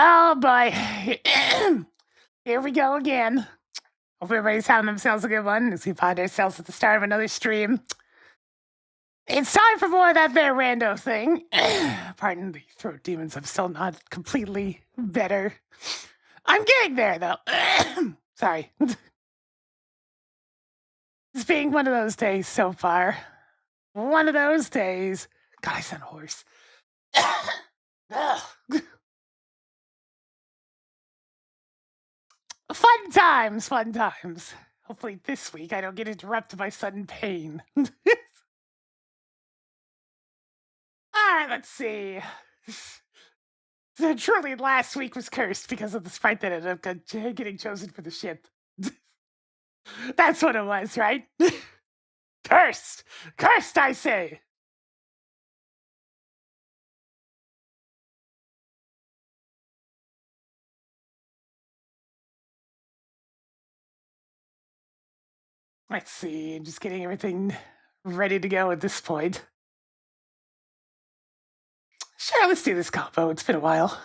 Oh boy. Here we go again. Hope everybody's having themselves a good one as we find ourselves at the start of another stream. It's time for more of that there rando thing. Pardon the throat demons, I'm still not completely better. I'm getting there though. Sorry. It's being one of those days so far. One of those days. God, I sound hoarse. Fun times, fun times. Hopefully this week I don't get interrupted by sudden pain. Alright, let's see. So truly last week was cursed because of the sprite that ended up getting chosen for the ship. That's what it was, right? Cursed! Cursed, I say! Let's see, just getting everything ready to go at this point. Sure, let's do this combo. It's been a while.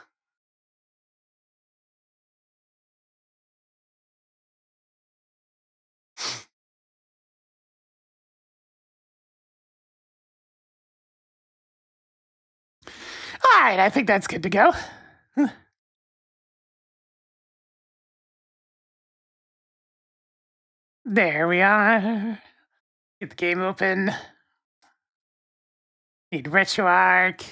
All right, I think that's good to go. There we are. Get the game open. Need RetroArch.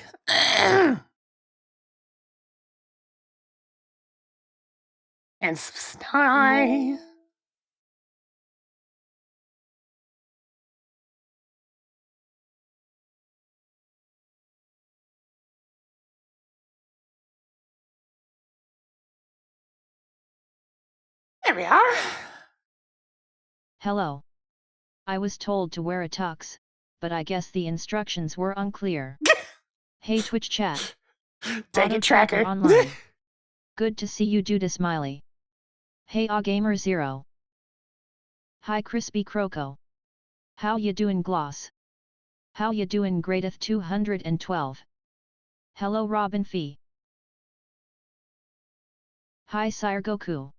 And some Sny. There we are. Hello. I was told to wear a tux, but I guess the instructions were unclear. Hey Twitch chat. Take it, tracker. Online. Good to see you, Duda Smiley. Hey Gamer0. Hi Crispy Croco. How you doing, Gloss? How you doing, Greateth 212? Hello Robin Fee. Hi Sire Goku.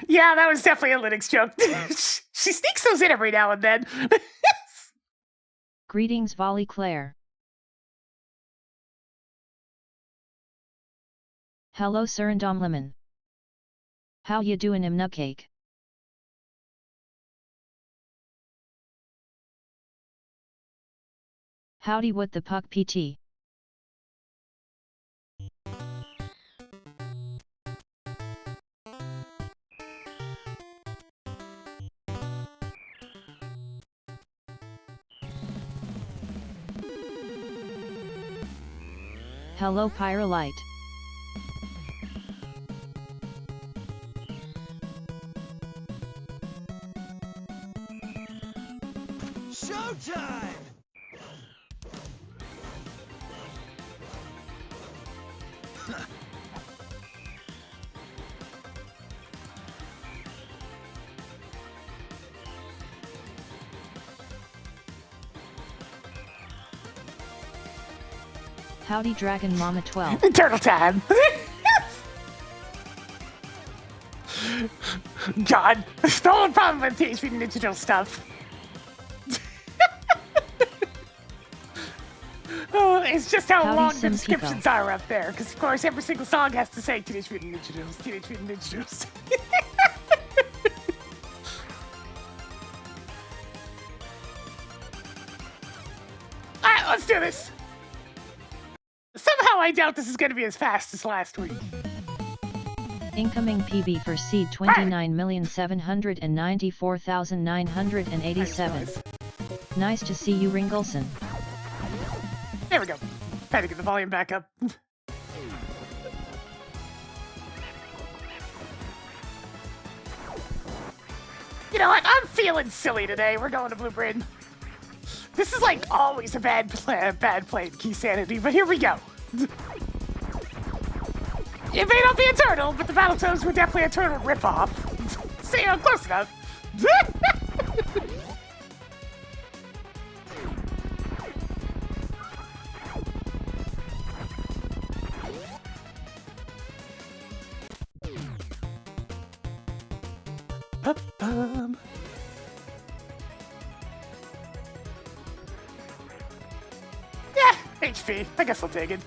Yeah, that was definitely a Linux joke. She sneaks those in every now and then. Greetings Volley Claire. Hello Surrendom Lemon. How you doing, Cake? Howdy what the puck PT. Hello Pyrolite. Showtime! Howdy Dragon Mama 12. Turtle time. God, the whole problem with Teenage Mutant Ninja Turtle stuff. Oh, it's just how Howdy, long the Sim descriptions are up there. Because, of course, every single song has to say Teenage Mutant Ninja Turtles, Teenage Mutant Ninja Turtles. Alright, let's do this. Somehow I doubt this is going to be as fast as last week. Incoming PB for seed 29,794,987. Nice to see you, Ringleson. There we go. Try to get the volume back up. You know what? I'm feeling silly today. We're going to Blue Brain. This is like always a bad play to Key Sanity, but here we go. It may not be a turtle, but the Battletoads were definitely a turtle ripoff. So, you know, close enough. Yeah, HP. I guess I'll take it.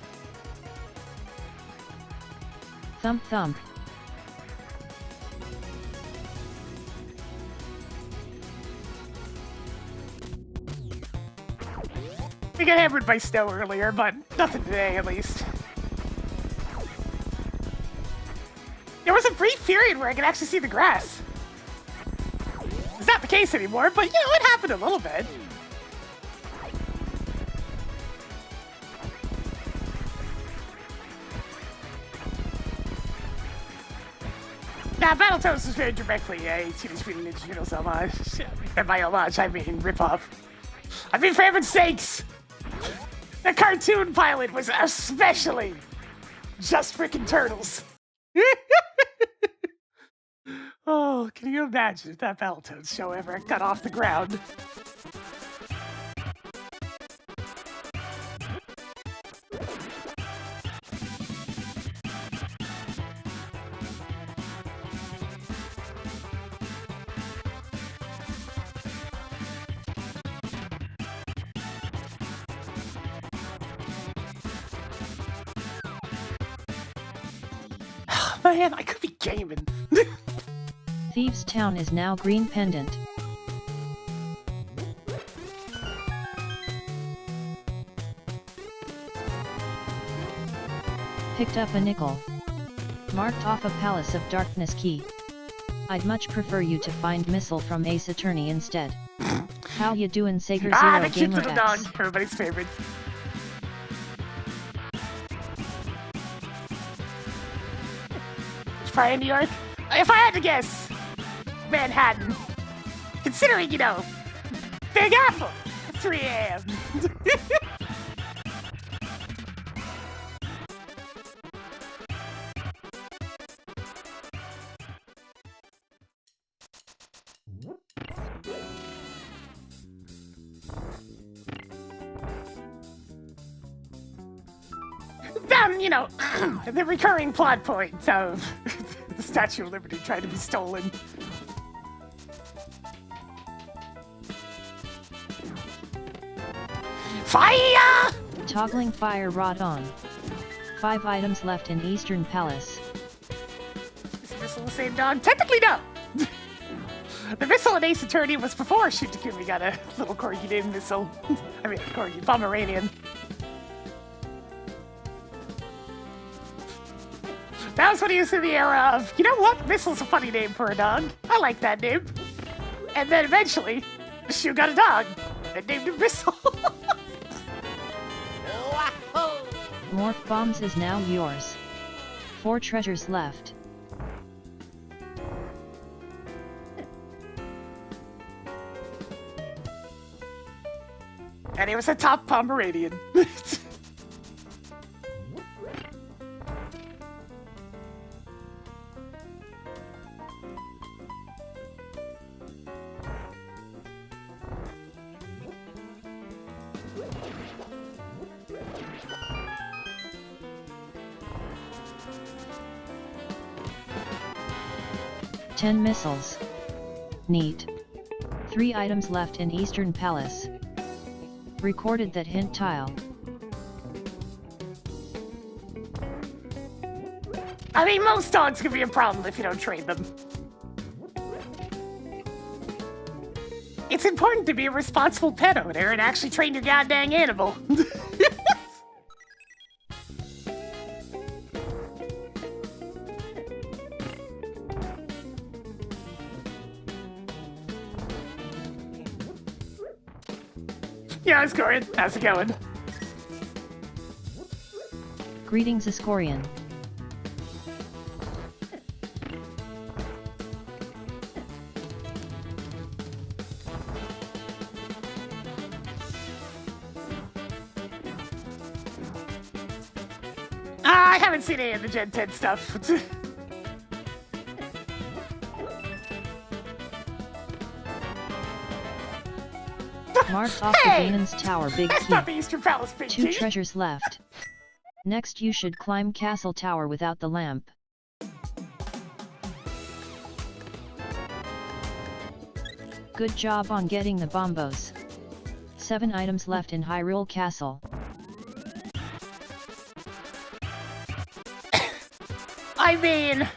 Thump thump. We got hammered by snow earlier, but nothing today, at least. There was a brief period where I could actually see the grass. It's not the case anymore, but, you know, it happened a little bit. Nah, Battletoads is very directly a Teenage Mutant Ninja Turtles homage. And by homage, I mean ripoff. I mean, for heaven's sakes! The cartoon pilot was especially just frickin' turtles. Oh, can you imagine if that Battletoads show ever got off the ground? Man, I could be gaming. Thieves Town is now green pendant. Picked up a nickel. Marked off a Palace of Darkness key. I'd much prefer you to find missile from Ace Attorney instead. How you doing, Sager Zero the cute Gamer little X? dog, everybody's favorite. Probably in New York. If I had to guess, Manhattan. Considering, you know, Big Apple, 3 a.m. You know, the recurring plot point of the Statue of Liberty trying to be stolen. Fire! Toggling fire rod on. 5 items left in Eastern Palace. Is the missile the same dog? Technically, no. The missile in Ace Attorney was before Shitakumi got a little corgi named Missile. I mean, corgi, Pomeranian. That was when he was in the era of, you know what, Missile's a funny name for a dog. I like that name. And then eventually, Shu got a dog and named him Missile. Morph Bombs is now yours. 4 treasures left. And he was a top Pomeranian. 10 missiles. Neat. 3 items left in Eastern Palace. Recorded that hint tile. I mean, most dogs can be a problem if you don't train them. It's important to be a responsible pet owner and actually train your goddamn animal. Yeah, it's going. How's it going? Greetings, Ascorian. I haven't seen any of the Gen 10 stuff. Marked off the Ganon's Tower Big That's Key. not the Eastern Palace Big 2 Key. treasures left. Next you should climb Castle Tower without the lamp. Good job on getting the bombos. 7 items left in Hyrule Castle. I mean...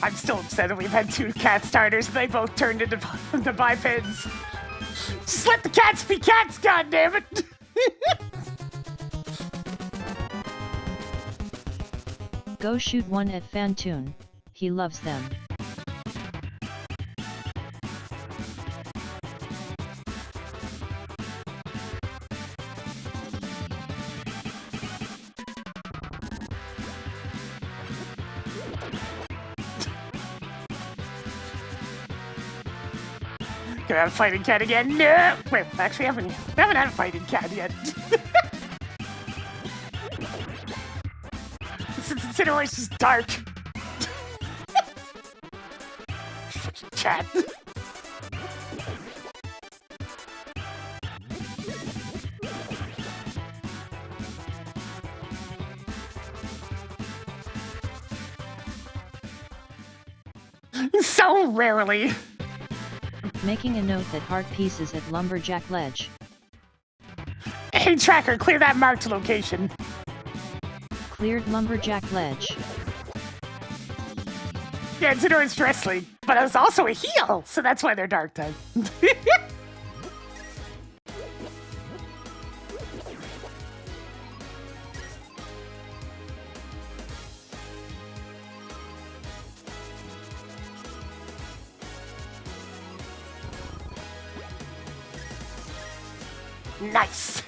I'm still upset that we've had 2 cat starters and they both turned into bipeds. Just let the cats be cats, goddammit! Go shoot one at Fantoon. He loves them. Gonna have a fighting cat again? No! Wait, actually, we haven't had a fighting cat yet. Since Incineroar's just dark. Fucking cat. So rarely. Making a note that heart pieces at Lumberjack Ledge. Hey, Tracker, clear that marked location. Cleared Lumberjack Ledge. Yeah, Incineroar's wrestling, but I was also a heel, so that's why they're dark type. Nice.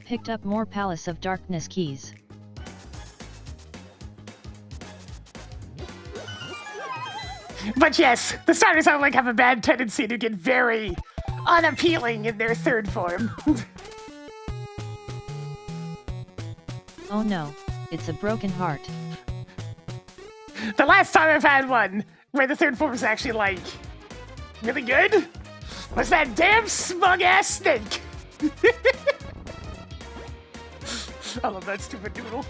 Picked up more Palace of Darkness keys. But yes, the starters I like have a bad tendency to get very unappealing in their third form. Oh no, it's a broken heart. The last time I've had one where the third form was actually like really good was that damn smug ass snake. I love that stupid doodle.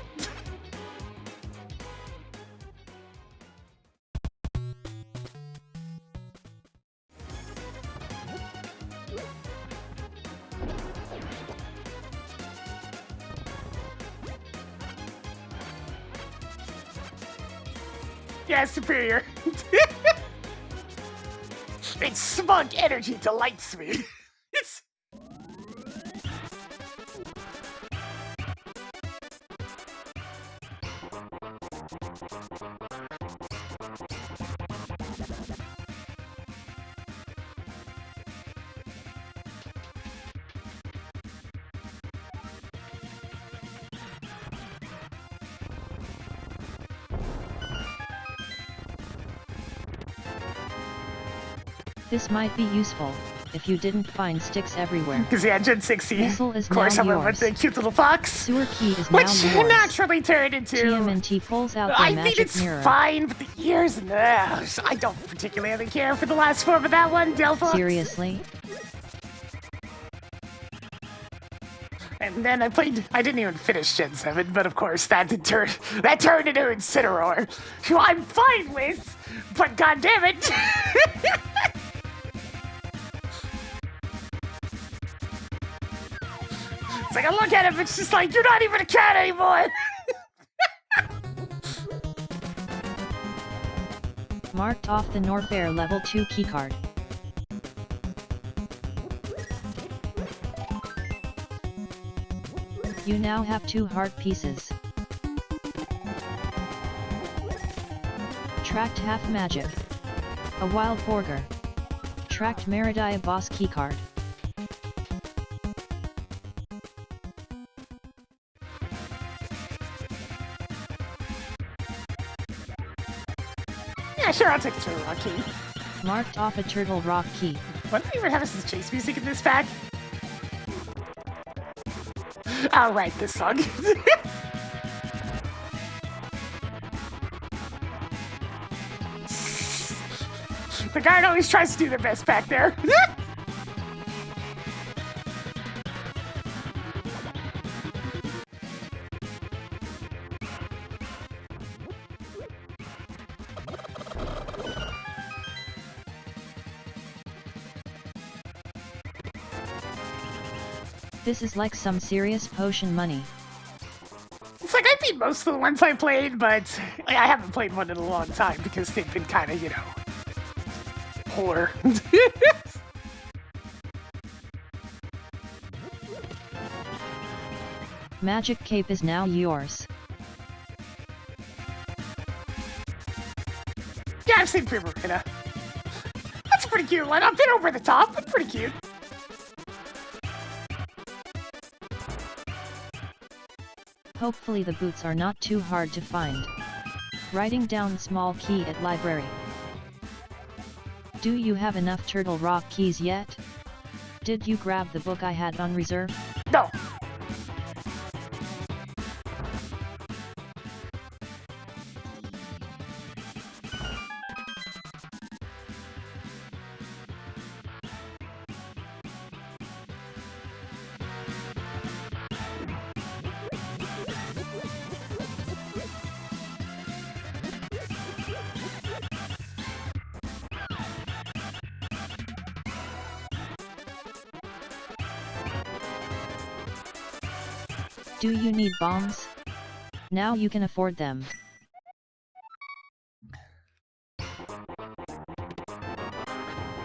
Yeah, superior. Its smug energy delights me. It's... This might be useful, if you didn't find sticks everywhere. Because yeah, Gen 60. Missile is Of course, I now went with yours. the cute little fox. Sewer key is Which now yours. naturally turned into... TMNT pulls out the I mean, magic it's mirror. fine, but the ears... I don't particularly care for the last form of that one, Delphox. Seriously? And then I didn't even finish Gen 7, but of course that turned into Incineroar, who I'm fine with, but goddammit! It's like I look at him, it's just like, you're not even a cat anymore! Marked off the Norfair level 2 keycard. You now have 2 heart pieces. Tracked half magic. A wild Borger. Tracked Meridia boss keycard. Yeah, sure, I'll take the Turtle Rock key. Marked off a Turtle Rock key. What do we even have as chase music in this pack? Oh, right, this song. The guard always tries to do their best back there. This is like some serious potion money. It's like I beat most of the ones I played, but I haven't played one in a long time because they've been kind of, you know, poor. Magic Cape is now yours. Yeah, I've seen Primarina. That's a pretty cute one. I've been over the top, but pretty cute. Hopefully the boots are not too hard to find. Writing down small key at library. Do you have enough Turtle Rock keys yet? Did you grab the book I had on reserve? No. Do you need bombs? Now you can afford them.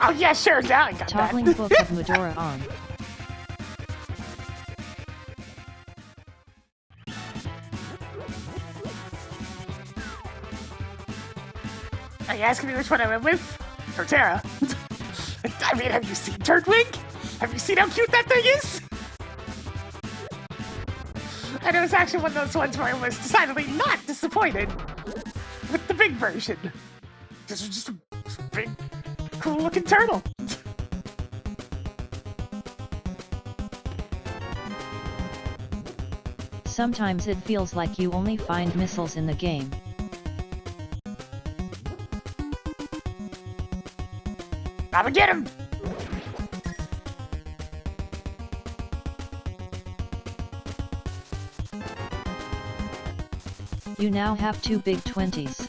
Oh yeah, sure, now I got Toggling that. Book of Medora on. Are you asking me which one I went with? Torterra. I mean, have you seen Turtwig? Have you seen how cute that thing is? And it was actually one of those ones where I was decidedly not disappointed with the big version. This was just a big, cool-looking turtle. Sometimes it feels like you only find missiles in the game. I'ma get him! You now have 2 big 20s.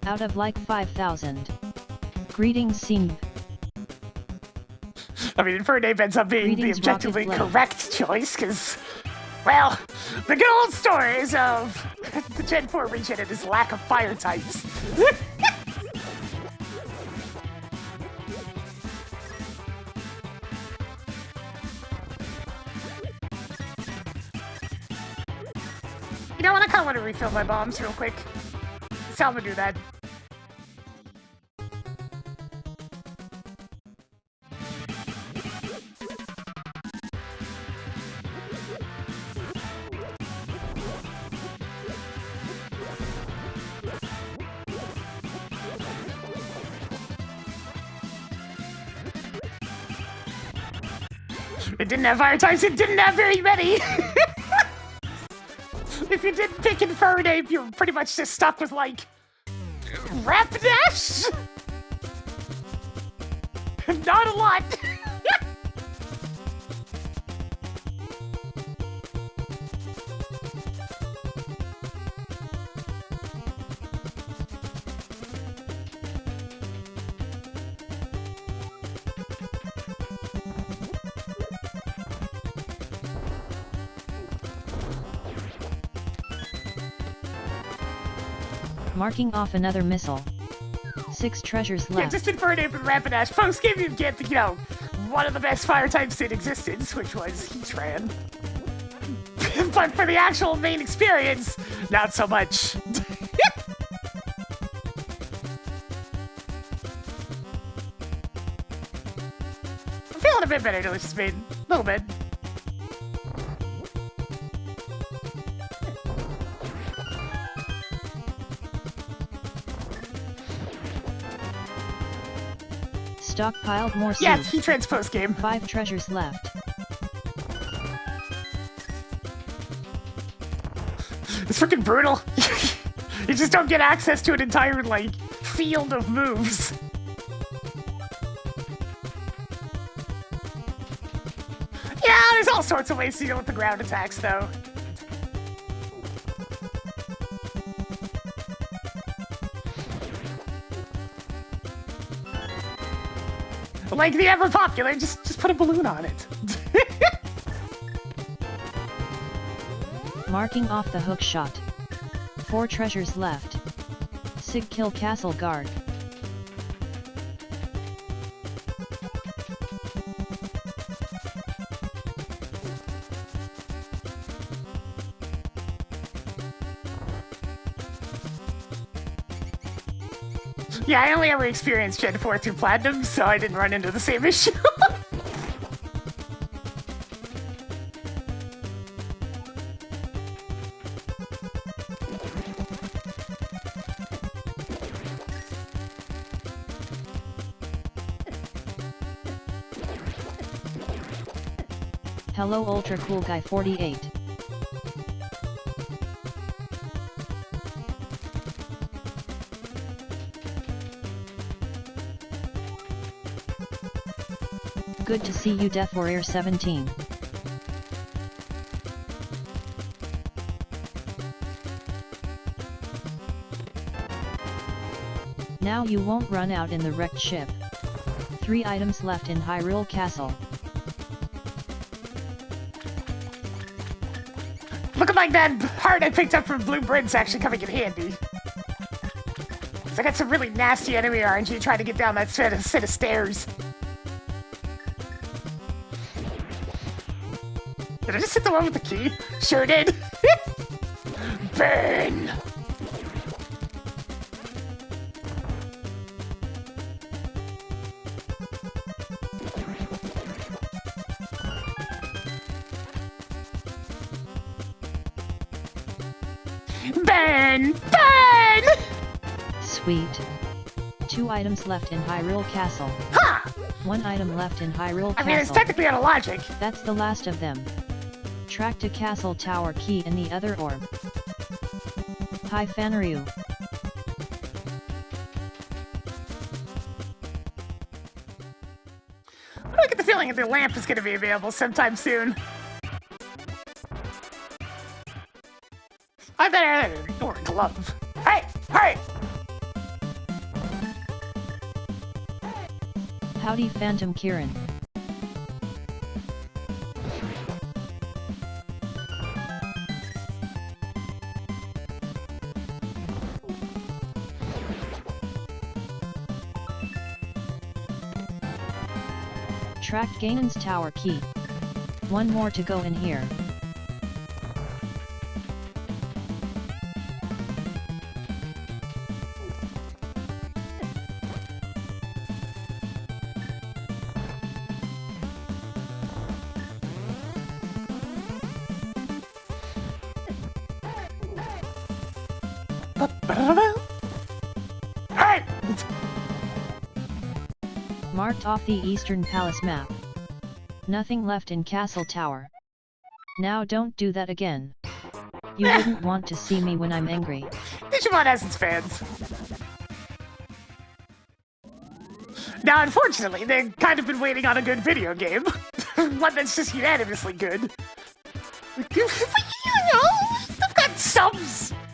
Out of like 5,000. Greetings, Simb. I mean, Infernape ends up being Greetings, the objectively Rocket Blade. correct choice, because, well, the good old stories of the Gen 4 region and his lack of fire types. You know what? I kind of want to refill my bombs real quick. So I'm gonna do that. It didn't have fire types, it didn't have very many! If you didn't pick Infernape, you're pretty much just stuck with, like, Rapidash? Not a lot! Marking off another missile. 6 treasures left. Yeah, just inverted with Rapidash. Post game you get, you know, one of the best fire types in existence, which was Heatran. But for the actual main experience, not so much. I'm feeling a bit better, Delicious Maiden. A little bit. Stockpiled more seeds. Yeah, Heatran's post game. 5 treasures left. It's freaking brutal. You just don't get access to an entire, like, field of moves. Yeah, there's all sorts of ways to deal with the ground attacks, though. Like the ever popular, just put a balloon on it. Marking off the hook shot. 4 treasures left. Sig kill castle guard. Yeah, I only ever experienced Gen 4 through Platinum, so I didn't run into the same issue. Hello Ultra Cool Guy 48. Good to see you Death Warrior 17. Now you won't run out in the wrecked ship. 3 items left in Hyrule Castle. Looking like that heart I picked up from Blue Brent's actually coming in handy. 'Cause I got some really nasty enemy RNG trying to get down that set of stairs. Did I just hit the one with the key? Sure did. Burn! Burn! Burn! Sweet. 2 items left in Hyrule Castle. Ha! 1 item left in Hyrule Castle. I mean, it's technically out of logic. That's the last of them. Track to Castle Tower key in the other orb. Hi Fanaru. I get the feeling that the lamp is going to be available sometime soon. I better ignore glove. Hey! Hey! Howdy Phantom Kieran. Tracked Ganon's tower key. 1 more to go in here. Hey! Marked off the Eastern Palace map. Nothing left in Castle Tower. Now don't do that again. You wouldn't want to see me when I'm angry. Digimon has its fans. Now, unfortunately, they've kind of been waiting on a good video game. One that's just unanimously good. But, you know, they've got some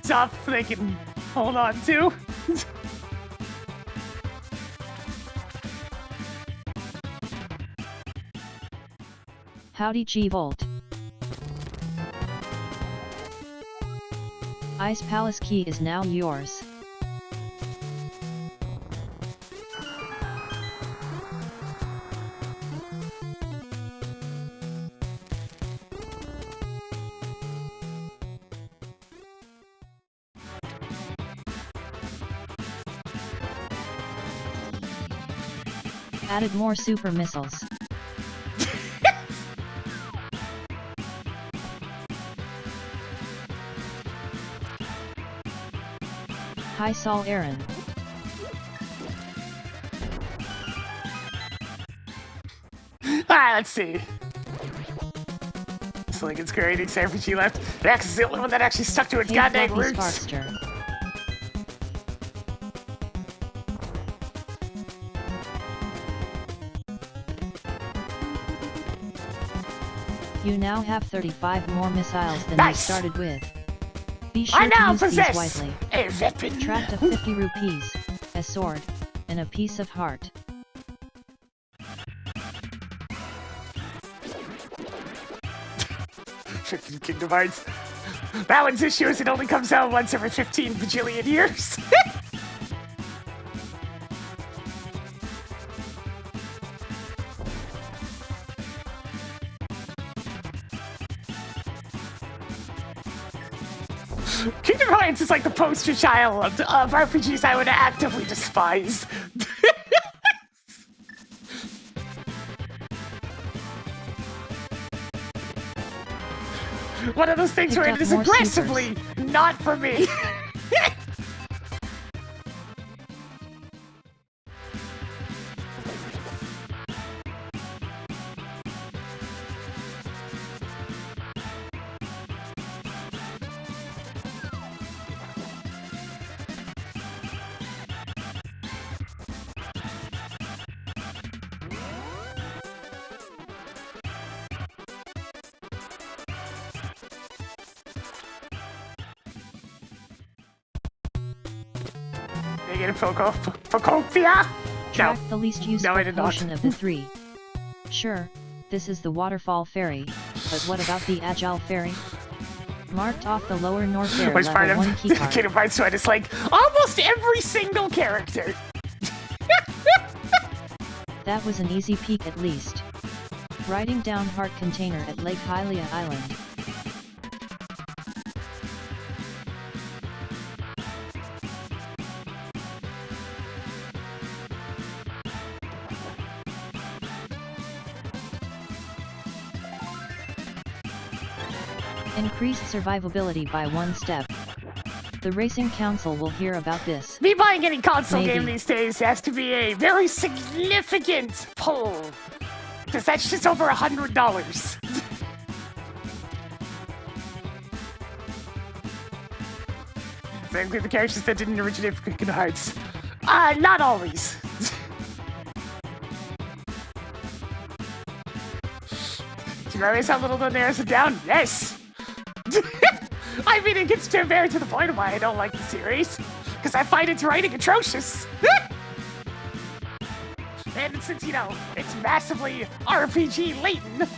stuff they can hold on to. Howdy G-Volt. Ice Palace key is now yours. Added more super missiles. Hi Sol Aaron. Alright, let's see. It's like it's great, except for she left. Max is the only one that actually stuck to its Hey goddamn Fluffy roots. Sparkster. You now have 35 more missiles than Nice. you started with. Be I sure to now use these possess wisely. a weapon. Trapped of 50 rupees, a sword, and a piece of heart. Kingdom Hearts. That one's issue is it only comes out once every 15 bajillion years. Kingdom Hearts is like the poster child of RPGs I would actively despise. One of those things where it Picked is up more aggressively not for me. They get a Pocopia? Track the least useful I did not. potion of the three. Sure, this is the Waterfall Fairy, but what about the Agile Fairy? Marked off the lower North Air Which part level of 1 keycard. Kingdom Hearts 1 is like almost every single character. That was an easy peek at least. Writing down heart container at Lake Hylia Island. Increased survivability by 1 step. The Racing Council will hear about this. Me buying any console Maybe. game these days has to be a very significant pull. Because that's just over $100. Frankly, the characters that didn't originate from Kingdom Hearts. Not always. Do you always have little to narrow it down? Yes! I mean, it gets very to the point of why I don't like the series. Because I find its writing atrocious. And since, you know, it's massively RPG laden,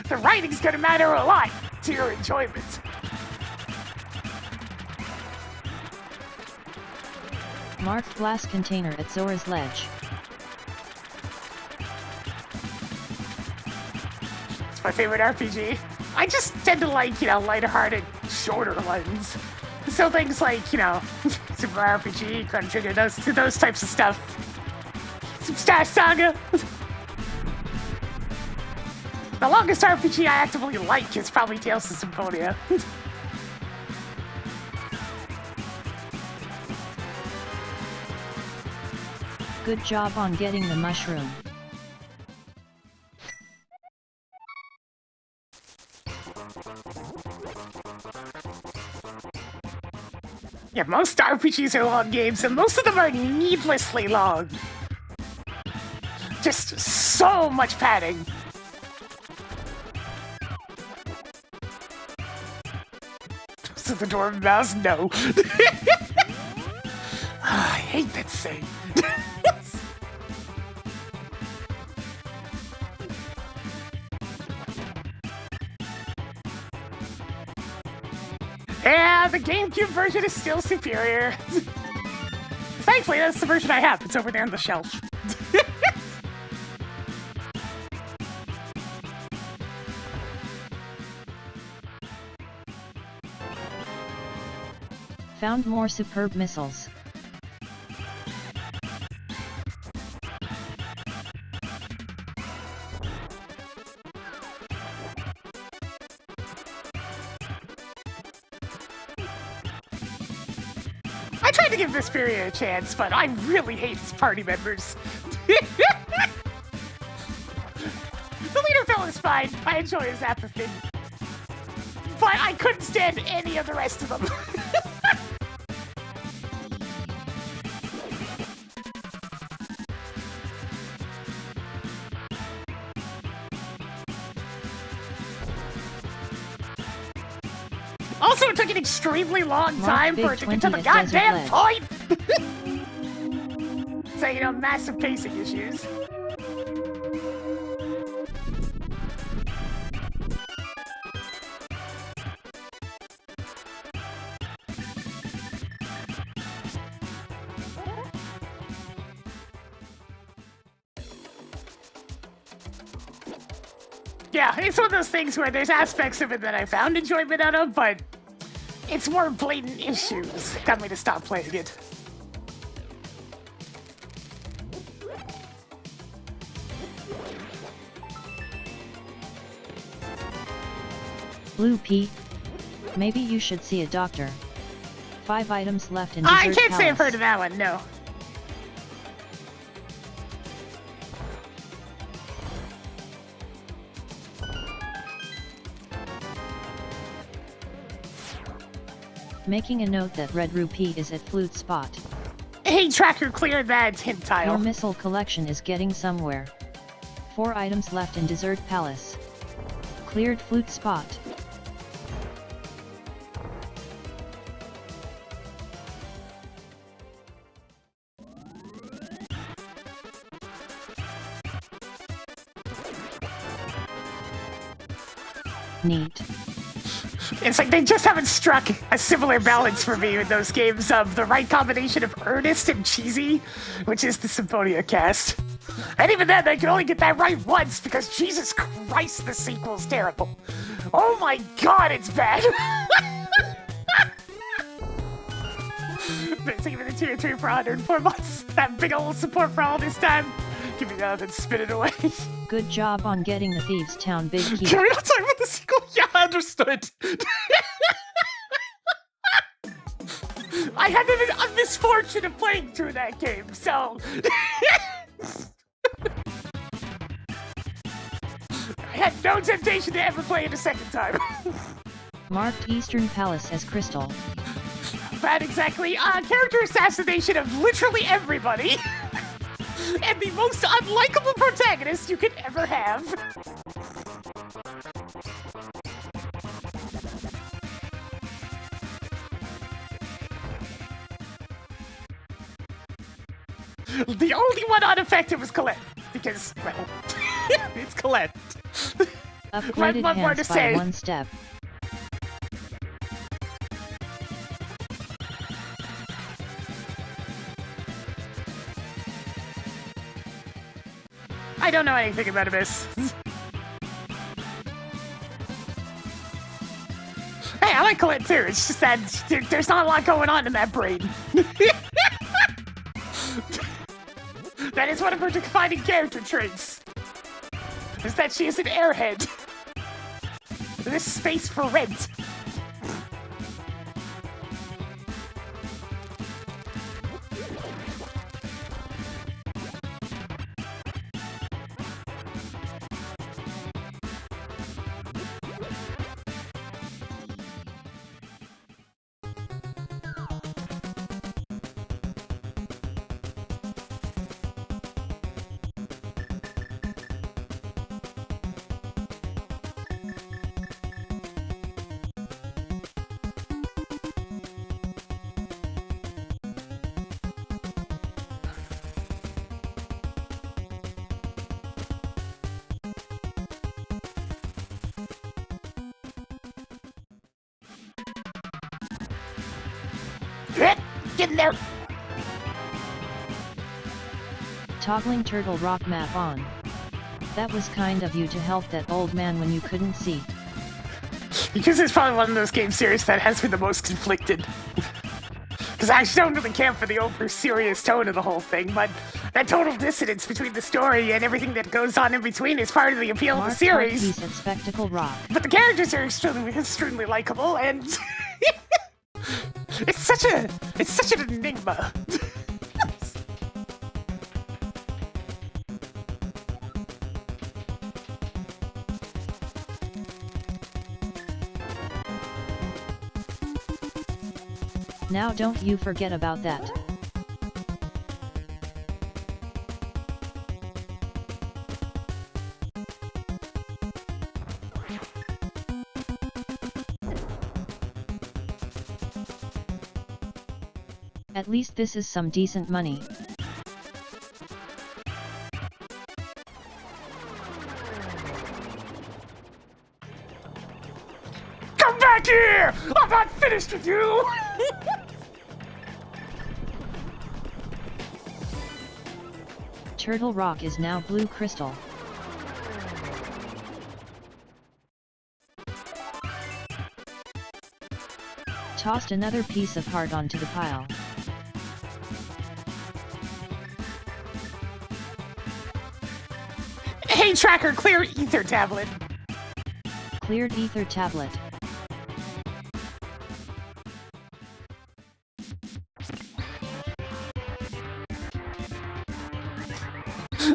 the writing's gonna matter a lot to your enjoyment. Marked glass container at Zora's Ledge. It's my favorite RPG. I just tend to like, you know, lighter-hearted, shorter ones. So things like, you know, Super RPG, Chrono Trigger, those types of stuff. Some Star Saga. The longest RPG I actively like is probably Tales of Symphonia. Good job on getting the mushroom. Yeah, most RPGs are long games, and most of them are needlessly long. Just so much padding. So the dwarven mouse? No. I hate that saying. Yeah, the GameCube version is still superior. Thankfully, that's the version I have. It's over there on the shelf. Found more superb missiles. tried to give Vesperia a chance, but I really hate his party members. The leader fella is fine. I enjoy his apathy. But I couldn't stand any of the rest of them. Also, it took an extremely long time for it to get to the goddamn point! So, you know, massive pacing issues. Yeah, it's one of those things where there's aspects of it that I found enjoyment out of, but it's more blatant issues got me to stop playing it. Blue P. Maybe you should see a doctor. 5 items left in Desert I can't say I've Palace. heard of that one, no. Making a note that Red Rupee is at Flute Spot. Hey, Tracker, clear that hint Your tile. missile collection is getting somewhere. 4 items left in Desert Palace. Cleared Flute Spot. Neat. It's like they just haven't struck a similar balance for me in those games of the right combination of earnest and cheesy, which is the Symphonia cast. And even then, they can only get that right once because Jesus Christ, the sequel's terrible. Oh my god, it's bad! But even the tier 3 for 104 months. That big old support for all this time. Give me that and spin it away. Good job on getting the Thieves' Town big key. Can we not talk about the sequel? Yeah, understood. I had the misfortune of playing through that game, so... I had no temptation to ever play it a second time. Marked Eastern Palace as Crystal. Bad exactly. Character assassination of literally everybody. And the most unlikable protagonist you could ever have. The only one unaffected was Colette. Because, well, it's Colette. Upgraded One more hands to by say. 1 step. I don't know anything about Abyss. Hey, I like Colette too. It's just that there's not a lot going on in that brain. That is one of her defining character traits. Is that she is an airhead. This space for rent. Get in there. Toggling Turtle Rock map on. That was kind of you to help that old man when you couldn't see. Because it's probably one of those game series that has me the most conflicted. Because I actually don't really care for the over serious tone of the whole thing, but that total dissonance between the story and everything that goes on in between is part of the appeal of the series. Piece at Spectacle Rock. But the characters are extremely likable, and it's so such an enigma. Now don't you forget about that. At least this is some decent money. Come back here! I'm not finished with you! Turtle Rock is now blue crystal. Tossed another piece of heart onto the pile. Hey Tracker, clear ether tablet. Cleared ether tablet.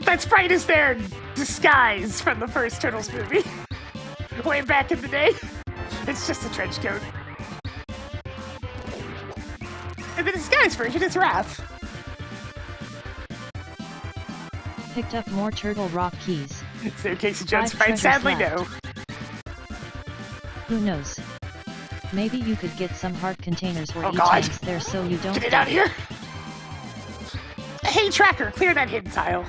That sprite is their disguise from the first Turtles movie. Way back in the day. It's just a trench coat. And the disguise version is Raph. Picked up more Turtle Rock keys. So Casey Jones' 5 sprite, treasures sadly left. no. Who knows? Maybe you could get some heart containers or Oh, God. E-tanks there so you don't Get it out of here! Hey Tracker, clear that hidden tile.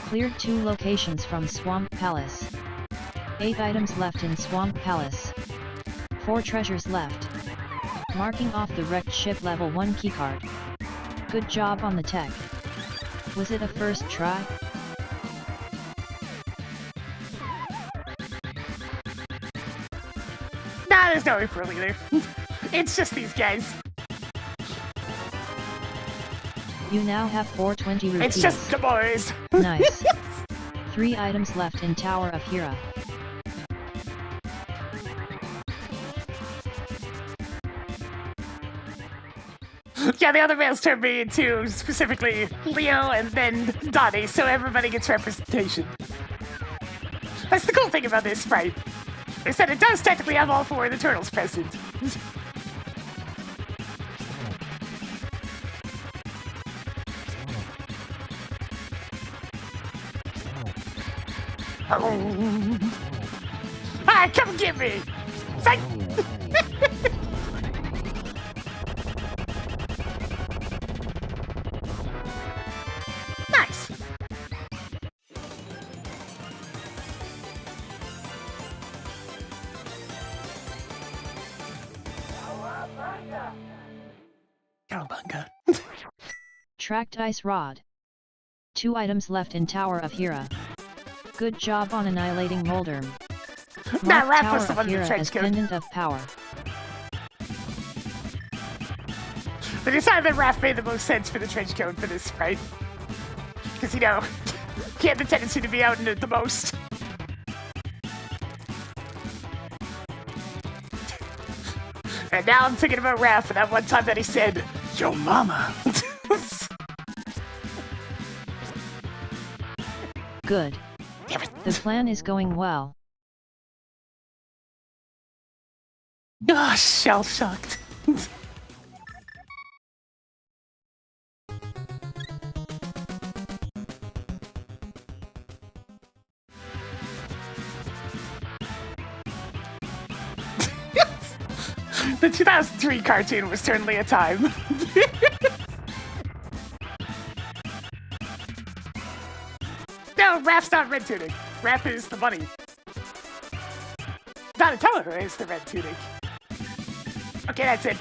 Cleared 2 locations from Swamp Palace. 8 items left in Swamp Palace. 4 treasures left. Marking off the wrecked ship level 1 keycard. Good job on the tech. Was it a first try? Nah, there's no April either. It's just these guys. You now have 420 rupees. It's just the boys. Nice. 3 items left in Tower of Hira. Yeah, the other males turned me into specifically Leo and then Donnie, so everybody gets representation. That's the cool thing about this sprite, is that it does technically have all 4 of the turtles present. Hi, come get me! Psych! Nice! Cowabunga. Tracked ice rod. 2 items left in Tower of Hira. Good job on annihilating Molderm. Nah, Mark Raph was Tower the of one in the Hira trench as coat. Pendant of Power. They decided that Raph made the most sense for the trench coat for this sprite. Because, you know, he had the tendency to be out in it the most. And now I'm thinking about Raph and that one time that he said, "Yo mama." Good. Damn it. The plan is going well. Ah, shell-shocked. The 2003 cartoon was certainly a time. No, Raph's not red tunic. Raph is the bunny. Donatello is the red tunic. Okay, that's it.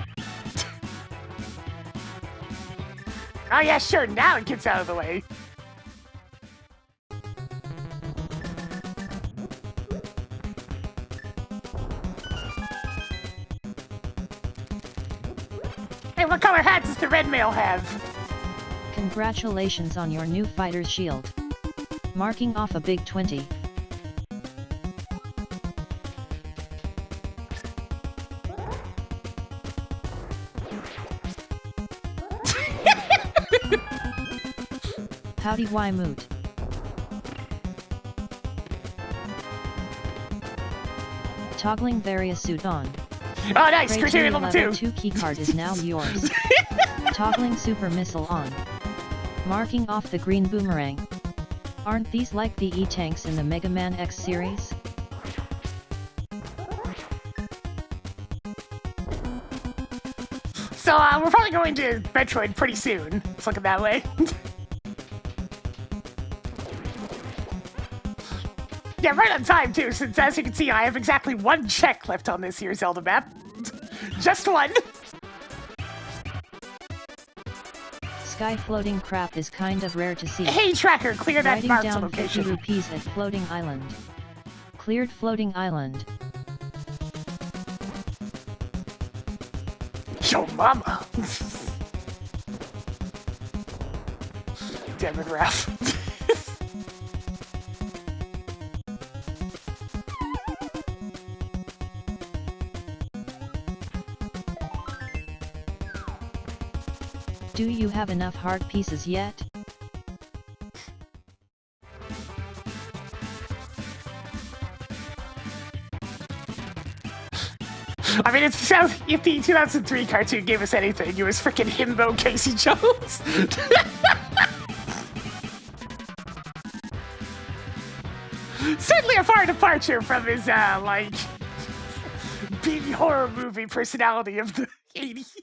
Oh yeah, sure, now it gets out of the way. Hey, what color hat does the red male have? Congratulations on your new fighter's shield. Marking off a big 20. Howdy why moot. Toggling various suit on. Oh, nice! Criteria level 2! 2 keycard is now yours. Toggling super missile on. Marking off the green boomerang. Aren't these like the E-tanks in the Mega Man X series? So, we're probably going to Metroid pretty soon. It's looking that way. Yeah, right on time, too, since as you can see, I have exactly 1 check left on this here Zelda map. Just 1. Sky floating crap is kind of rare to see. Hey, Tracker, clear that Writing marked down location. 50 rupees at Floating Island. Cleared Floating Island. Yo, mama! Damn it, Ralph. Do you have enough heart pieces yet? I mean, if the 2003 cartoon gave us anything, it was frickin' himbo Casey Jones. Certainly a far departure from his, like, B horror movie personality of the 80s.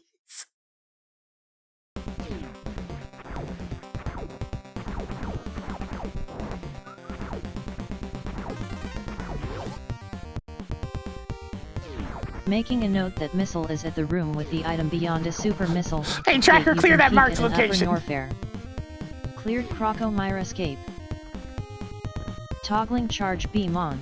Making a note that missile is at the room with the item beyond a super missile. Hey, Tracker, clear that marked location. Cleared Croco Myra escape. Toggling charge beam on.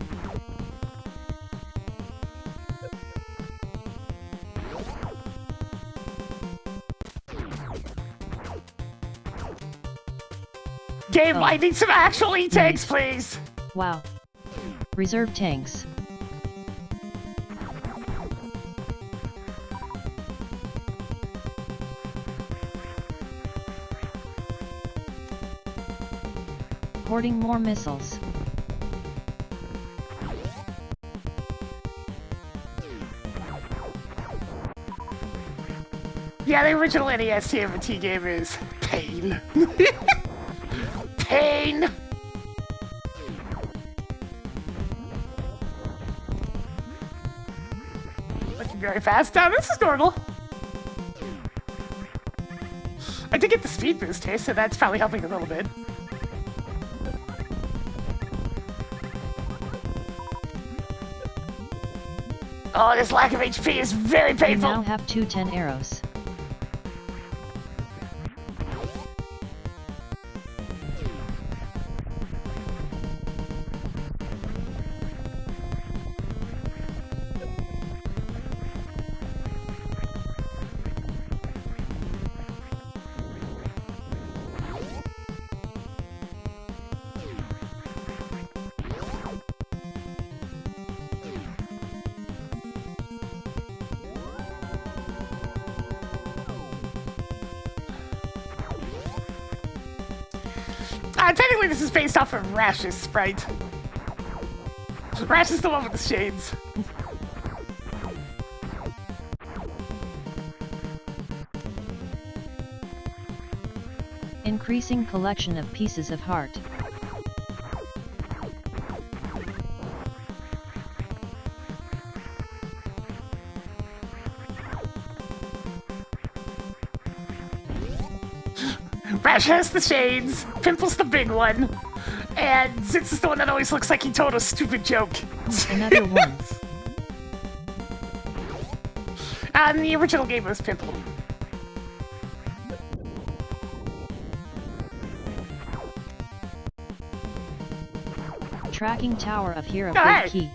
Game, I need some actual E-tanks, please! Wow. Reserve tanks. Hoarding more missiles. Yeah, the original NES TMNT game is pain. Pain! Looking very fast. Now, this is normal. I did get the speed boost here, so that's probably helping a little bit. Oh, this lack of HP is very painful. You now have 210 arrows. Technically, this is based off of Rash's sprite. Rash is the one with the shades. Increasing collection of pieces of heart. Rash has the shades, Pimple's the big one, and Zitz is the one that always looks like he told a stupid joke. Another one. The original game was Pimple. Tracking Tower of Hero Hey! Big Key.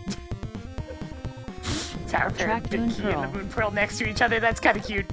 Tower Parrot, Track Big Moon Key, Pearl. and the Moon Pearl next to each other, that's kinda cute.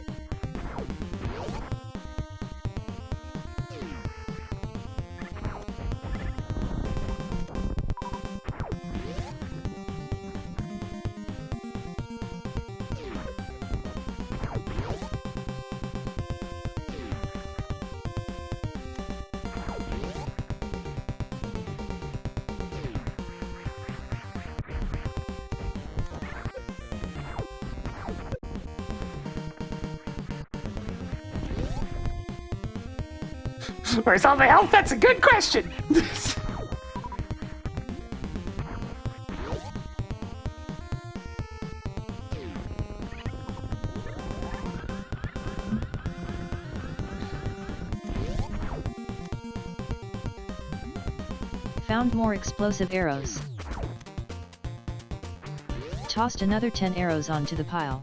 Where's all my health? That's a good question. Found more explosive arrows. Tossed another 10 arrows onto the pile.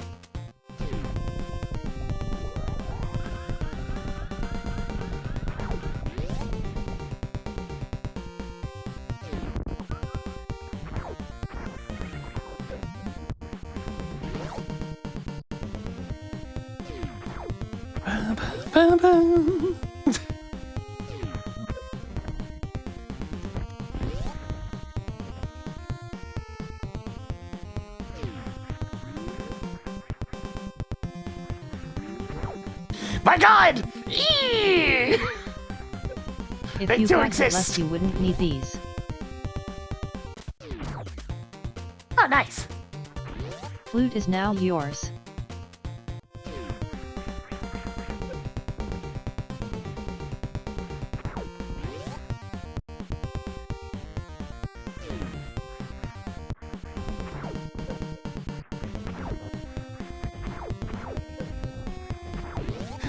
My God! Eee! If They you do got exist. less, you wouldn't need these. Oh, nice. Flute is now yours.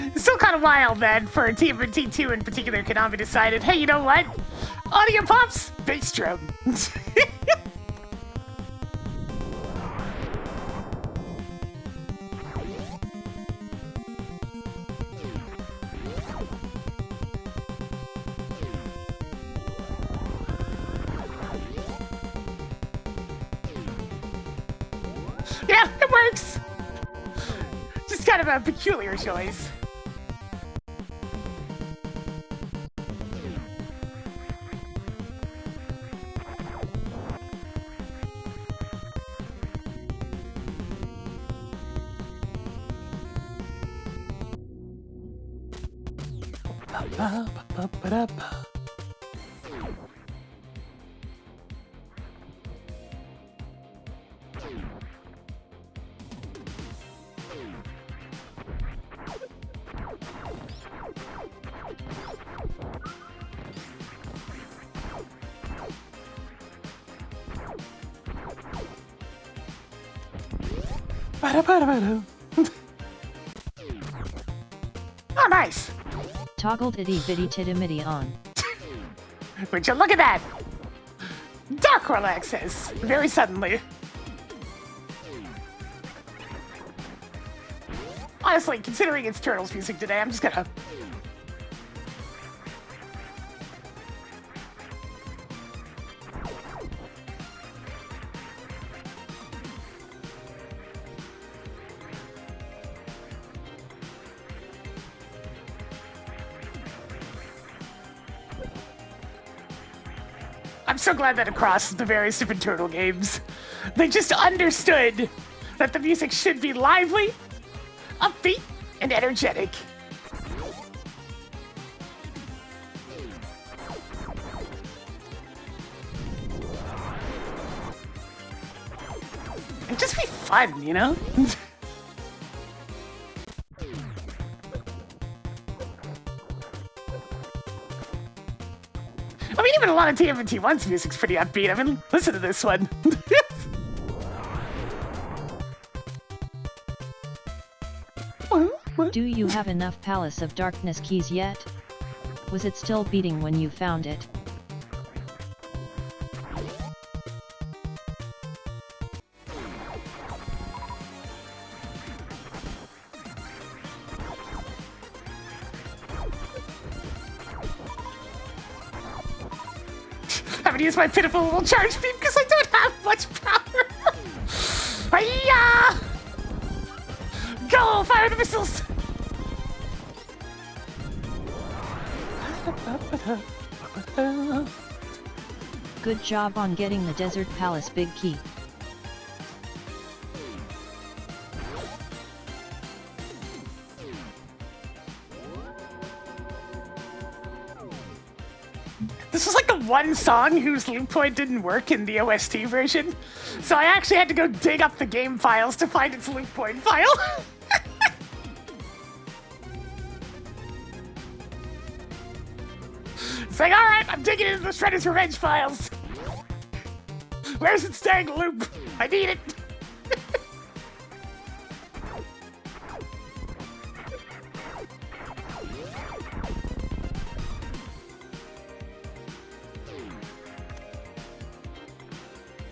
It's still kind of wild that for a team of T2 in particular, Konami decided, hey, you know what? Audio pops, bass drum. Yeah, it works. Just kind of a peculiar choice. Oh, nice. Toggled itty bitty titty on. Would you look at that? Dark World access, very suddenly. Honestly, considering it's Turtles music today, I'm just gonna... I'm so glad that across the various different Turtle games, they just understood that the music should be lively, upbeat, and energetic. And just be fun, you know? I mean, even a lot of TMNT1's music's pretty upbeat. I mean, listen to this one. Do you have enough Palace of Darkness keys yet? Was it still beating when you found it? I'm gonna use my pitiful little charge beam because I don't have much power. Hiya! Go! Fire the missiles! Good job on getting the Desert Palace big key. This was like the one song whose loop point didn't work in the OST version, so I actually had to go dig up the game files to find its loop point file. It's like, alright, I'm digging into the Shredder's Revenge files. Where's its dang loop? I need it.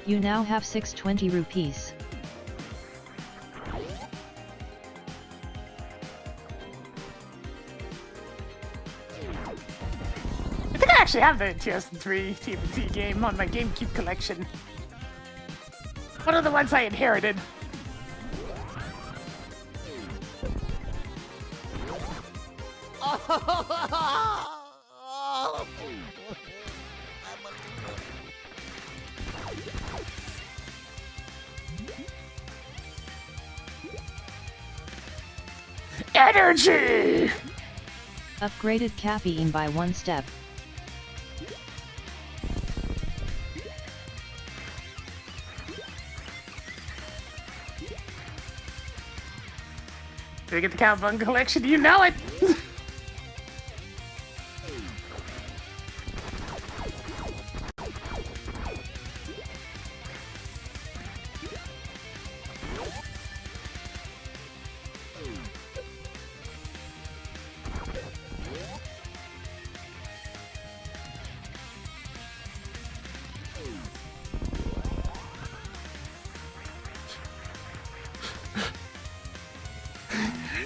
You now have 620 rupees. I think I actually have the 2003 TMNT game on my GameCube collection. One of the ones I inherited. Energy! Upgraded caffeine by 1 step. Did I get the Cowabunga collection? You know it!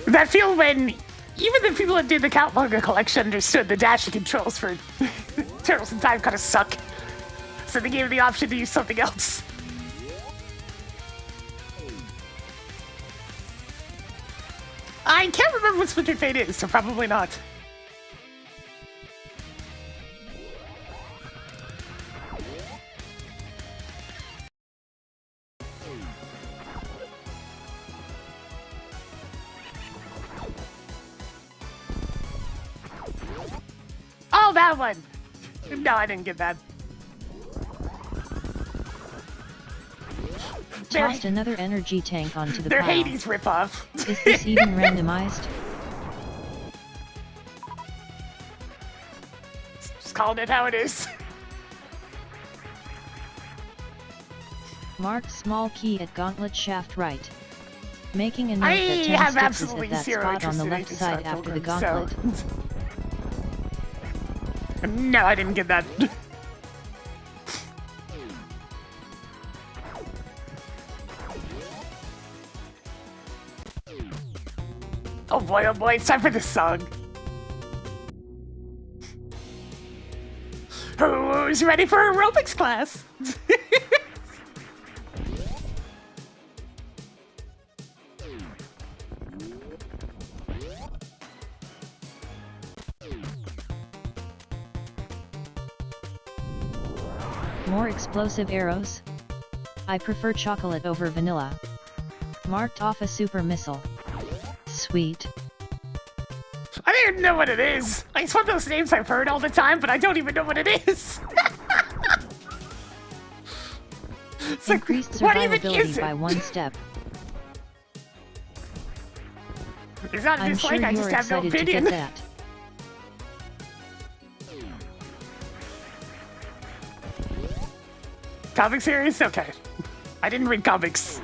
That feel when even the people that did the Cowabunga collection understood the dashing controls for Turtles in Time kind of suck. So they gave me the option to use something else. I can't remember what Splinter Fate is, so probably not. Oh, that one! No, I didn't get that. Tossed another energy tank onto the They're pile. Hades ripoff. Is this even randomized? Just calling it how it is. Marked small key at gauntlet shaft right. Making a note I that 10 have sticks is absolutely at that zero spot on interest the in left Aegis side Star after the Pilgrim, gauntlet. so- No, I didn't get that. Oh boy, it's time for this song. Who's ready for aerobics class? More explosive arrows? I prefer chocolate over vanilla. Marked off a super missile. Sweet. I don't even know what it is. It's one of those names I've heard all the time, but I don't even know what it is. It's like, Increased what even survivability is it? by 1 step. It's not a I'm dislike, sure I you're just have no excited to opinion. get that. Comic series? Okay. I didn't read comics.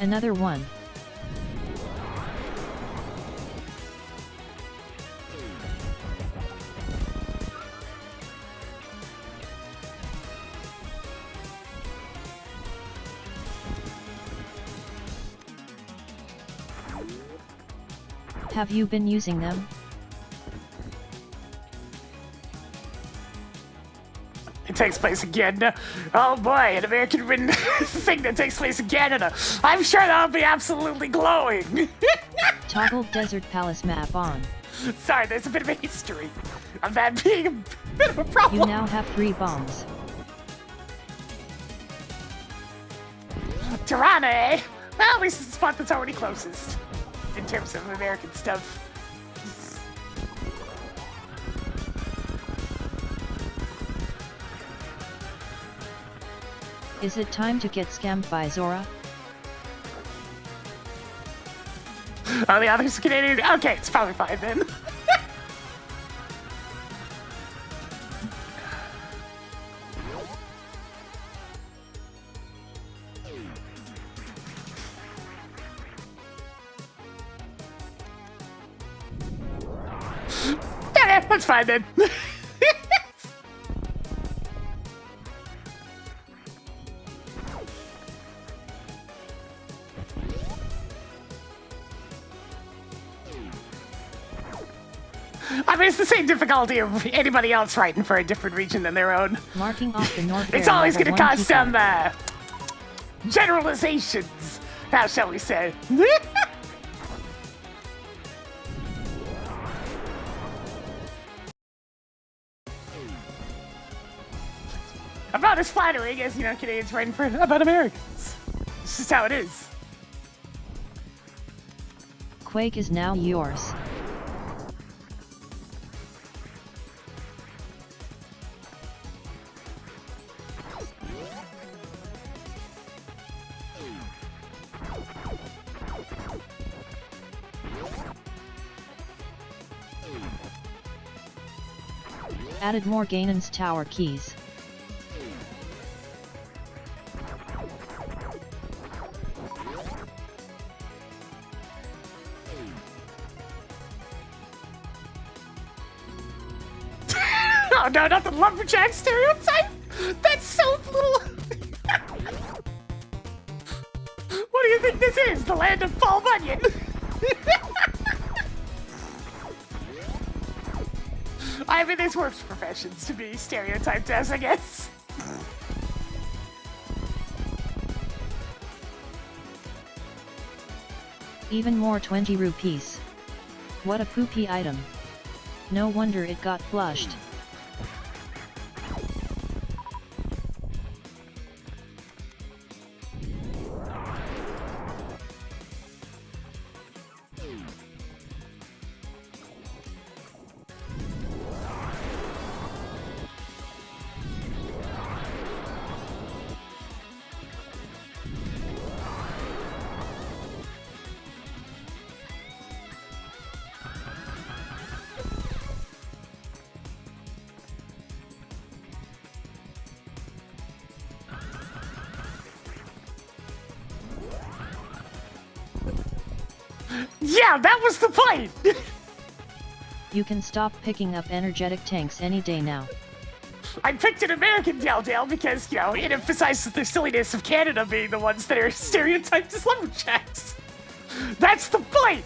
Another one. Have you been using them? It takes place in Canada. Oh boy, an American written thing that takes place in Canada. I'm sure that'll be absolutely glowing. Toggle Desert Palace map on. Sorry, there's a bit of a history of that being a bit of a problem. You now have 3 bombs. Tirana, eh? Well, at least it's the spot that's already closest in terms of American stuff. Is it time to get scammed by Zora? Oh, the other's Canadian? Okay, it's probably fine then. Okay, that's fine then. I mean, it's the same difficulty of anybody else writing for a different region than their own. Marking off the North. It's always going to cause some generalizations, how shall we say. I'm not as flattering as, you know, Canadians writing for about Americans. It's just how it is. Quake is now yours. Added more Ganon's tower keys. Oh no, not the lumberjack stereotype! That's so little! What do you think this is? The land of Paul Bunyan? I mean, there's worse professions to be stereotyped as, I guess. Even more 20 rupees. What a poopy item. No wonder it got flushed. Yeah, that was the point! You can stop picking up energetic tanks any day now. I picked an American Dale because, you know, it emphasizes the silliness of Canada being the ones that are stereotyped as lumberjacks. That's the point!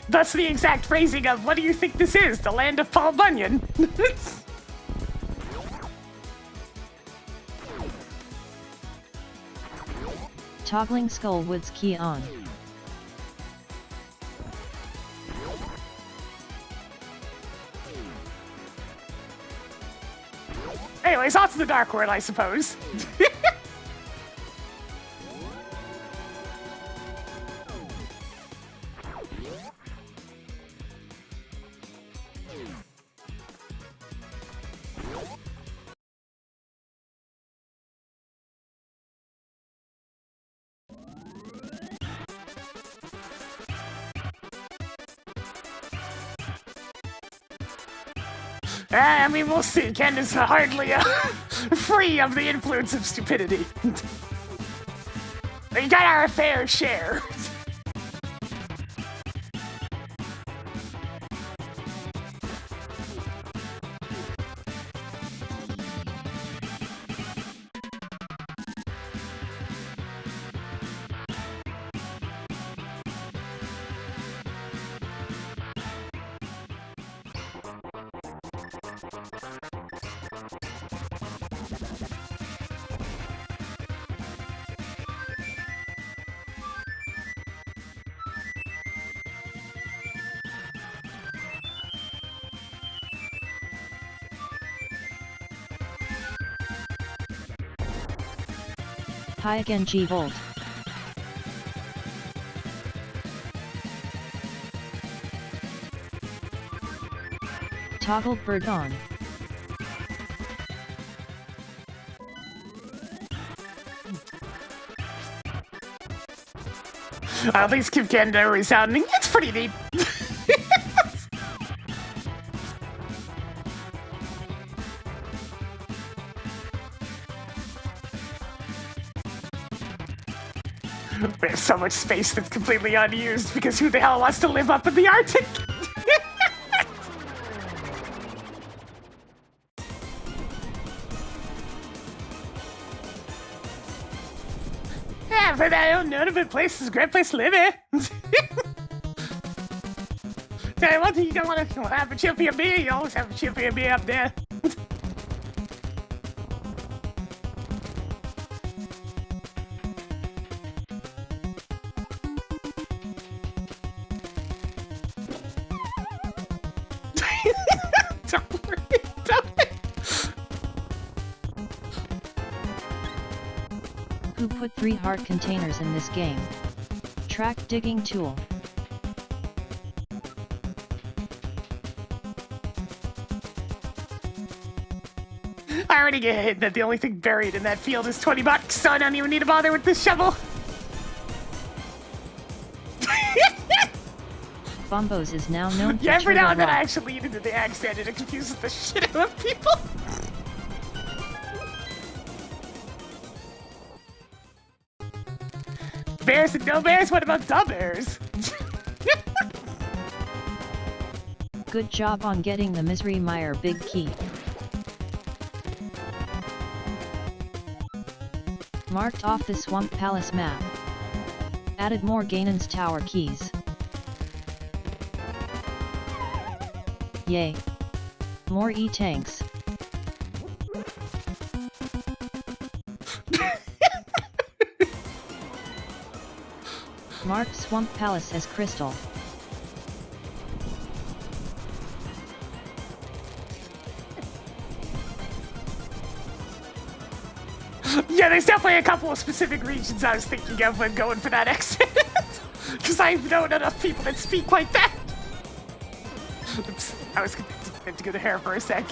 That's the exact phrasing of, what do you think this is? The land of Paul Bunyan? Toggling Skullwood's key on. Anyways, off to the Dark World, I suppose. I mean, we'll see. Canada's hardly free of the influence of stupidity. We got our fair share. Hi again, G-Volt. Toggle bird on. At least keep Canada resounding. It's pretty neat. There's so much space that's completely unused because who the hell wants to live up in the Arctic? Yeah, but I don't know of a place is a great place to live in. Tell you one thing, you don't want to have a chippy and beer, you always have a chippy and beer up there. Don't worry, don't worry. Who put 3 heart containers in this game? Track digging tool. I already get hit that the only thing buried in that field is $20, so I don't even need to bother with this shovel. Bombos is now known for Yeah, every Turtle now and then I Rock. actually lean into the accent and it confuses the shit out of people. Bears and no bears? What about the bears? Good job on getting the Misery Mire big key. Marked off the Swamp Palace map. Added more Ganon's Tower keys. Yay. More E-tanks. Marked Swamp Palace as Crystal. Yeah, there's definitely a couple of specific regions I was thinking of when going for that accent. Because I've known enough people that speak like that. Oops, I was meant to go to hair for a sec.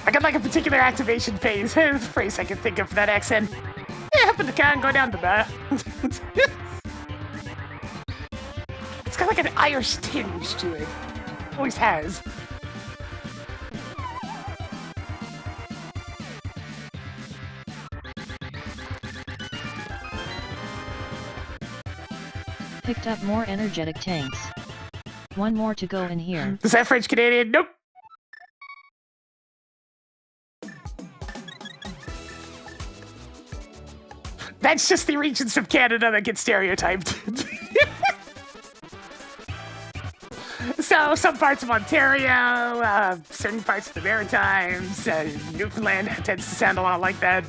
I got like a particular activation phase. The phrase I can think of for that accent. Yeah, hop in the car and go down the bar. It's got like an Irish tinge to it. Always has. Picked up more energetic tanks. One more to go in here. Is that French Canadian? Nope. That's just the regions of Canada that get stereotyped. So, some parts of Ontario, certain parts of the Maritimes, Newfoundland tends to sound a lot like that.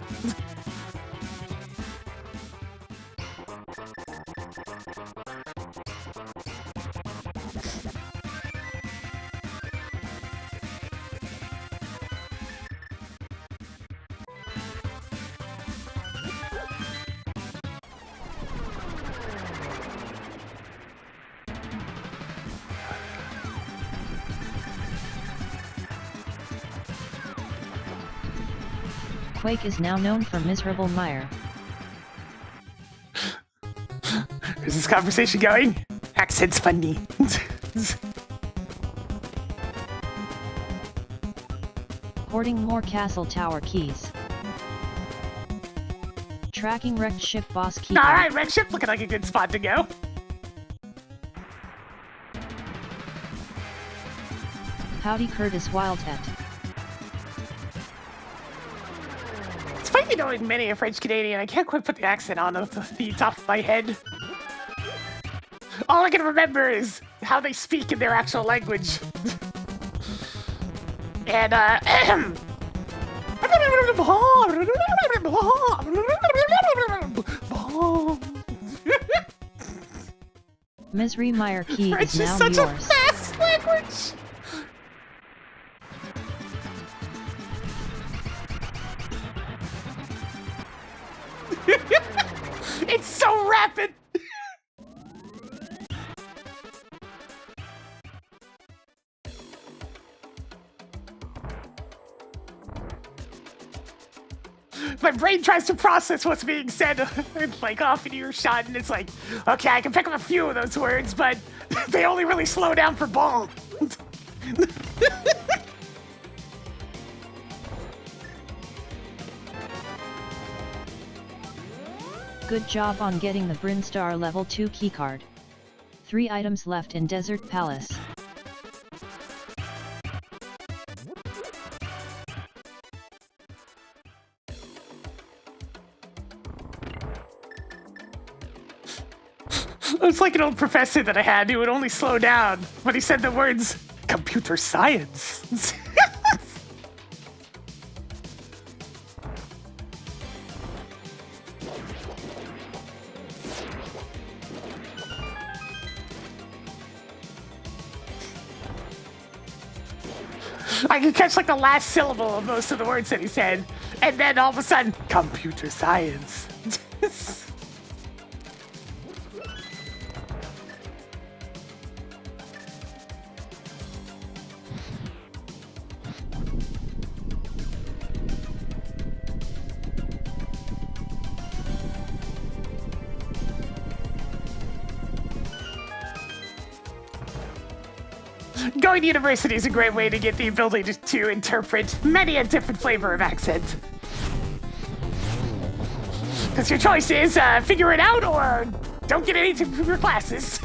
Quake is now known for Miserable Mire. Is this conversation going? Accent's funny. Hoarding more castle tower keys. Tracking wrecked ship boss key. Alright, wreck ship looking like a good spot to go. Howdy Curtis Wildhat. It's funny knowing many a French Canadian. I can't quite put the accent on the top of my head. All I can remember is how they speak in their actual language. And, Misery Mire key French is now such yours. a fast language. It's so rapid! My brain tries to process what's being said, like off in earshot, and it's like, okay, I can pick up a few of those words, but they only really slow down for ball. Good job on getting the Brinstar level 2 keycard. 3 items left in Desert Palace. It's like an old professor that I had who would only slow down when he said the words computer science. I could catch like the last syllable of most of the words that he said, and then all of a sudden, computer science. Going to university is a great way to get the ability to interpret many a different flavor of accent. Because your choice is figure it out or don't get anything from your classes.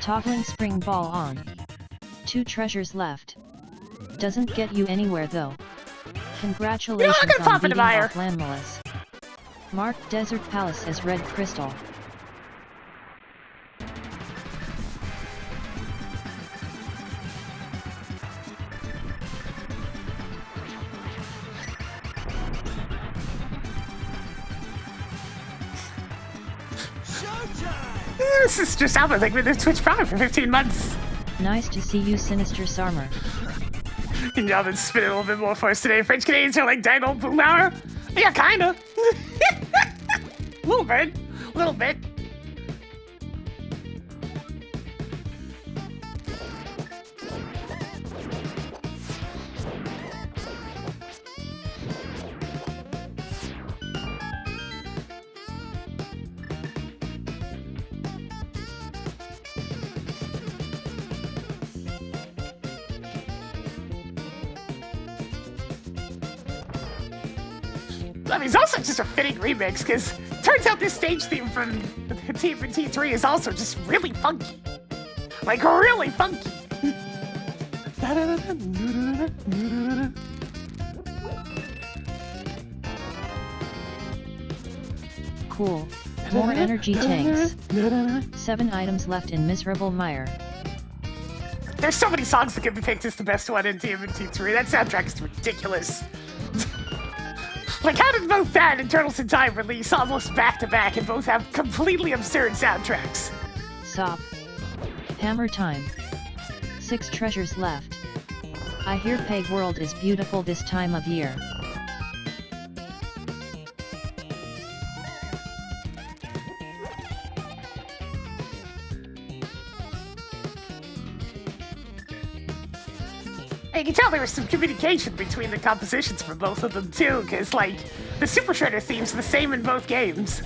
Toggling spring ball on. 2 treasures left. Doesn't get you anywhere though. Congratulations on beating off Landmalis. Mark Desert Palace as red crystal. This is just out like with the Twitch Prime for 15 months. Nice to see you, Sinister Sarmer. Can y'all been spinning a little bit more for us today? French Canadians are like dang old boom hour? Yeah, kinda. A little bit. A little bit. I mean, it's also just a fitting remix, because turns out this stage theme from TMNT 3 is also just really funky. Like, really funky. Cool. More energy tanks. 7 items left in Miserable Mire. There's so many songs that can be picked as the best one in TMNT 3. That soundtrack is ridiculous. Like, how did both that and Turtles in Time release almost back-to-back and both have completely absurd soundtracks? Sop. Hammer time. 6 treasures left. I hear Peg World is beautiful this time of year. You can tell there was some communication between the compositions for both of them too, because like the Super Shredder theme's the same in both games.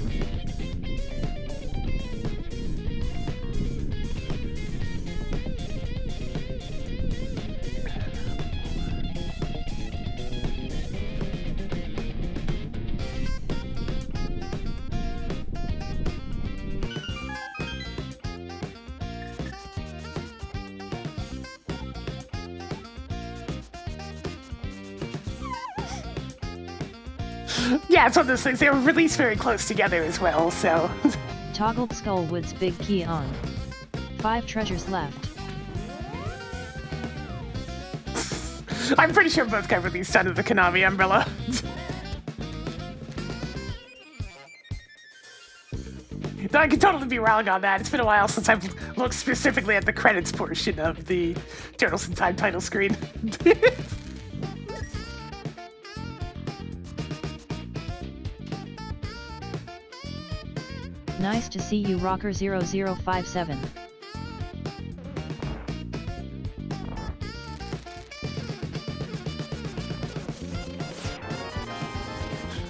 Yeah, it's one of those things. They were released very close together as well, so. Toggled Skullwood's big key on. 5 treasures left. I'm pretty sure both got released under the Konami umbrella. Though I could totally be wrong on that. It's been a while since I've looked specifically at the credits portion of the Tendrils in Time title screen. Nice to see you, Rocker0057.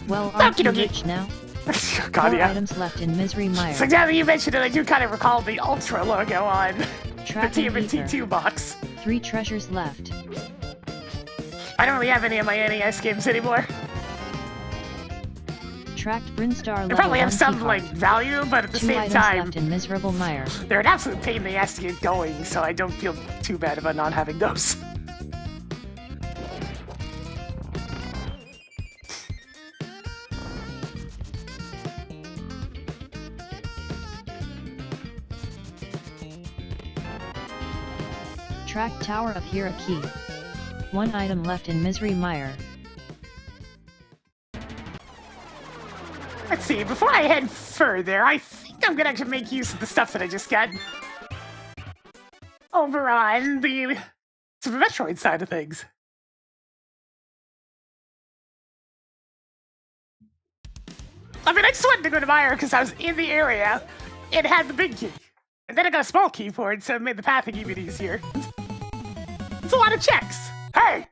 Well, aren't you rich now? God, 4 yeah. items left in Misery Mire. So now that you mentioned it, I do kind of recall the Ultra logo on the Trapping TMNT2 Ether. box. 3 treasures left. I don't really have any of my NES games anymore. Tracked Brinstar They level probably have 1 some, keycard. like, value, but at the 2 same items time, left in Miserable Mire. they're an absolute pain in the ass to get going, so I don't feel too bad about not having those. Tracked Tower of Hira key. 1 item left in Misery Mire. Let's see, before I head further, I think I'm gonna actually make use of the stuff that I just got over on the Super Metroid side of things. I mean, I just wanted to go to Mire because I was in the area and had the big key. And then I got a small key for it, so it made the pathing even easier. It's a lot of checks. Hey!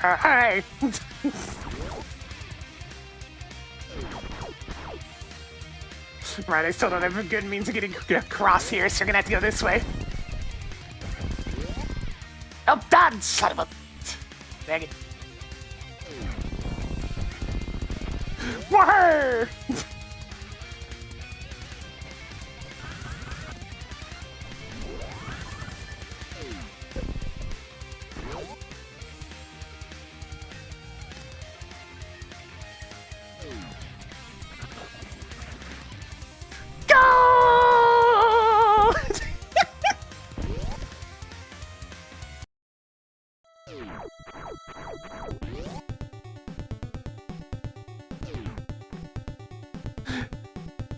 Hey! Right, I still don't have a good means of getting across here, so you're gonna have to go this way. Oh, done, son of a... Dang it. Woohoo! Go!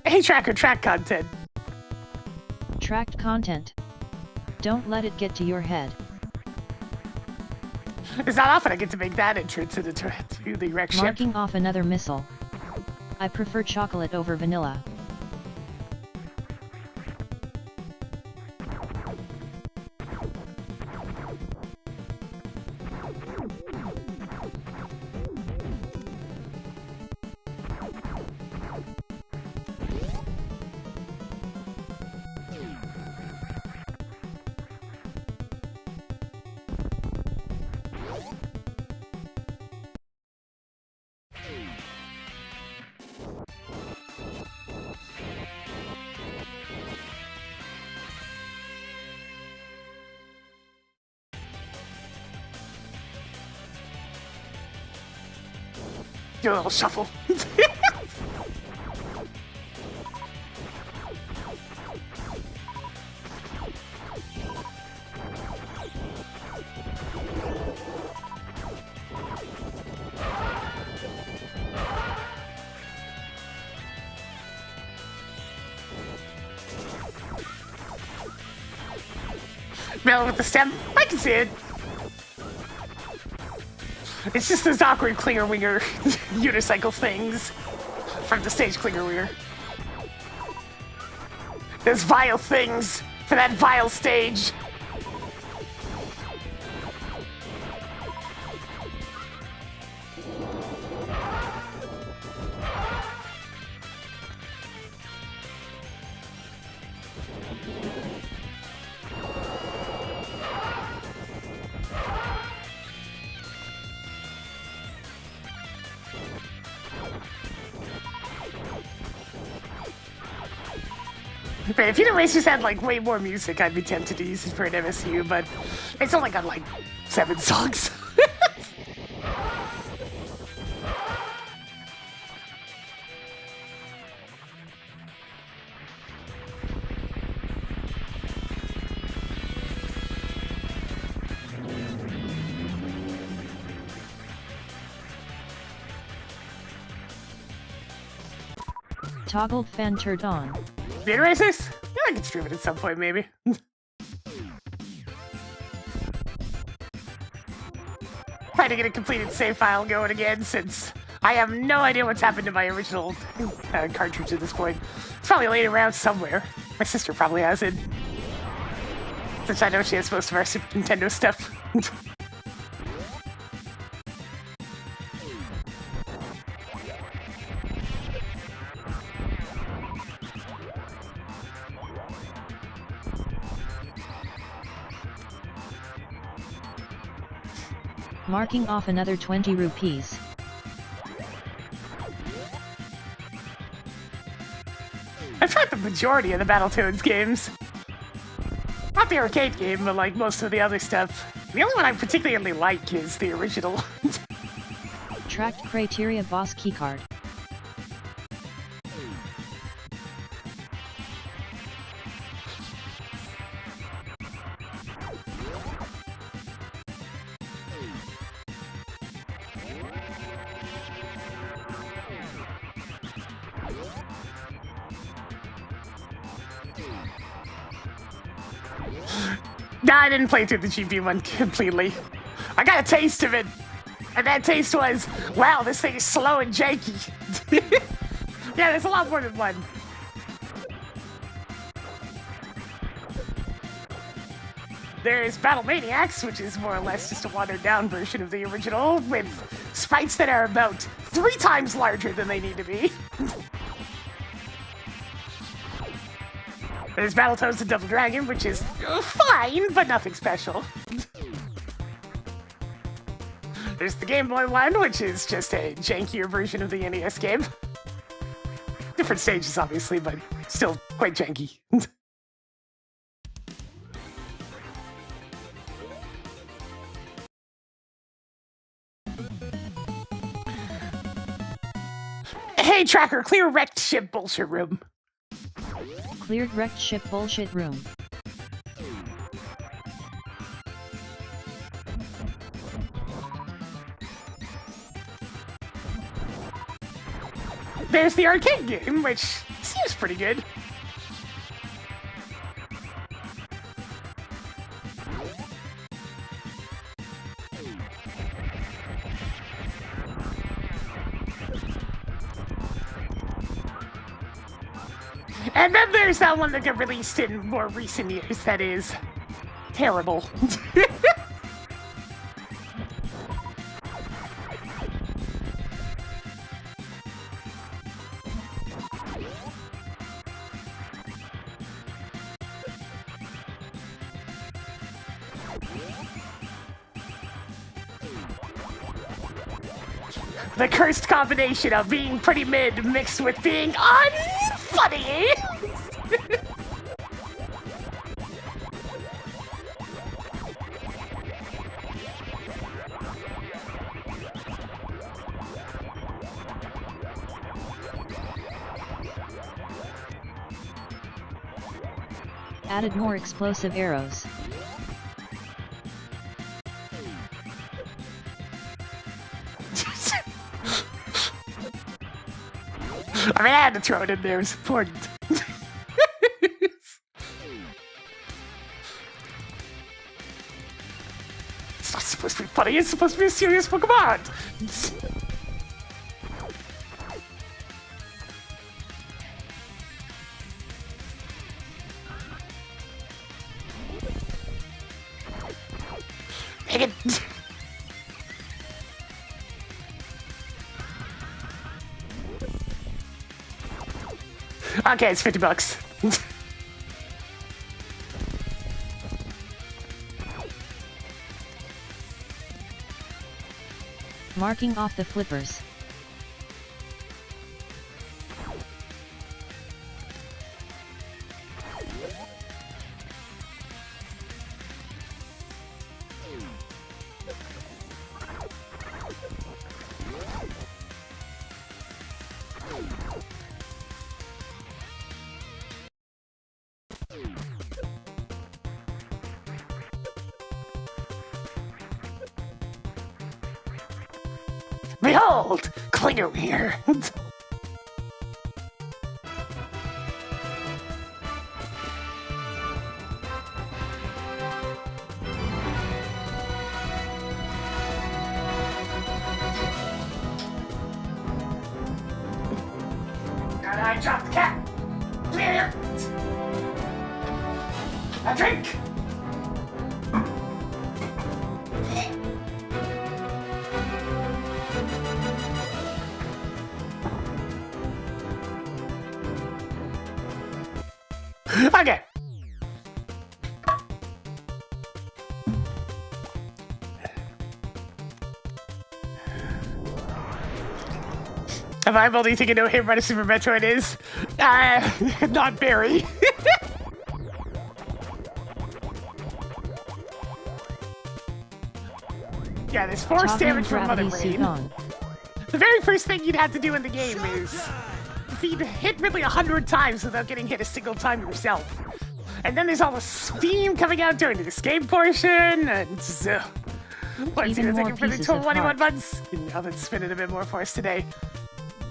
Hey, Tracker, track content. Tracked content. Don't let it get to your head. It's not often I get to make that entrance into the wreck ship. Marking off another missile. I prefer chocolate over vanilla. Do a little shuffle. Middle with the stem. I can see it. It's just those awkward clinger winger unicycle things from the stage clinger winger. Those vile things for that vile stage. But if Universe just had like way more music, I'd be tempted to use it for an MSU, but it's only got like 7 songs. Toggled fan turned on. Speed Racers? Yeah, I can stream it at some point, maybe. Trying to get a completed save file going again, since I have no idea what's happened to my original cartridge at this point. It's probably laying around somewhere. My sister probably has it. Since I know she has most of our Super Nintendo stuff. Marking off another 20 rupees. I've tried the majority of the Battletoads games. Not the arcade game, but like most of the other stuff. The only one I particularly like is the original. Tracked criteria boss keycard. Nah, I didn't play through the GP one completely. I got a taste of it, and that taste was, wow, this thing is slow and janky. Yeah, there's a lot more than one. There's Battle Maniacs, which is more or less just a watered-down version of the original, with sprites that are about 3 times larger than they need to be. There's Battletoads and Double Dragon, which is fine, but nothing special. There's the Game Boy one, which is just a jankier version of the NES game. Different stages, obviously, but still quite janky. Hey, Tracker, clear wrecked ship bullshit room. Cleared wrecked ship bullshit room. There's the arcade game, which seems pretty good. And then there's that one that got released in more recent years that is terrible. The cursed combination of being pretty mid mixed with being unfunny. Added more explosive arrows. I mean, I had to throw it in there, it's important. It's not supposed to be funny, it's supposed to be a serious Pokemon! Make it! Okay, it's $50. Marking off the flippers. Behold, Klinger here. I dropped the cap. Clear. A drink. Okay. Have I able to think I know him what a Super Metroid is? Not very. Yeah, there's force Toggling damage from Mother gravity suit Brain. on. The very first thing you'd have to do in the game is if you'd hit Ridley 100 times without getting hit a single time yourself. And then there's all the steam coming out during the escape portion, and what's Even more taking for the pieces total of 21 heart. months? Now that's spinning a bit more for us today.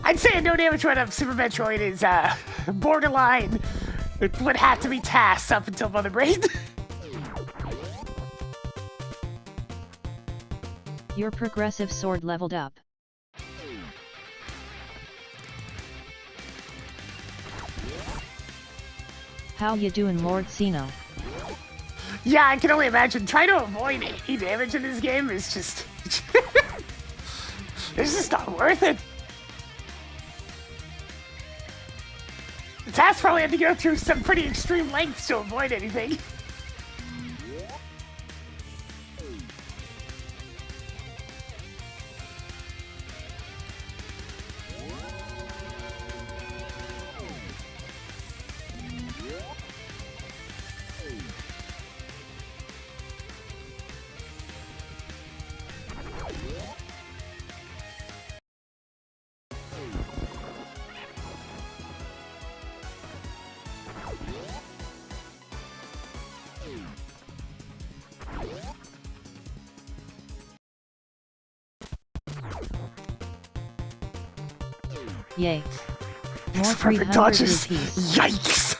I'd say a no damage run of Super Metroid is borderline. It would have to be tasks up until Mother Brain. Your progressive sword leveled up. How you doing, Lord Cena? Yeah, I can only imagine. Trying to avoid 80 damage in this game is just... it's just not worth it. The task probably had to go through some pretty extreme lengths to avoid anything. Yay. More Perfect 300 dodges. rupees. Yikes!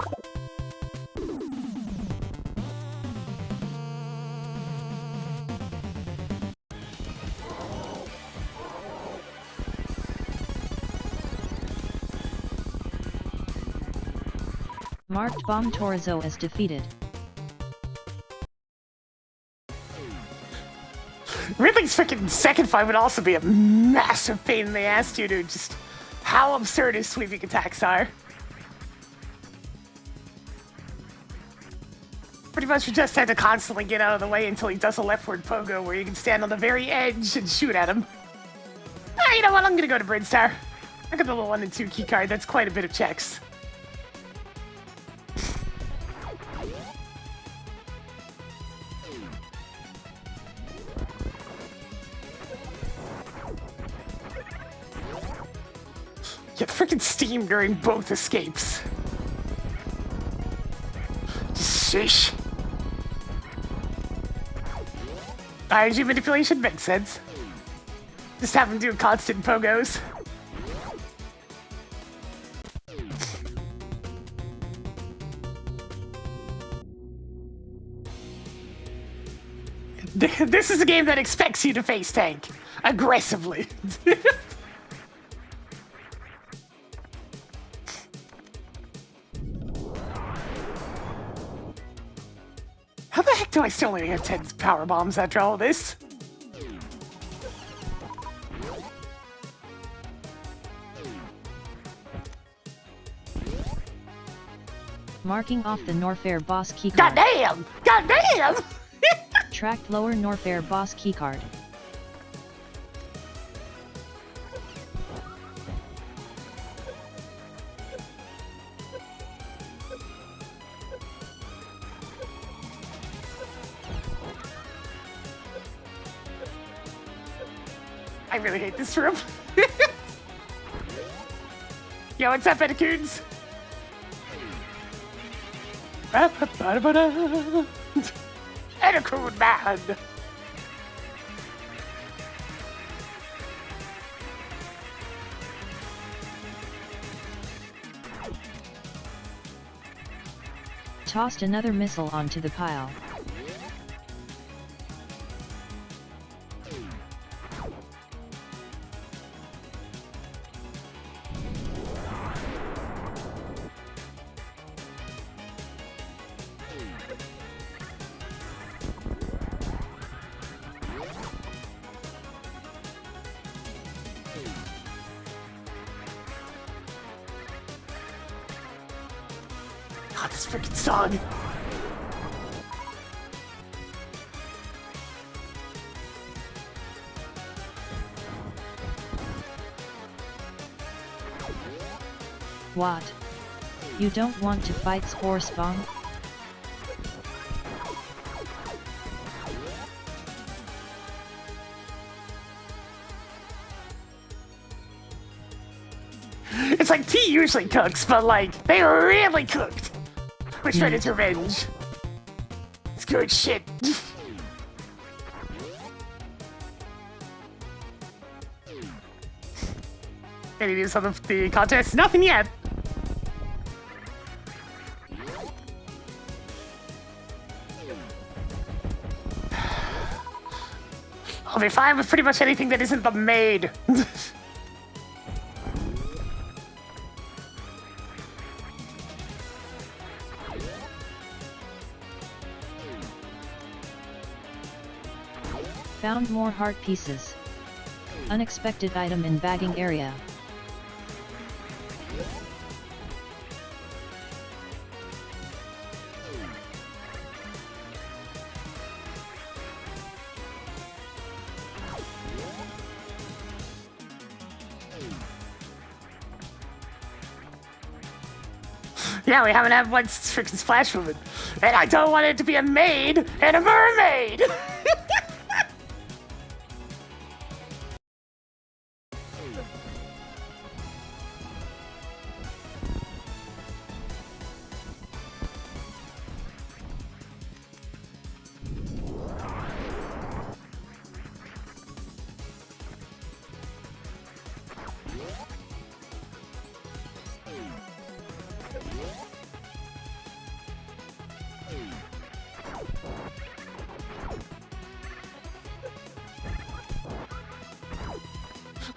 Marked Bomb Torizo as defeated. Ridley's freaking second fight would also be a massive pain in the ass due to just how absurd his sweeping attacks are. Pretty much you just had to constantly get out of the way until he does a leftward pogo where you can stand on the very edge and shoot at him. You know what, I'm gonna go to Brinstar. I got the little 1 and 2 key card, that's quite a bit of checks. Get freaking steam during both escapes. Shish. ING manipulation makes sense. Just have him do constant pogos. This is a game that expects you to face tank aggressively. How the heck do I still only have 10 power bombs after all this? Marking off the Norfair boss keycard. Goddamn! Goddamn! Tracked lower Norfair boss keycard. I really hate this room. Yo, what's up, Eticoons? Eticoon man! Tossed another missile onto the pile. God, this freaking song. What? You don't want to fight Spore Spawn? It's like tea usually cooks, but like, they really cooked with Shredder's Revenge. It's good shit. Any news on the contest? Nothing yet. I'll be fine with pretty much anything that isn't the maid. Found more heart pieces. Unexpected item in bagging area. Yeah, we haven't had one freaking Splash Woman. And I don't want it to be a maid and a mermaid!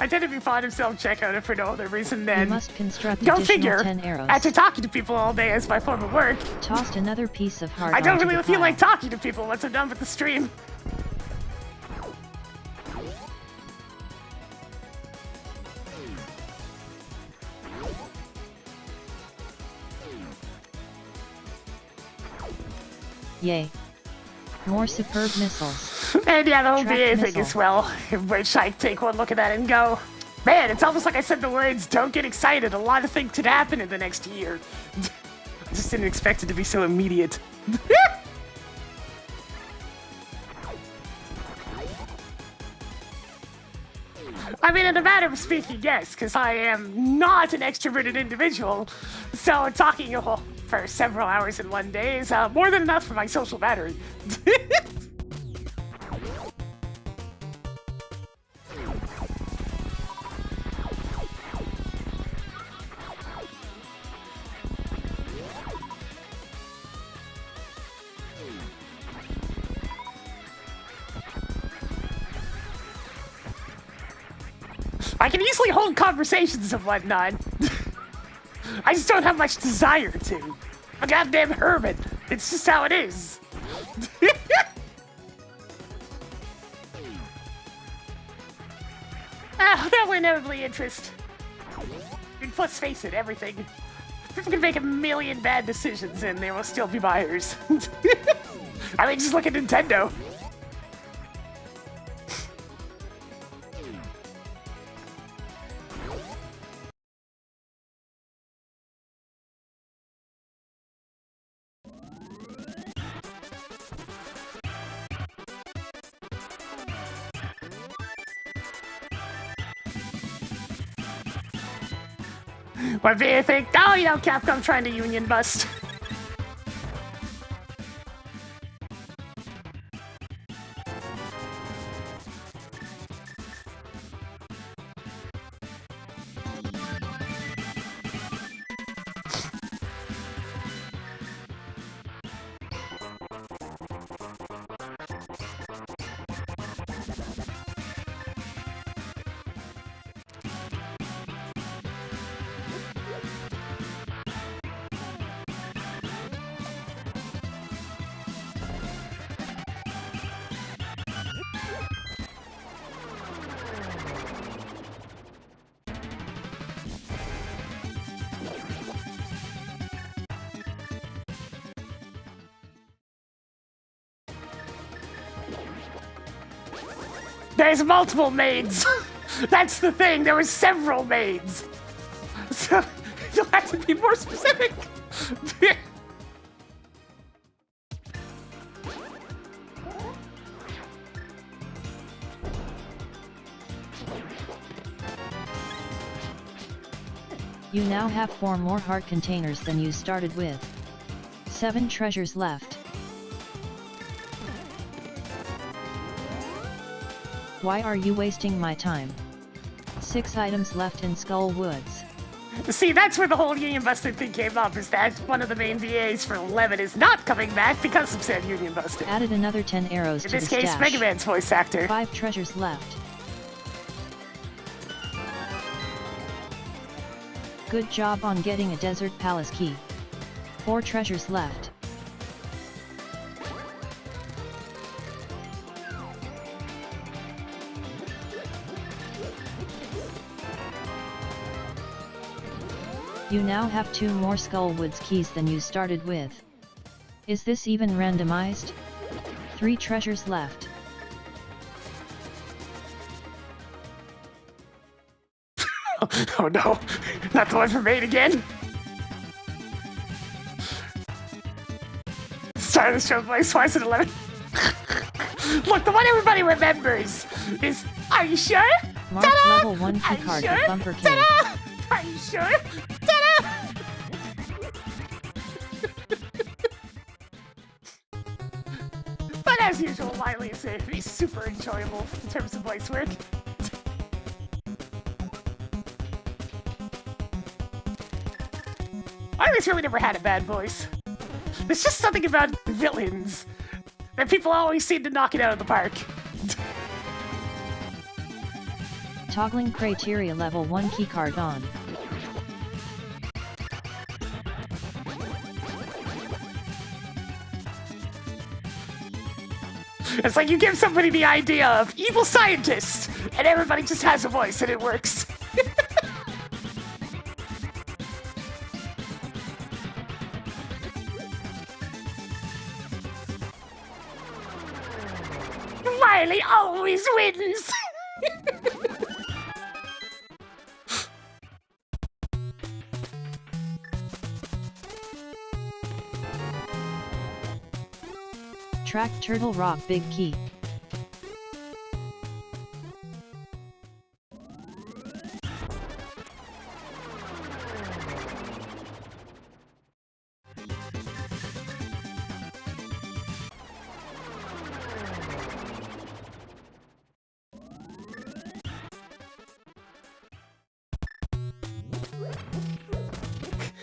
I tend to be fond of self-checkout if for no other reason You than... must construct Go additional figure! 10 arrows. After talking to people all day as my form of work, Tossed another piece of heart I don't onto really the feel pile. like talking to people once I'm done with the stream. Yay. More superb missiles. And yeah, that'll be Track anything missile. as well, which I take one look at that and go, man, it's almost like I said the words, don't get excited, a lot of things could happen in the next year. I just didn't expect it to be so immediate. I mean, in a matter of speaking, yes, because I am not an extroverted individual, so talking for several hours in one day is more than enough for my social battery. I can easily hold conversations and whatnot. I just don't have much desire to. I'm a goddamn hermit. It's just how it is. That will inevitably interest. And plus, face it, everything. People can make a million bad decisions and there will still be buyers. I mean, just look at Nintendo. What do you think? Oh, you know, Capcom trying to union bust. There's multiple maids. That's the thing. There were several maids. So you'll have to be more specific. You now have 4 more heart containers than you started with. 7 treasures left. Why are you wasting my time? 6 items left in Skull Woods. See, that's where the whole Union Busted thing came up, is that one of the main VAs for 11 is not coming back because of said Union Busted. Added another 10 arrows In to the this case, stash. Mega Man's voice actor. 5 treasures left. Good job on getting a Desert Palace key. 4 treasures left. You now have 2 more Skullwoods keys than you started with. Is this even randomized? 3 treasures left. Oh no, not the one for Maid again. Start of the show by twice at 11. Look, the one everybody remembers is, are you sure? Mark Ta-da! level 1 Are you keycard sure? with Bumper King. Ta-da! Are you sure? Ta-da! But as usual, Wiley is going to be super enjoyable in terms of voice work. Wiley's really never had a bad voice. There's just something about villains that people always seem to knock it out of the park. Toggling criteria level 1 keycard on. It's like you give somebody the idea of evil scientist, and everybody just has a voice, and it works. Riley always wins! Track Turtle Rock Big Key.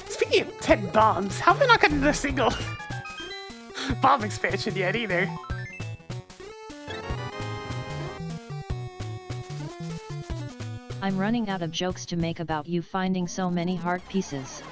Speaking of 10 bombs, how have they not gotten a single bomb expansion yet either? I'm running out of jokes to make about you finding so many heart pieces.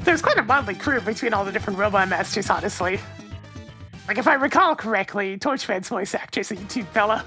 There's quite a motley crew between all the different Robot Masters, honestly. Like, if I recall correctly, Torchman's voice actor's a YouTube fella.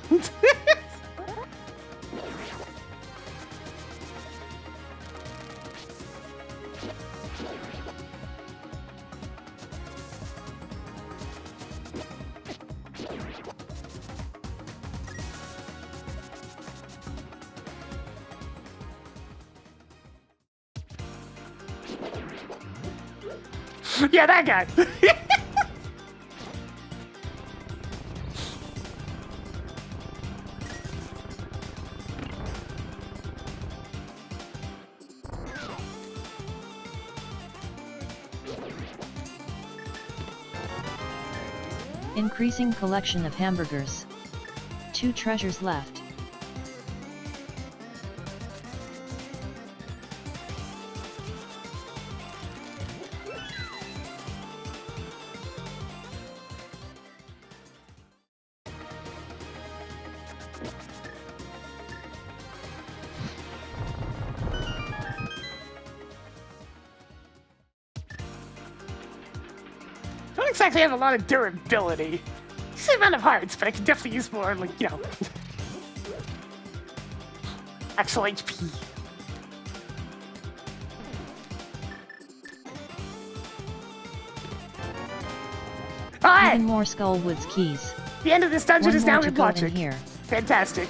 Yeah, that guy. Increasing collection of hamburgers. 2 treasures left. Pinks actually have a lot of durability. Same amount of hearts, but I could definitely use more, like, you know, actual HP. Alright! Even more Skullwoods keys. The end of this dungeon One is more now to in go logic. in here. Fantastic.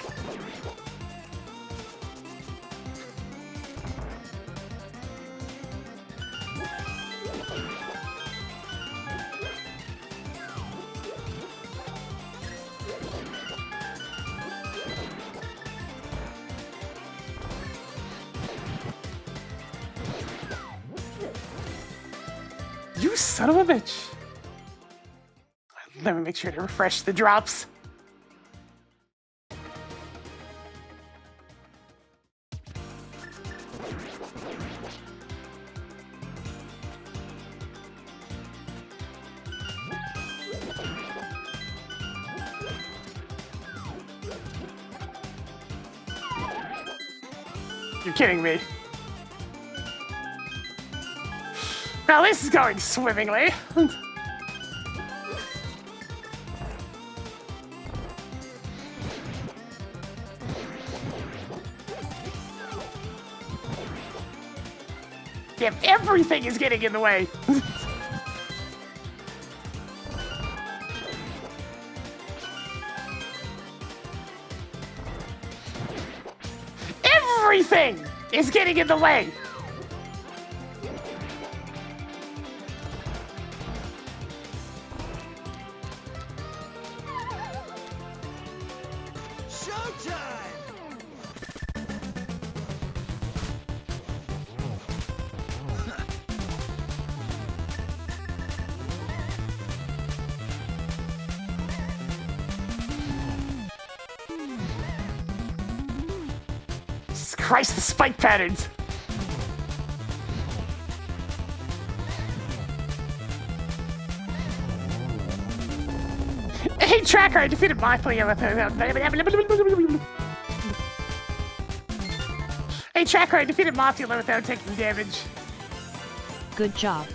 You son of a bitch. Let me make sure to refresh the drops. You're kidding me. Now this is going swimmingly. Damn, everything is getting in the way. Everything is getting in the way. Showtime! Jesus Christ, the spike patterns. Hey, Tracker, I defeated my player with Hey, Tracker, I defeated Mafia without taking damage. Good job.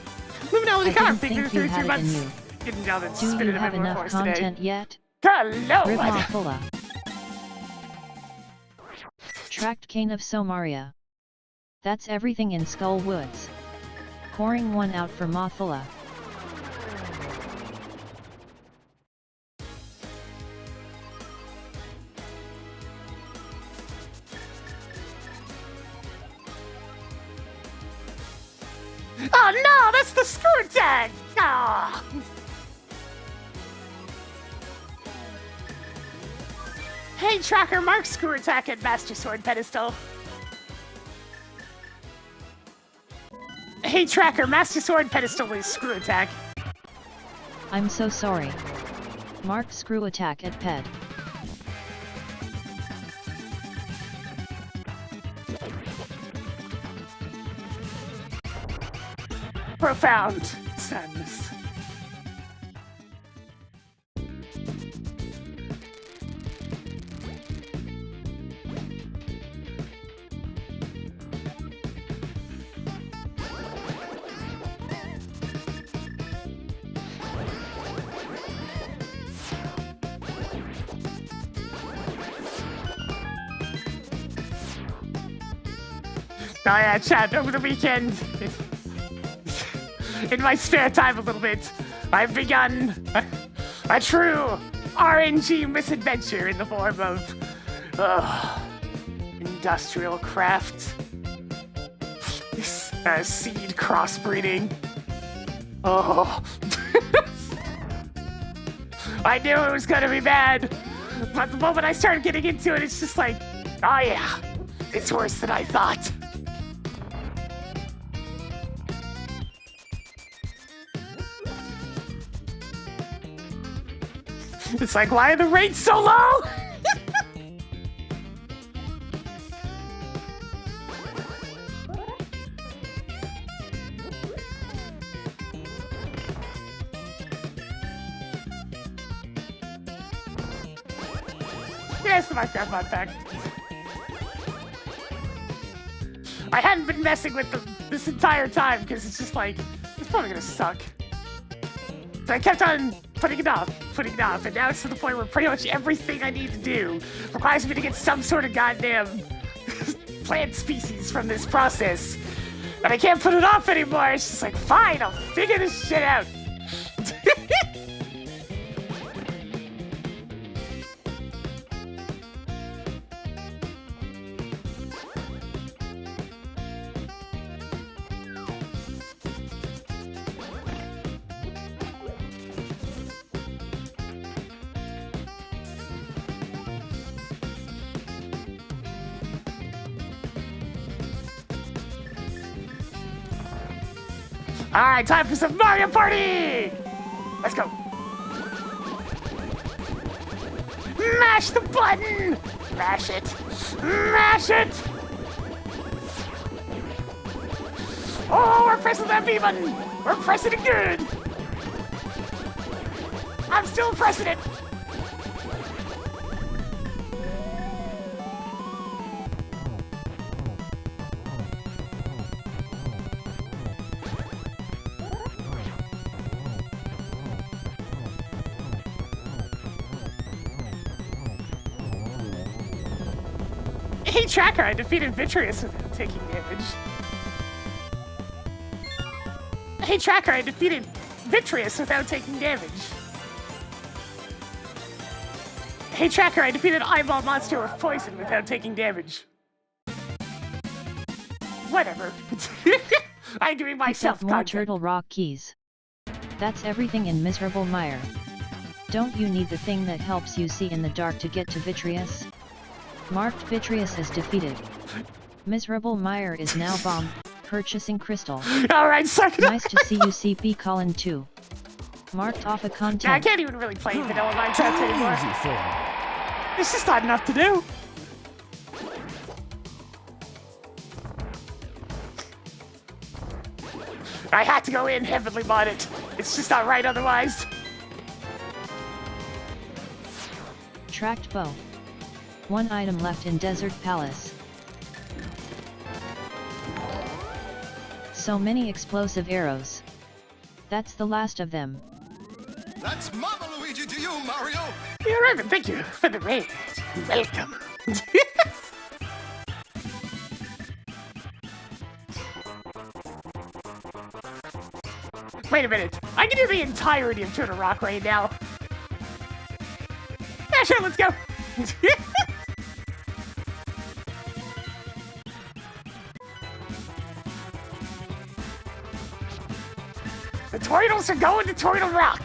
Moving on with the I car, didn't think figure you 3 had it in months. you. Didn't know that Do you spinning have a bit more enough for us today. content yet? Hello! Rivmafula. Tracked Cane of Somaria. That's everything in Skull Woods. Pouring one out for Mothula. Oh no, that's the screw tag! Ah. Hey, Tracker, mark screw attack at Master Sword pedestal. Hey, Tracker, Master Sword pedestal is screw attack. I'm so sorry. Mark screw attack at Ped. Profound sadness. Oh yeah, chat, over the weekend, in my spare time a little bit, I've begun a true RNG misadventure in the form of industrial craft, seed crossbreeding. Oh, I knew it was gonna be bad, but the moment I started getting into it, it's just like, oh yeah, it's worse than I thought. It's like, why are the rates so low? Yes, the Minecraft mod pack. I hadn't been messing with them this entire time because it's just like, it's probably gonna suck. I kept on putting it off, and now it's to the point where pretty much everything I need to do requires me to get some sort of goddamn plant species from this process. And I can't put it off anymore. It's just like, fine, I'll figure this shit out. Alright, time for some Mario Party! Let's go. Mash the button! Mash it! Mash it! Oh, we're pressing that B button! We're pressing it good! I'm still pressing it! Hey Tracker, I defeated Vitreous without taking damage. Hey Tracker, I defeated Vitreous without taking damage. Hey Tracker, I defeated Eyeball Monster with poison without taking damage. Whatever. I'm doing myself Pick up more content. turtle rock keys. That's everything in Miserable Mire. Don't you need the thing that helps you see in the dark to get to Vitreous? Marked Vitreous as defeated. Miserable Mire is now bomb. Purchasing crystal. Alright, suck it up. Nice to see you CP Colin 2. Marked off a content. Yeah, I can't even really play vanilla Minecraft anymore. Easy for me. There's just not enough to do. I had to go in heavily modded. It's just not right otherwise. Tracked bow. One item left in Desert Palace. So many explosive arrows. That's the last of them. That's Mama Luigi to you, Mario. You're right, thank you for the raid. Welcome. Wait a minute. I can do the entirety of Turtle Rock right now. Yeah, sure, let's go. The Turtles are going to Turtle Rock.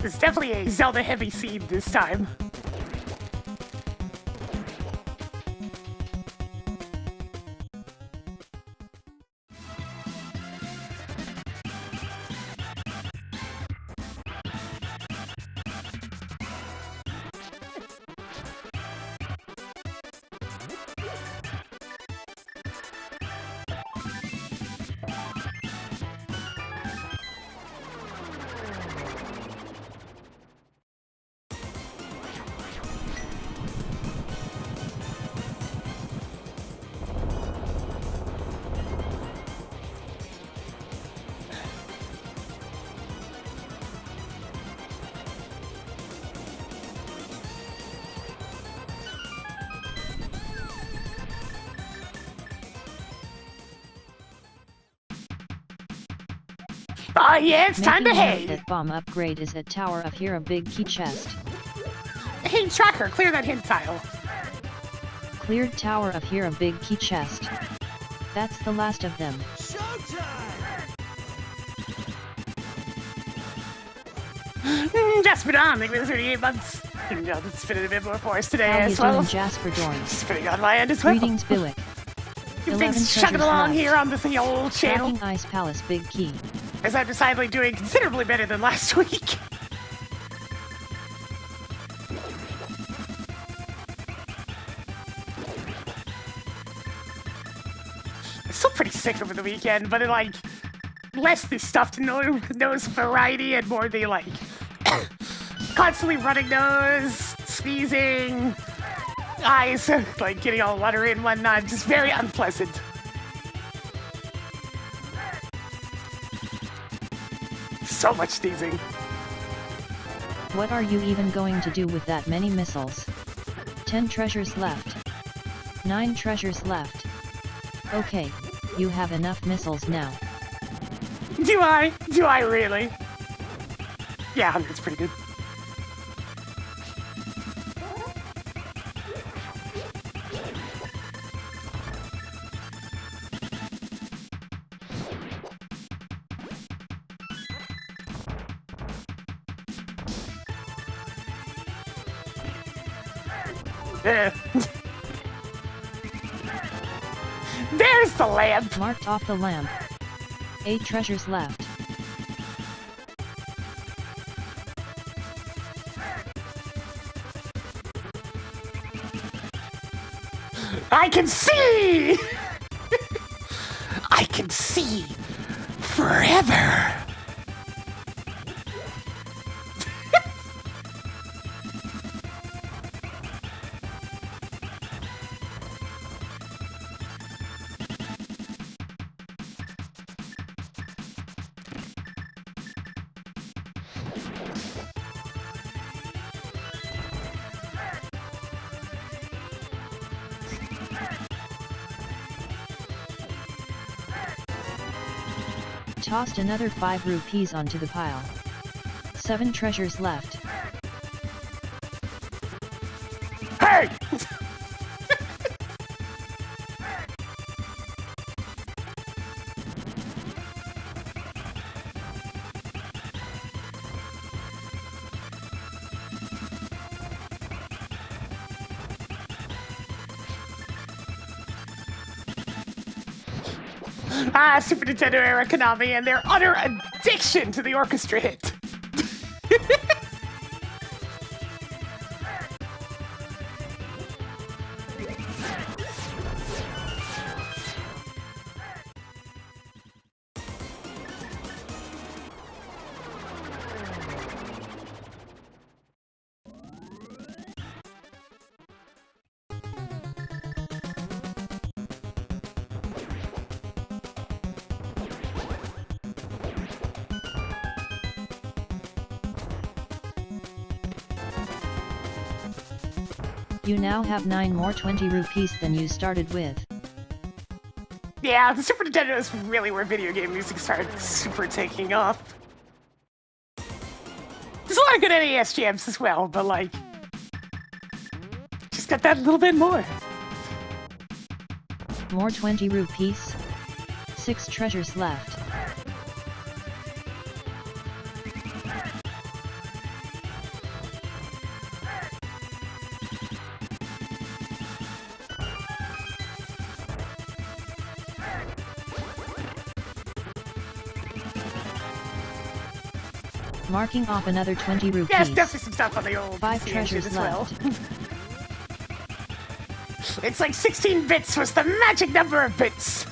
It's definitely a Zelda-heavy scene this time. Oh yeah, it's time to Making note head. that bomb upgrade is at Tower of Hero Big Key Chest. Hey, Tracker, clear that hint tile. Cleared Tower of Hero Big Key Chest. That's the last of them. Jasper Don, thank you for 38 months. It's been a bit more for us today How you as well. doing, Jasper Dorn? Spinning on my end as well. Greetings, Buick. You've 11 been chugging treasures along left. here on the old channel, Tracking Ice Palace Big Key. as I'm decidedly doing considerably better than last week. sick over the weekend, but it, like, less the stuffed nose variety and more the, like, constantly running nose, sneezing, eyes, like, getting all watery and whatnot. Just very unpleasant. So much sneezing. What are you even going to do with that many missiles? 10 treasures left. 9 treasures left. Okay, you have enough missiles now. Do I? Do I really? Yeah, 100's pretty good. There's the lamp! Marked off the lamp. 8 treasures left. I can see! I can see forever! Tossed another 5 rupees onto the pile. 7 treasures left. Hey! Super Nintendo era Konami and their utter addiction to the orchestra hit. You now have 9 more 20 rupees than you started with. Yeah, the Super Nintendo is really where video game music started super taking off. There's a lot of good NES jams as well, but like, just got that little bit more. More 20 rupees. 6 treasures left. Marking off another 20 rupees. Yes, definitely some stuff on the old 5 PC treasures as well. left. It's like 16 bits was the magic number of bits.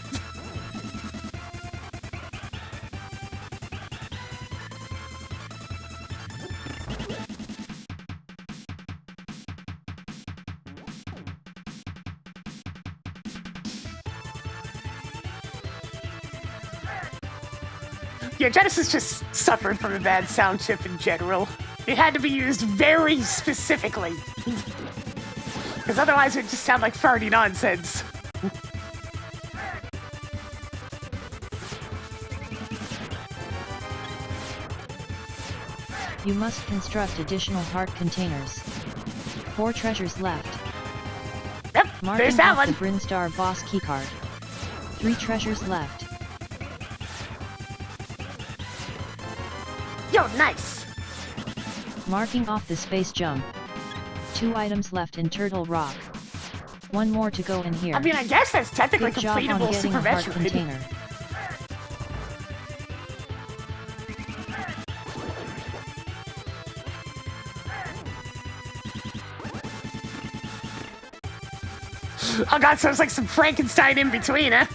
Yeah, Genesis just suffered from a bad sound chip in general. It had to be used very specifically. Because otherwise it would just sound like farty nonsense. You must construct additional heart containers. 4 treasures left. Yep, Marking there's that off one. the Brinstar boss keycard. 3 treasures left. Yo, nice. Marking off the space jump. 2 items left in Turtle Rock. 1 more to go in here. I mean, I guess that's technically Good job on completable getting Super a heart Metroid. container. Oh god, so it's like some Frankenstein in between, huh?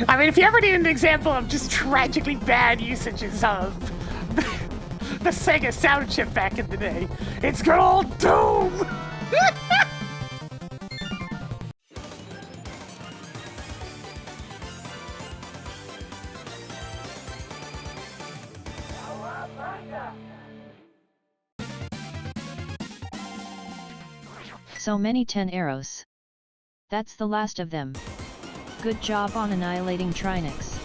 I mean, if you ever need an example of just tragically bad usages of the Sega sound chip back in the day, it's good old Doom! So many 10 arrows. That's the last of them. Good job on annihilating Trinix.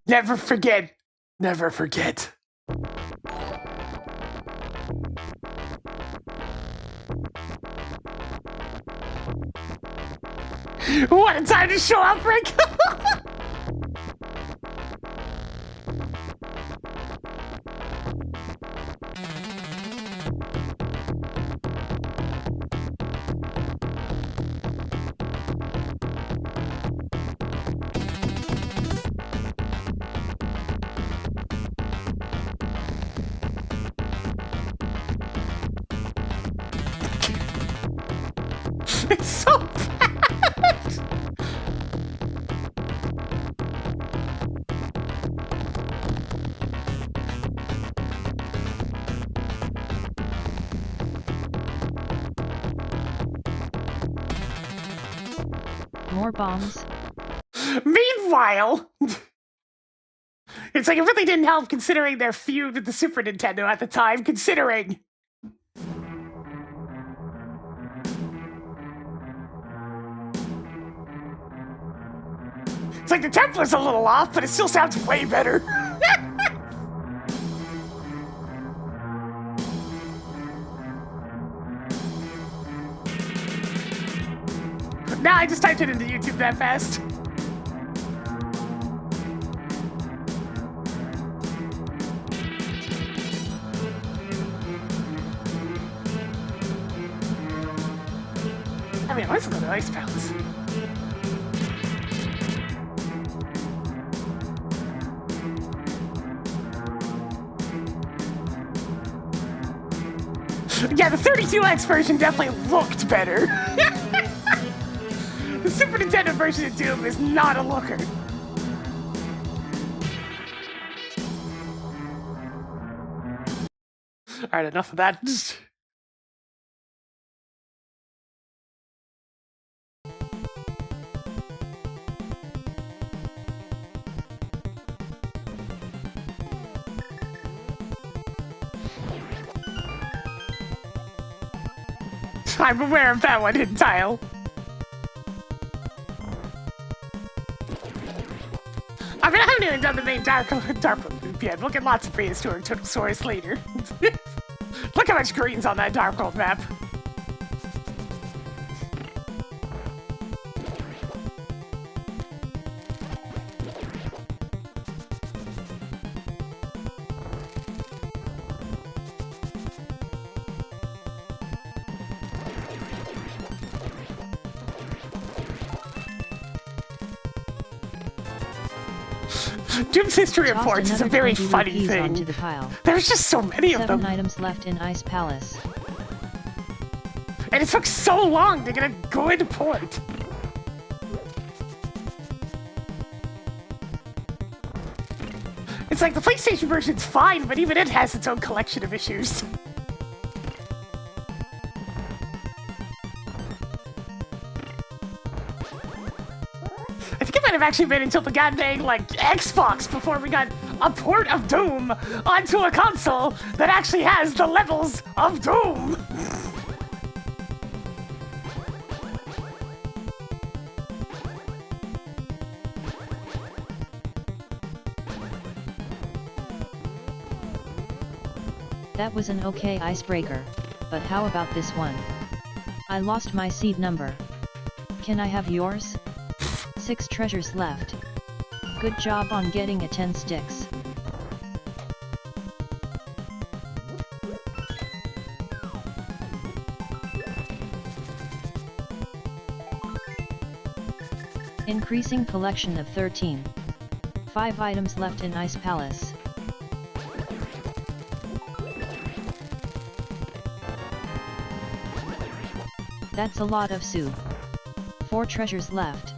Never forget. Never forget. What a time to show up, Rick! It's so bad! More bombs. Meanwhile, it's like it really didn't help considering their feud with the Super Nintendo at the time, considering. It's like the template's a little off, but it still sounds way better. Nah, I just typed it into YouTube that fast. I mean, let's go to Ice Palace. Yeah, the 32X version definitely looked better. The Super Nintendo version of Doom is not a looker. Alright, enough of that. I'm aware of that one, hidden tile. I mean, I haven't even done the main dark loop yet. We'll get lots of prehistoric Turtlesaurus later. Look how much green's on that Dark World map. Doom's History Reports is a very funny thing. There's just so many of them. 7 items left in Ice Palace. And it took so long to get a good port. It's like the PlayStation version's fine, but even it has its own collection of issues. I think it might have actually been until the goddamn, like, Xbox before we got a port of Doom onto a console that actually has the levels of Doom. That was an okay icebreaker, but how about this one? I lost my seed number. Can I have yours? 6 treasures left. Good job on getting a 10 sticks. Increasing collection of 13. 5 items left in Ice Palace. That's a lot of soup. 4 treasures left.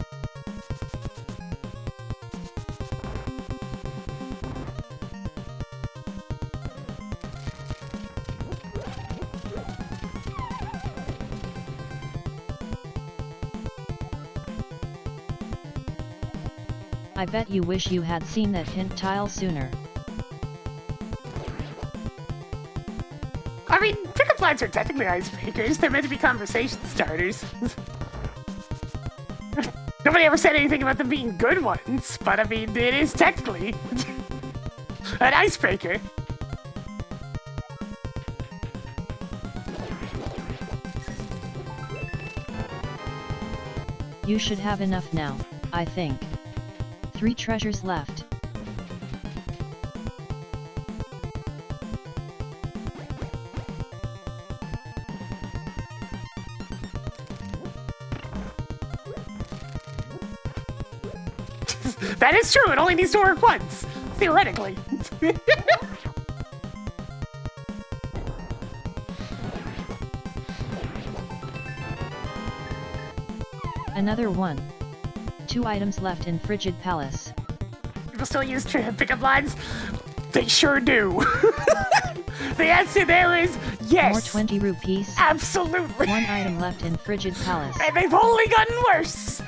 I bet you wish you had seen that hint tile sooner. I mean, pickup lines are technically icebreakers. They're meant to be conversation starters. Nobody ever said anything about them being good ones, but I mean, it is technically an icebreaker. You should have enough now, I think. 3 treasures left. That is true, it only needs to work once, theoretically. Another one. 2 items left in Frigid Palace. People still use pickup lines? They sure do. The answer there is yes. More 20 rupees. Absolutely. 1 item left in Frigid Palace. And they've only gotten worse.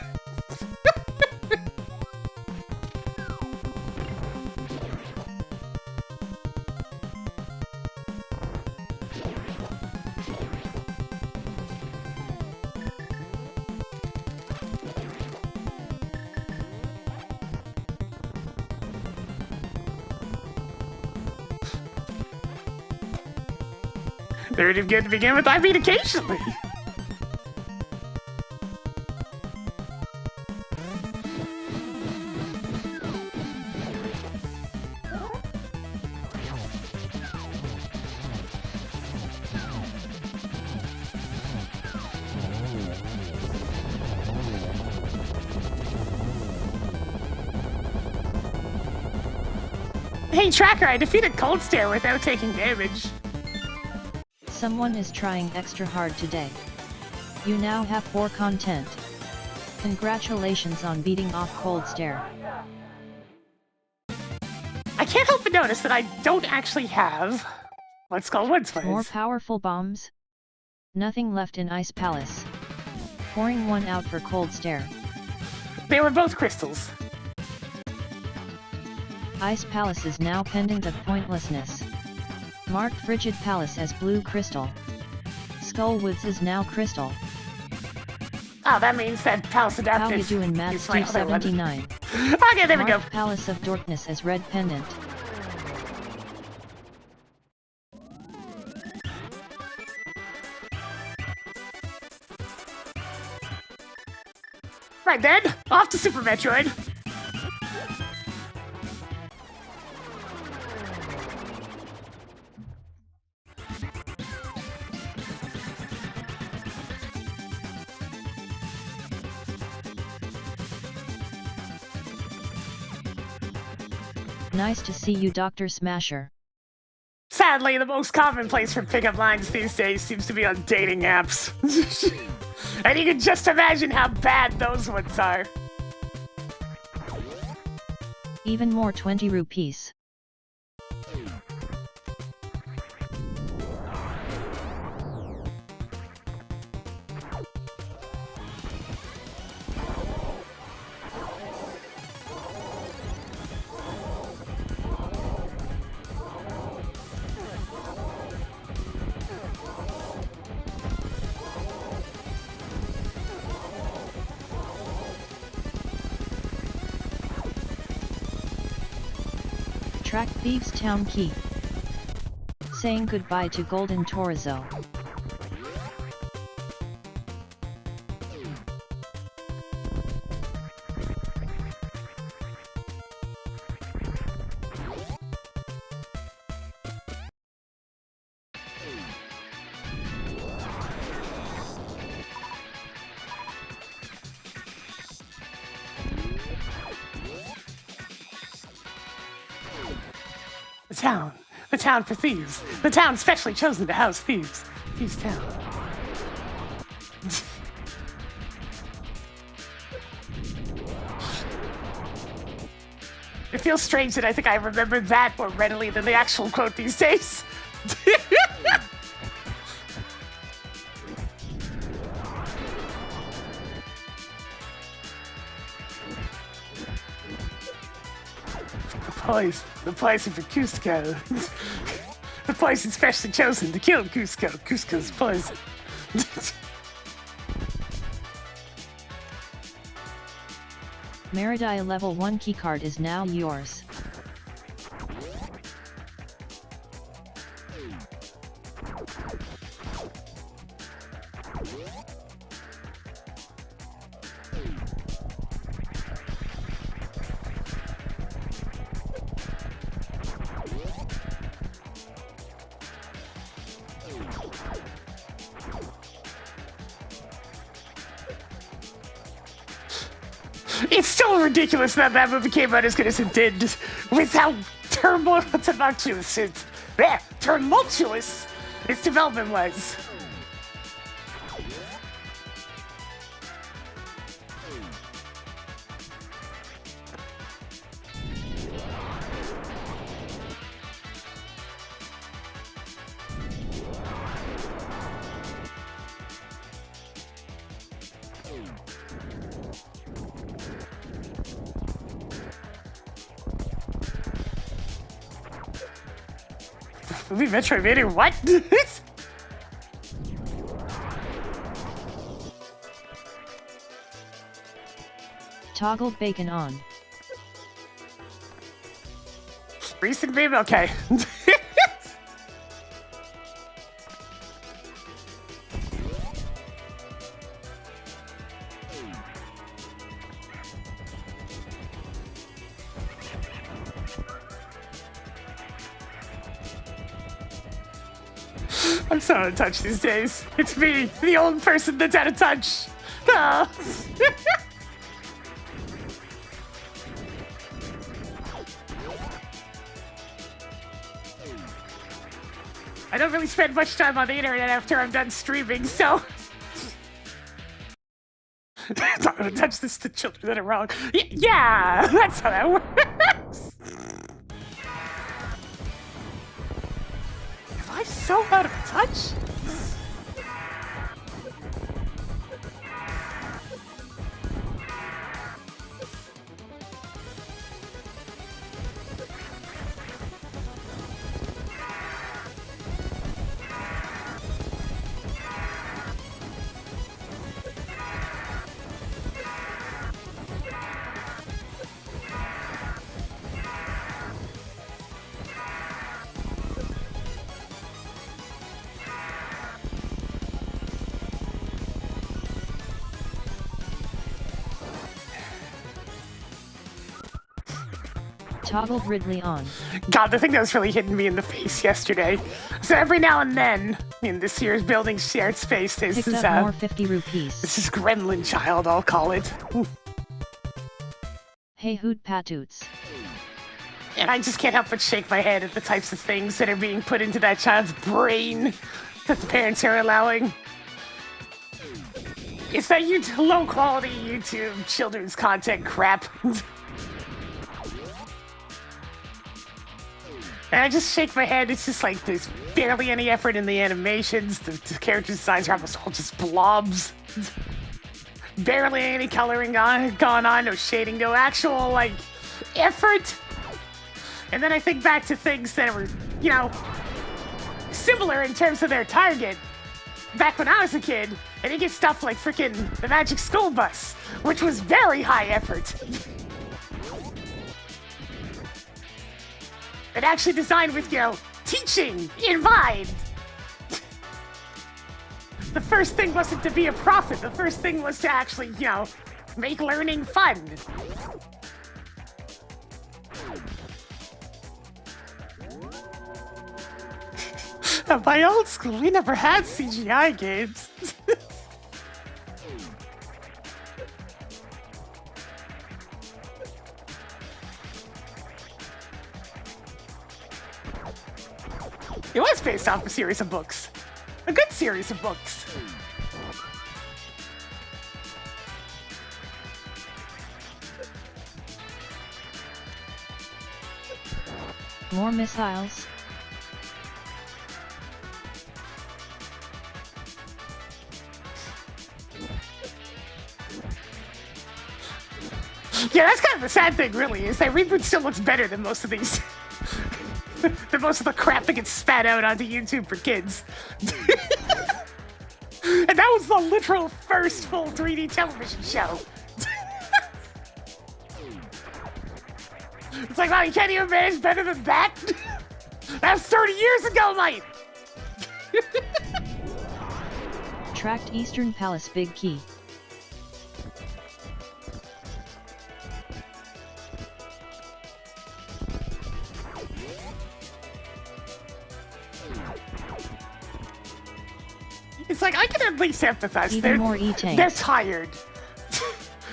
They're good to begin with, I mean occasionally. Hey Tracker, I defeated Cold Stare without taking damage. Someone is trying extra hard today. You now have 4 content. Congratulations on beating off Cold Stare. I can't help but notice that I don't actually have what's called Wood Spice. More powerful bombs? Nothing left in Ice Palace. Pouring one out for Cold Stare. They were both crystals. Ice Palace is now pendant of pointlessness. Marked Frigid Palace as blue crystal. Skullwoods is now crystal. Oh, that means that Palace Adaptive. How you doing, Matt? is my other one. 279. Okay, there we go. Marked Palace of Darkness as red pendant. Right then, off to Super Metroid. Nice to see you, Dr. Smasher. Sadly, the most common place for pickup lines these days seems to be on dating apps. And you can just imagine how bad those ones are. Even more 20 rupees. Track Thieves Town Key. Saying goodbye to Golden Torizo. The town for thieves. The town specially chosen to house thieves. Thieves Town. It feels strange that I think I remember that more readily than the actual quote these days. The poison for Cusco. The poison specially chosen to kill Cusco. Cusco's poison. Merida level 1 keycard is now yours. It's still ridiculous that that movie came out as good as it did, with how tumultuous its development was. Movie Metroidvania, what? Toggled bacon on. Recent meme? Okay. I'm so out of touch these days. It's me, the old person that's out of touch. Ah. I don't really spend much time on the internet after I'm done streaming, so... I'm not gonna touch this to children that are wrong. Yeah, that's how that works. Am I so out of touch? Toggled Ridley on. God, the thing that was really hitting me in the face yesterday. So every now and then, in this year's building shared space, this Picked is up more 50 rupees. this is Gremlin Child, I'll call it. Hey hoot patoots. And I just can't help but shake my head at the types of things that are being put into that child's brain that the parents are allowing. It's that low-quality YouTube children's content crap. And I just shake my head. It's just like there's barely any effort in the animations. The character designs are almost all just blobs. Barely any coloring gone on, no shading, no actual, like, effort. And then I think back to things that were, you know, similar in terms of their target. Back when I was a kid, and you get stuff like frickin' the Magic School Bus, which was very high effort. It actually designed with, you know, teaching in mind. The first thing wasn't to be a prophet. The first thing was to actually, you know, make learning fun. At my old school, we never had CGI games. It was based off a series of books. A good series of books. More missiles? Yeah, that's kind of the sad thing, really, is that Reboot still looks better than most of these. Than most of the crap that gets spat out onto YouTube for kids. And that was the literal first full 3D television show. It's like, wow, you can't even manage better than that? That was 30 years ago, mate! Tracked Eastern Palace Big Key. It's like, I can at least empathize. Even more E-tanks. They're tired.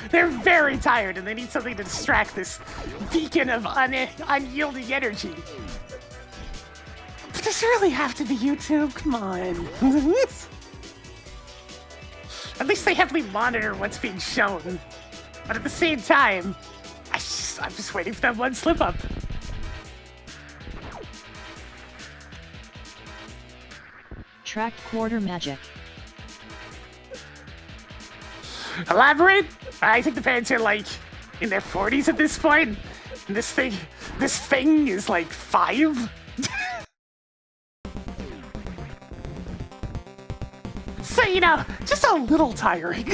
They're very tired, and they need something to distract this beacon of unyielding energy. But does it really have to be YouTube? Come on. At least they heavily monitor what's being shown. But at the same time, I'm just waiting for that one slip up. Tracked quarter magic. Elaborate? I think the fans are like in their 40s at this point. And this thing is like 5. So, you know, just a little tiring.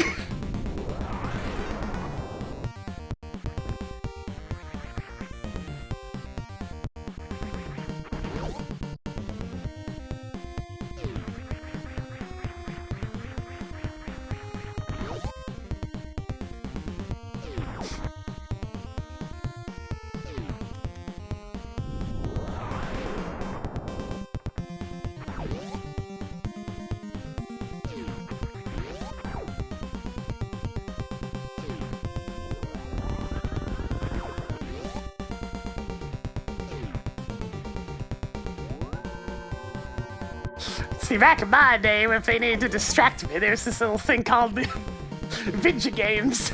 See, back in my day, if they needed to distract me, there's this little thing called the Vidya Games.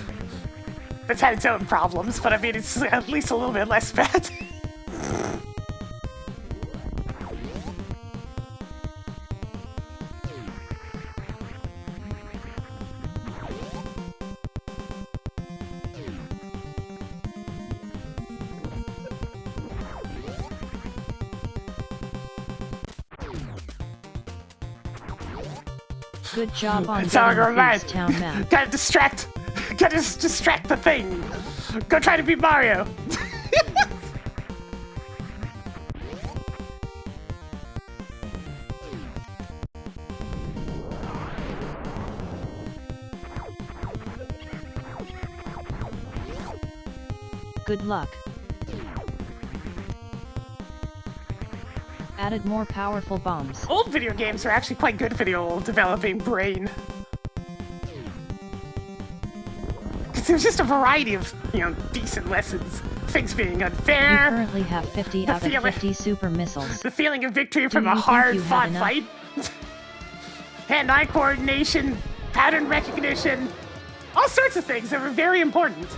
That's had its own problems, but I mean, it's at least a little bit less bad. Good job on It's all getting right. the town map. Gotta distract the thing. Go try to beat Mario. Good luck. Added more powerful bombs. Old video games are actually quite good for the old developing brain. Because there's just a variety of, you know, decent lessons. Things being You unfair. currently have 50 out of 50 super missiles. The feeling of victory from you a think you hard-fought have fight. Hand-eye coordination, pattern recognition, all sorts of things that were very important.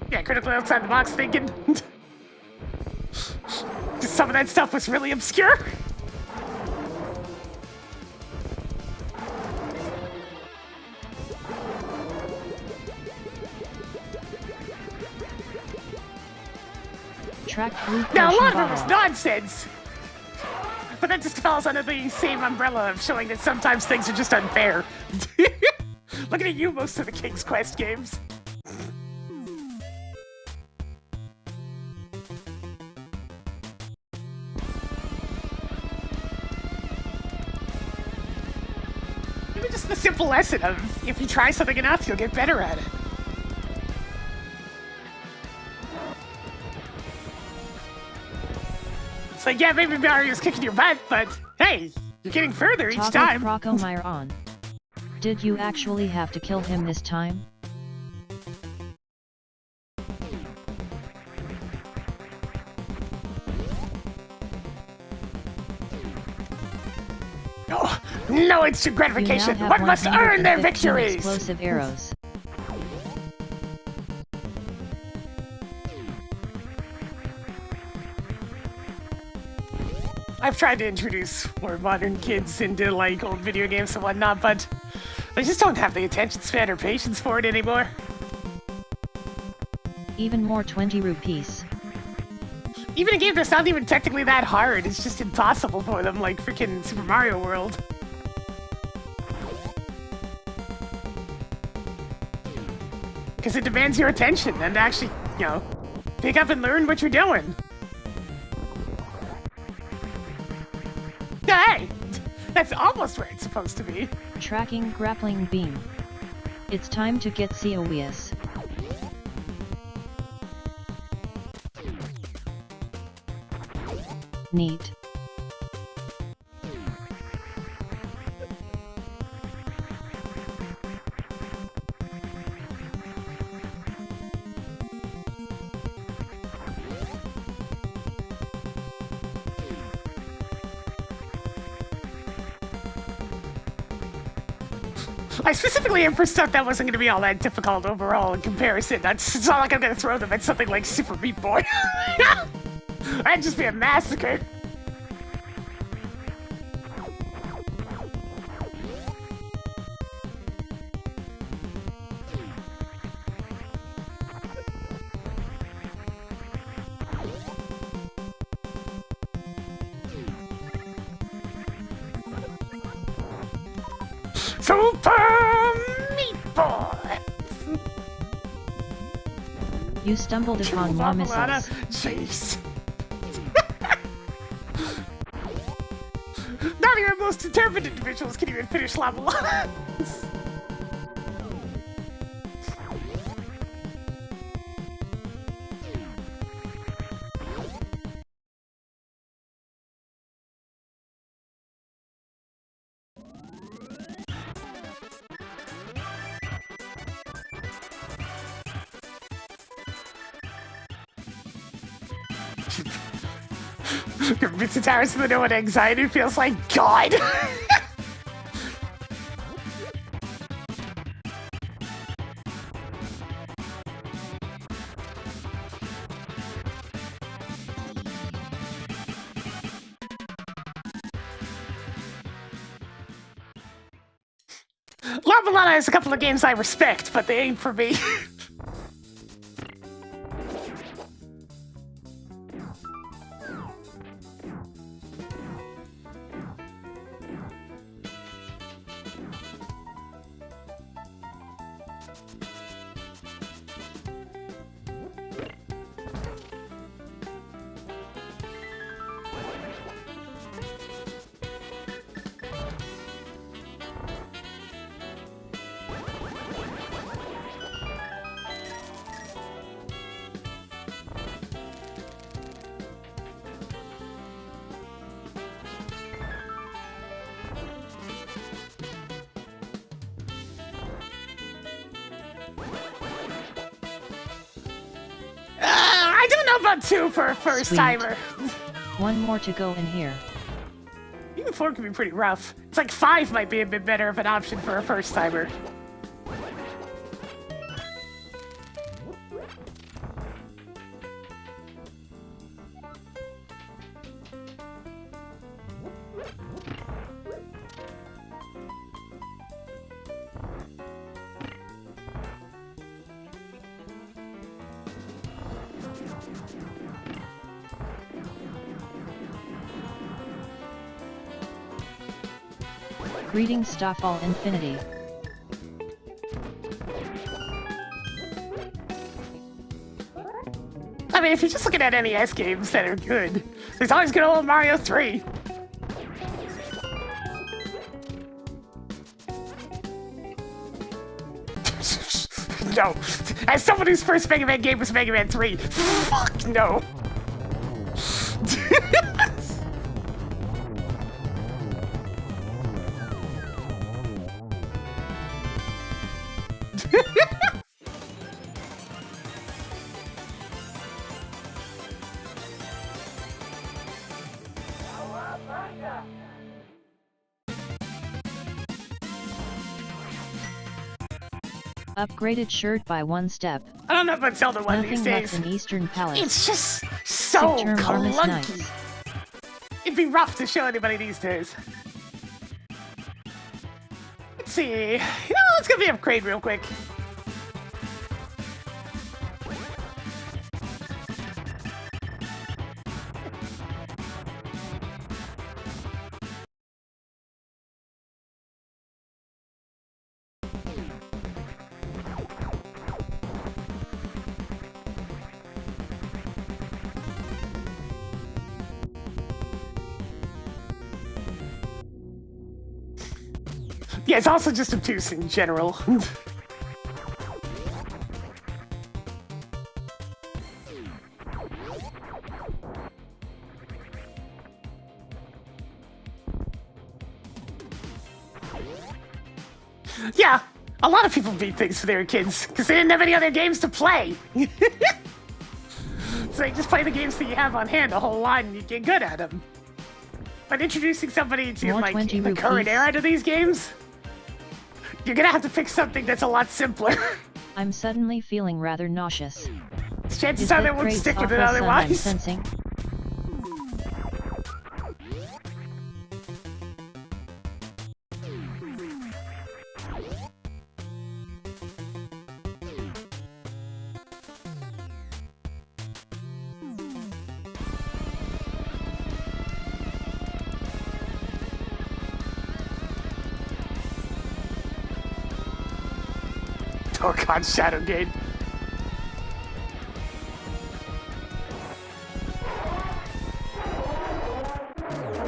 Yeah, critically outside the box thinking. Some of that stuff was really obscure. Track blue Now, a potion lot of it was bottle. nonsense. But that just falls under the same umbrella of showing that sometimes things are just unfair. Looking at you, most of the King's Quest games. Even just the simple lesson of if you try something enough, you'll get better at it. It's like, yeah, maybe Mario's kicking your butt, but hey, you're getting further each time. Procomire on. Did you actually have to kill him this time? Oh, No instant You now gratification. have One must earn their 115 victories. explosive arrows. I've tried to introduce more modern kids into like old video games and whatnot, but they just don't have the attention span or patience for it anymore. Even more 20 rupees. Even a game that's not even technically that hard, it's just impossible for them, like freaking Super Mario World. Because it demands your attention and to actually, you know, pick up and learn what you're doing. Hey! That's almost where it's supposed to be. Tracking grappling beam. It's time to get COES. Neat. I specifically am for stuff that wasn't going to be all that difficult overall in comparison. It's not like I'm going to throw them at something like Super Meat Boy. That'd just be a massacre. Super Meat Boy! You stumbled upon more missiles. Jeez. Not even the most determined individuals can even finish Lava Lana. Convincing Tyrus to know what anxiety feels like. God! Lava Lana has a couple of games I respect, but they ain't for me. I don't know about 2 for a first Sweet. timer. One more to go in here. Even 4 can be pretty rough. It's like 5 might be a bit better of an option for a first timer. Greetings Starfall Infinity. I mean, if you're just looking at NES games that are good, there's always good old Mario 3. No. As someone whose first Mega Man game was Mega Man 3, fuck no. Upgraded shirt by one step. I don't know if I'd sell the one these Nothing days. less in Eastern Palace. It's just so Sick term armist clunky. nice. It'd be rough to show anybody these days. Let's see. You know, let's get the upgrade real quick. Yeah, it's also just obtuse in general. Yeah, a lot of people beat things for their kids because they didn't have any other games to play. So you just play the games that you have on hand a whole lot and you get good at them. But introducing somebody to More like 20 the current rupees. era to these games, you're gonna have to pick something that's a lot simpler. I'm suddenly feeling rather nauseous. Chances Is are they that won't great stick with it awful sun I'm otherwise. sensing? Torcon Shadowgate.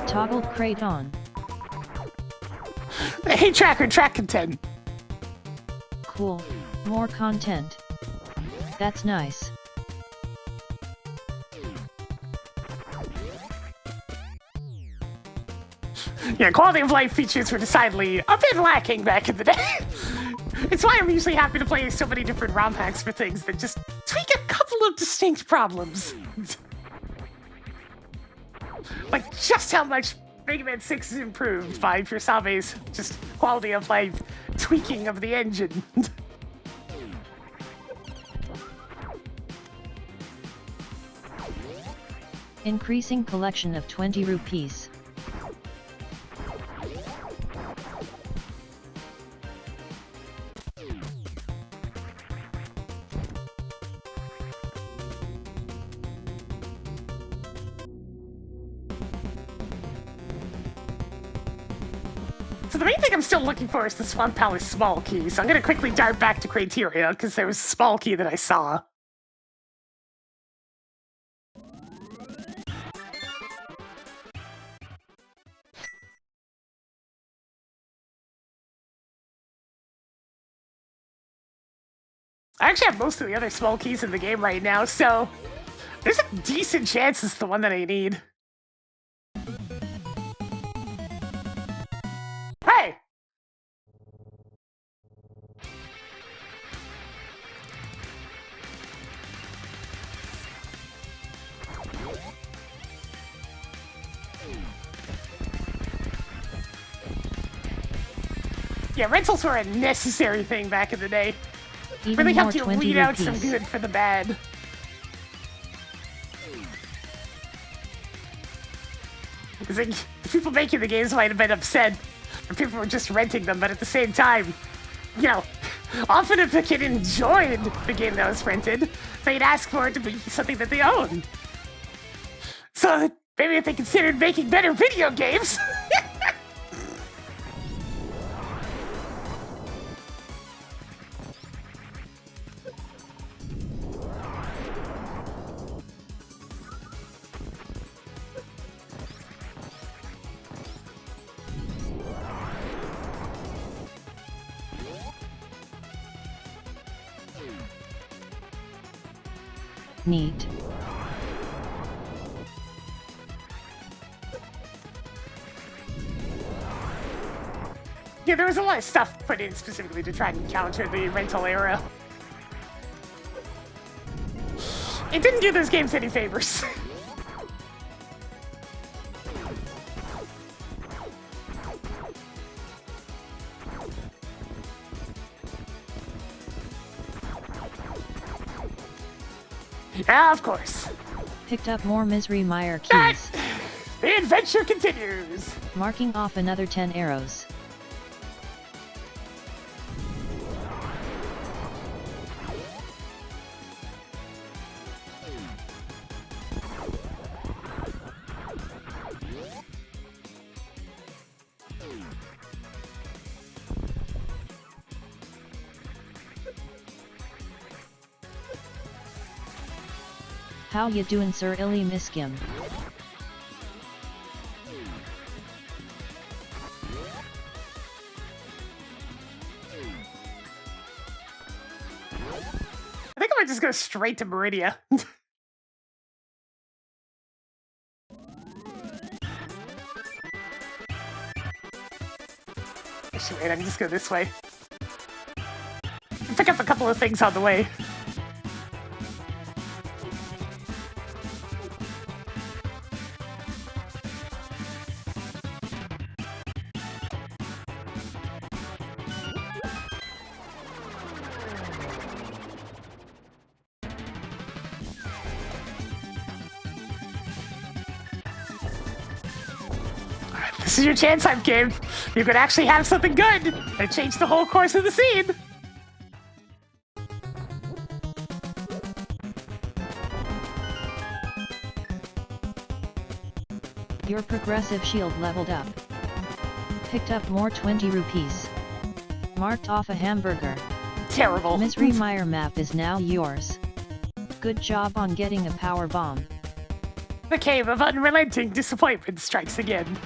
Toggled crate on. Hey tracker, track content. Cool. More content. That's nice. Yeah, quality of life features were decidedly a bit lacking back in the day. It's why I'm usually happy to play so many different ROM hacks for things that just tweak a couple of distinct problems. Like just how much Mega Man 6 is improved by Pursabe's just quality of life tweaking of the engine. Increasing collection of 20 rupees. So the main thing I'm still looking for is the Swamp Palace small key, so I'm gonna quickly dart back to Criteria, because there was a small key that I saw. I actually have most of the other small keys in the game right now, so there's a decent chance it's the one that I need. Hey! Yeah, rentals were a necessary thing back in the day. Even Really more helped you 20 weed out rupees. some good for the bad. Because like, the people making the games might have been upset, and people were just renting them, but at the same time, you know, often if a kid enjoyed the game that was rented, they'd ask for it to be something that they own. So maybe if they considered making better video games. Neat. Yeah, there was a lot of stuff put in specifically to try and counter the rental era. It didn't do those games any favors. Yeah, of course. Picked up more Misery Mire keys. The adventure continues. Marking off another 10 arrows. How ya doin', Sir Illy Miskim? I think I might just go straight to Meridia. Actually, wait, I can just go this way. Pick up a couple of things on the way. This is your chance, Hype Game. You could actually have something good and change the whole course of the scene. Your progressive shield leveled up. Picked up more 20 rupees. Marked off a hamburger. Terrible. Misery Mire map is now yours. Good job on getting a power bomb. The cave of unrelenting disappointment strikes again.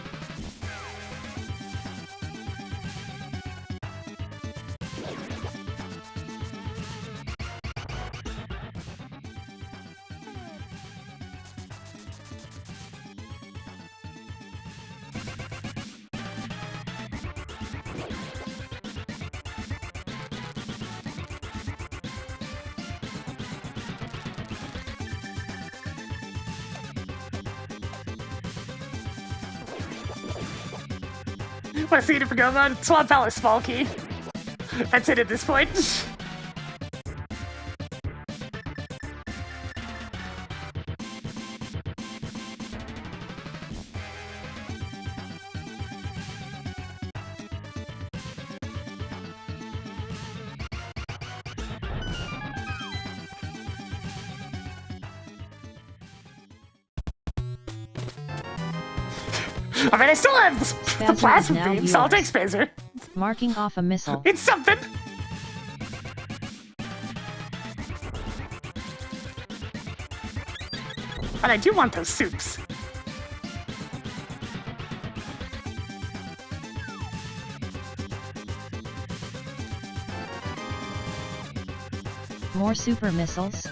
Want to see it if we go about Swamp Palace small key. That's it at this point. I mean, I still have the plasma beam, so I'll take Spazer. Marking off a missile. It's something! But I do want those soups. More super missiles.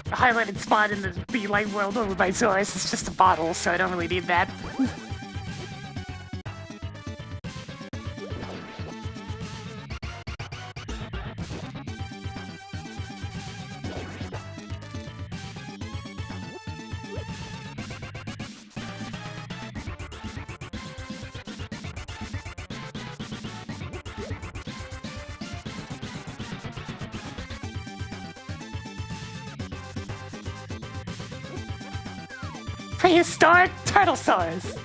The highlighted spot in the B-Light world over by Zoris is just a bottle, so I don't really need that. Prehistoric turtle saws.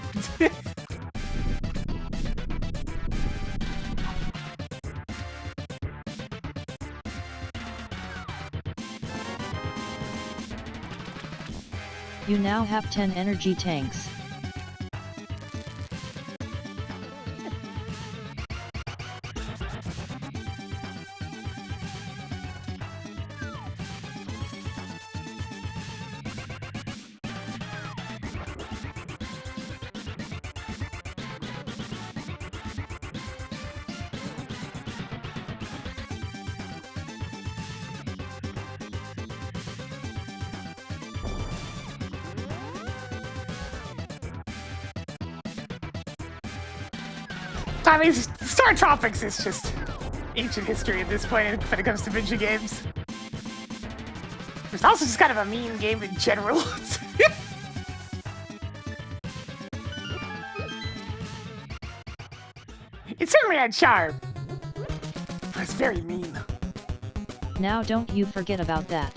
You now have 10 energy tanks. I mean, Star Tropics is just ancient history at this point when it comes to video games. It's also just kind of a mean game in general. It certainly me that charm. That's very mean. Now don't you forget about that.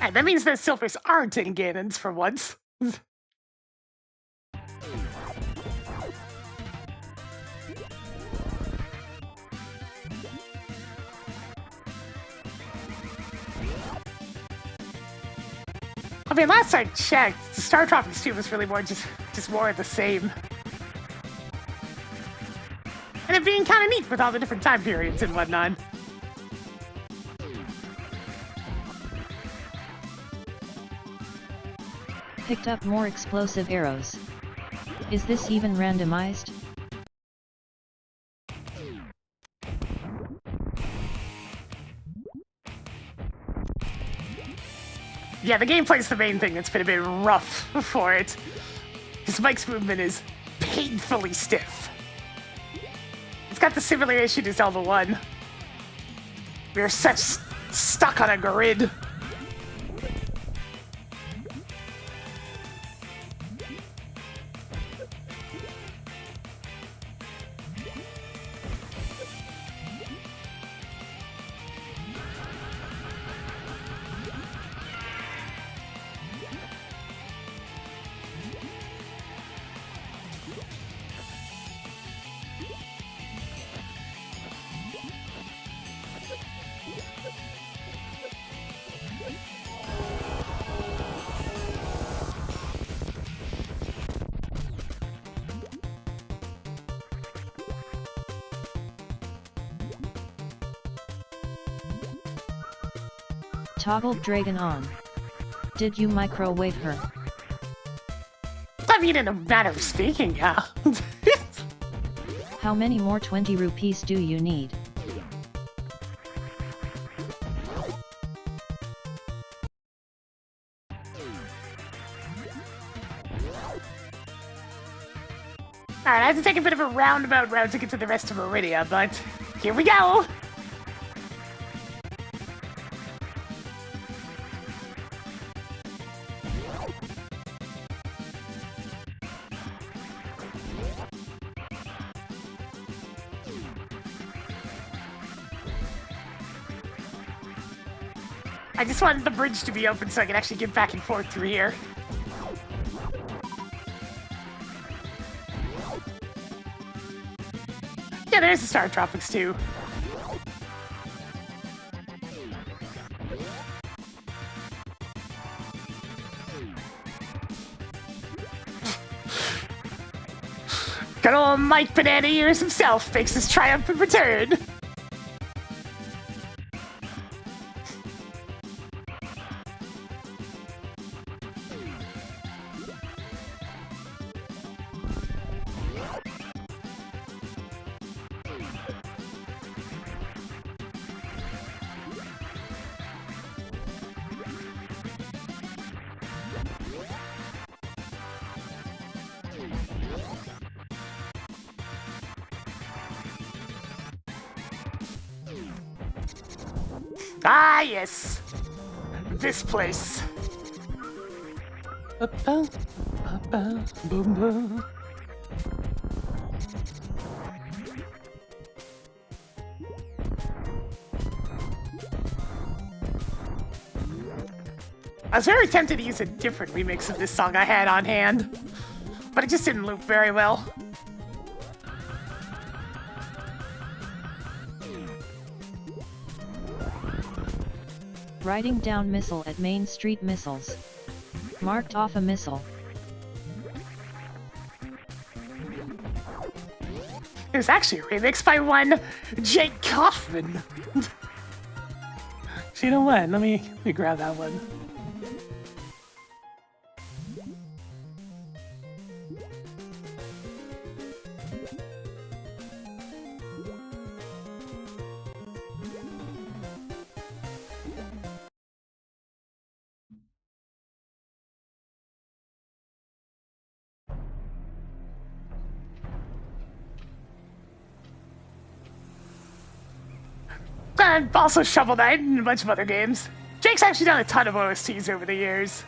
And that means that silvers aren't in Ganons for once. I mean, last I checked, the Star Tropics 2 was really more just more of the same. And it being kind of neat with all the different time periods and whatnot. Picked up more explosive arrows. Is this even randomized? Yeah, the gameplay's the main thing that's been a bit rough for it. His Mike's movement is painfully stiff. It's got the similar issue to Zelda 1. We're such stuck on a grid. Toggled Dragon on. Did you microwave her? I mean, in a matter of speaking, yeah. How many more 20 rupees do you need? Alright, I have to take a bit of a roundabout route to get to the rest of Meridia, but here we go! I just wanted the bridge to be open so I could actually get back and forth through here. Yeah, there's the Star Tropics too. Good old Mike Banana Ears himself makes his triumphant return. Ah, yes. This place. I was very tempted to use a different remix of this song I had on hand, but it just didn't loop very well. Writing down missile at Main Street Missiles. Marked off a missile. It was actually a remix by one Jake Kaufman. So you know what? Let me grab that one. And also Shovel Knight and a bunch of other games. Jake's actually done a ton of OSTs over the years.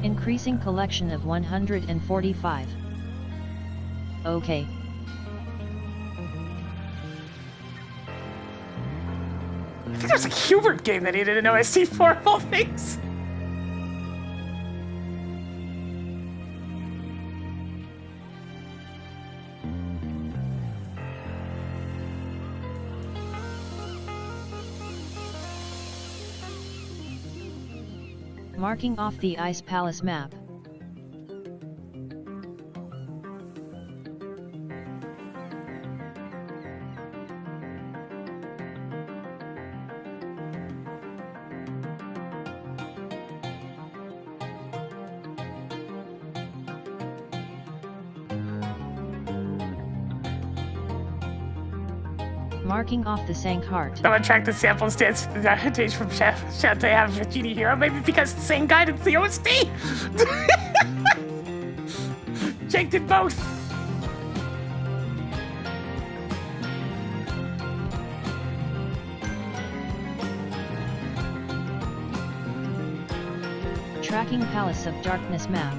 Increasing collection of 145. Okay. I think there's a Hubert game that needed an OST for, of all things. Marking off the Ice Palace map. Marking off the Sankheart. Someone tracked the sample stance footage from Shantae having a Genie Hero, maybe because the same guy did the OST! Jake did both! Tracking Palace of Darkness map.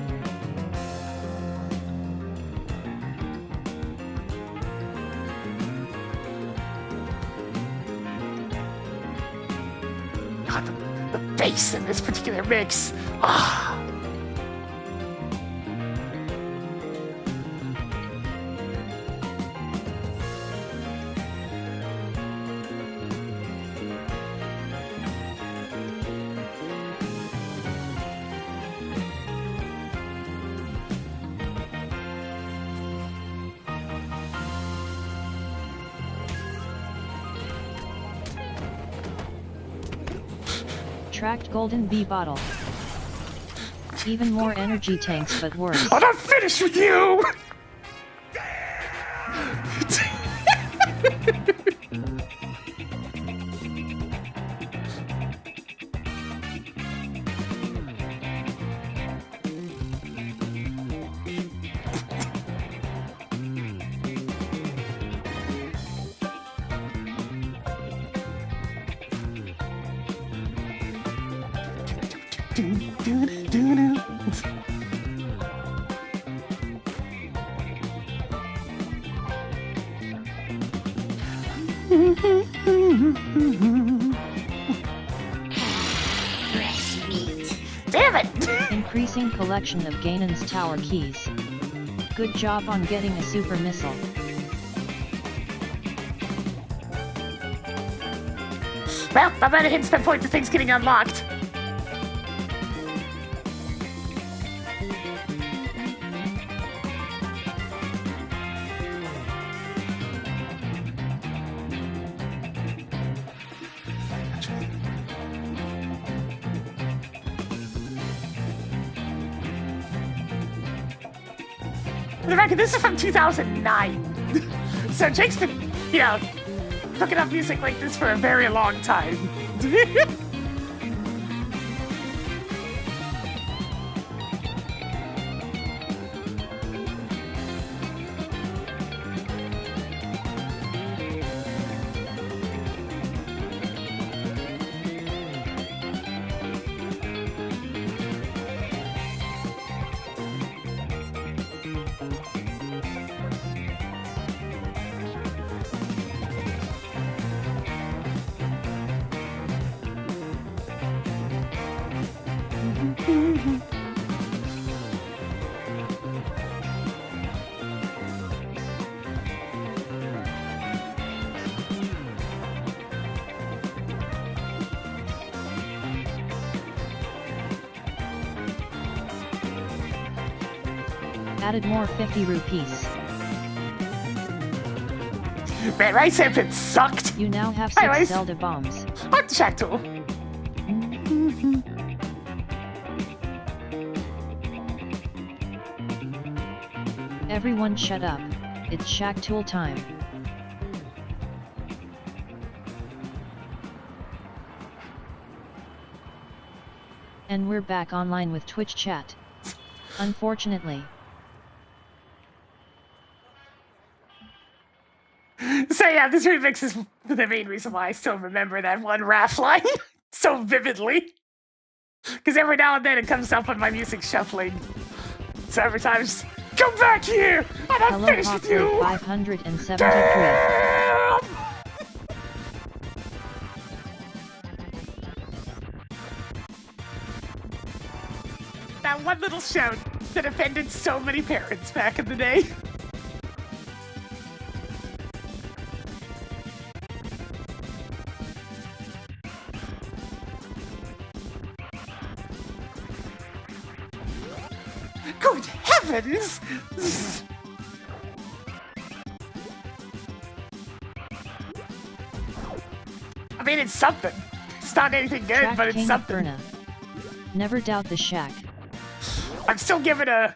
God, the bass in this particular mix. Ah. Tracked Golden Bee bottle. Even more energy tanks, but worse. I'm not finished with you! Damn it! Increasing collection of Ganon's tower keys. Good job on getting a super missile. Well, I'm at a hint that point to things getting unlocked. For the record, this is from 2009. So Jake's been, you know, cooking up music like this for a very long time. Added more 50 rupees. Man, Rice Infinite sucked. You now have Hi, 6 Rice. Zelda bombs. What the Shack Tool? Everyone shut up, it's Shack Tool time. And we're back online with Twitch chat. Unfortunately. So yeah, this remix is the main reason why I still remember that one Raph line so vividly. Because every now and then it comes up on my music shuffling. So every time it's, come back here! I'm not Hello finished with you! 573. Damn! That one little shout that offended so many parents back in the day. Good heavens! I mean, it's something. It's not anything good, Track but it's King something. Inferno. Never doubt the shack. I'm still giving a...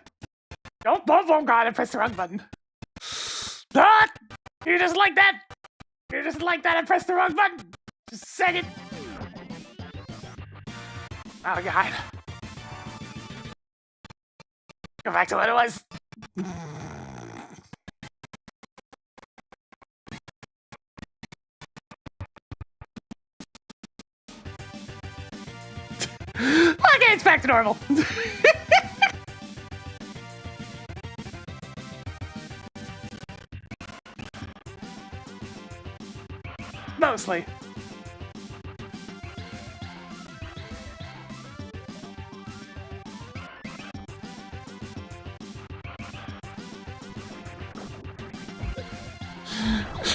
Oh god, I pressed the wrong button. Ah! You just like that? You just like that I pressed the wrong button? Just a second. Oh god. Go back to what it was. Okay, it's back to normal. Mostly.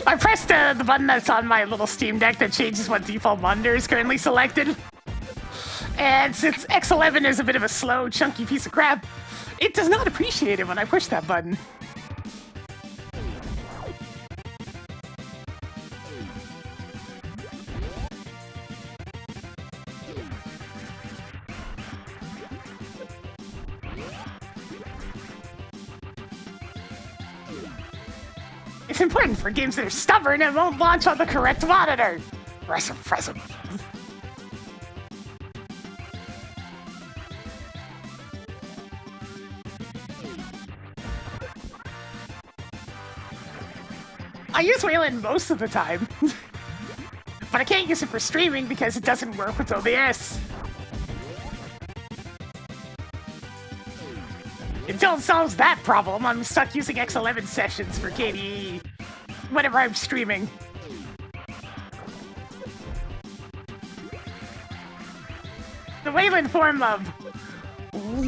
I pressed the button that's on my little Steam Deck that changes what default monitor is currently selected. And since X11 is a bit of a slow, chunky piece of crap, it does not appreciate it when I push that button. It's important for games that are stubborn and won't launch on the correct monitor. Press 'em. I use Wayland most of the time, but I can't use it for streaming because it doesn't work with OBS. Until it solves that problem, I'm stuck using X11 sessions for KDE whenever I'm streaming. The Wayland form of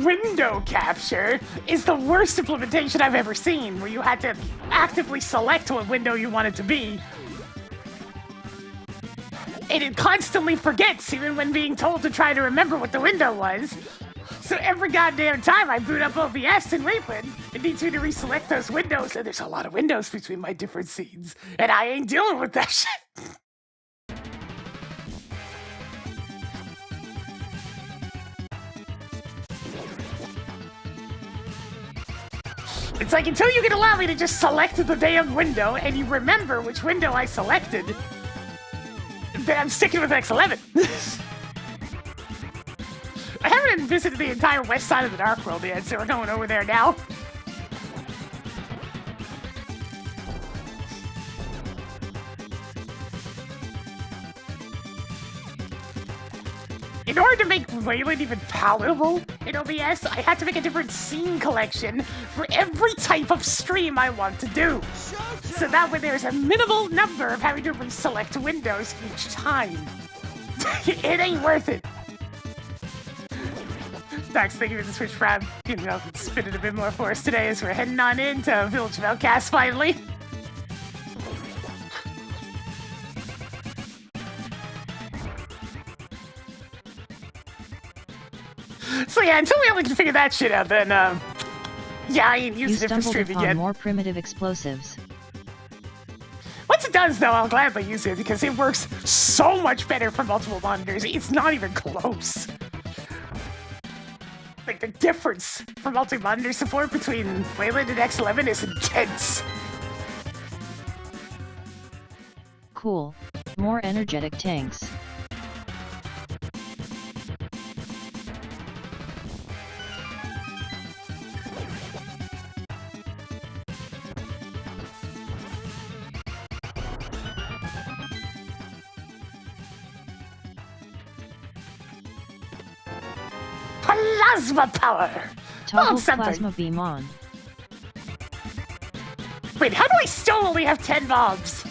window capture is the worst implementation I've ever seen, where you had to actively select what window you wanted to be. And it constantly forgets, even when being told to try to remember what the window was. So every goddamn time I boot up OBS in Wayland, it needs me to reselect those windows, and there's a lot of windows between my different scenes, and I ain't dealing with that shit. It's like, until you can allow me to just select the damn window, and you remember which window I selected, then I'm sticking with X11. I haven't even visited the entire west side of the Dark World yet, so we're going over there now. In order to make Wayland even palatable in OBS, I had to make a different scene collection for every type of stream I want to do. So that way there's a minimal number of having to reselect windows each time. It ain't worth it. Thanks, thank you for the Switch Prime. You know, spin it a bit more for us today as we're heading on into Village of Outcasts finally. So yeah, until we only can figure that shit out, then yeah, I ain't using it for streaming yet. More primitive explosives. Once it does, though, I'll gladly use it because it works so much better for multiple monitors. It's not even close. Like, the difference for multi-monitor support between Wayland and X11 is intense. Cool. More energetic tanks. Plasma power! Toggle something. plasma beam on. Wait, how do I still only have 10 bombs?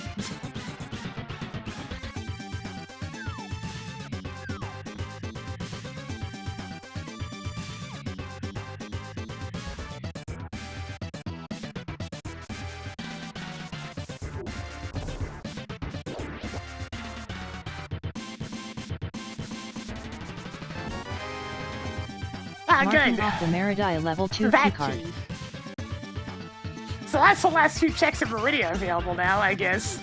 Marking Good. off the Meridai level 2 That keycard. key. So that's the last 2 checks of Meridia available now, I guess.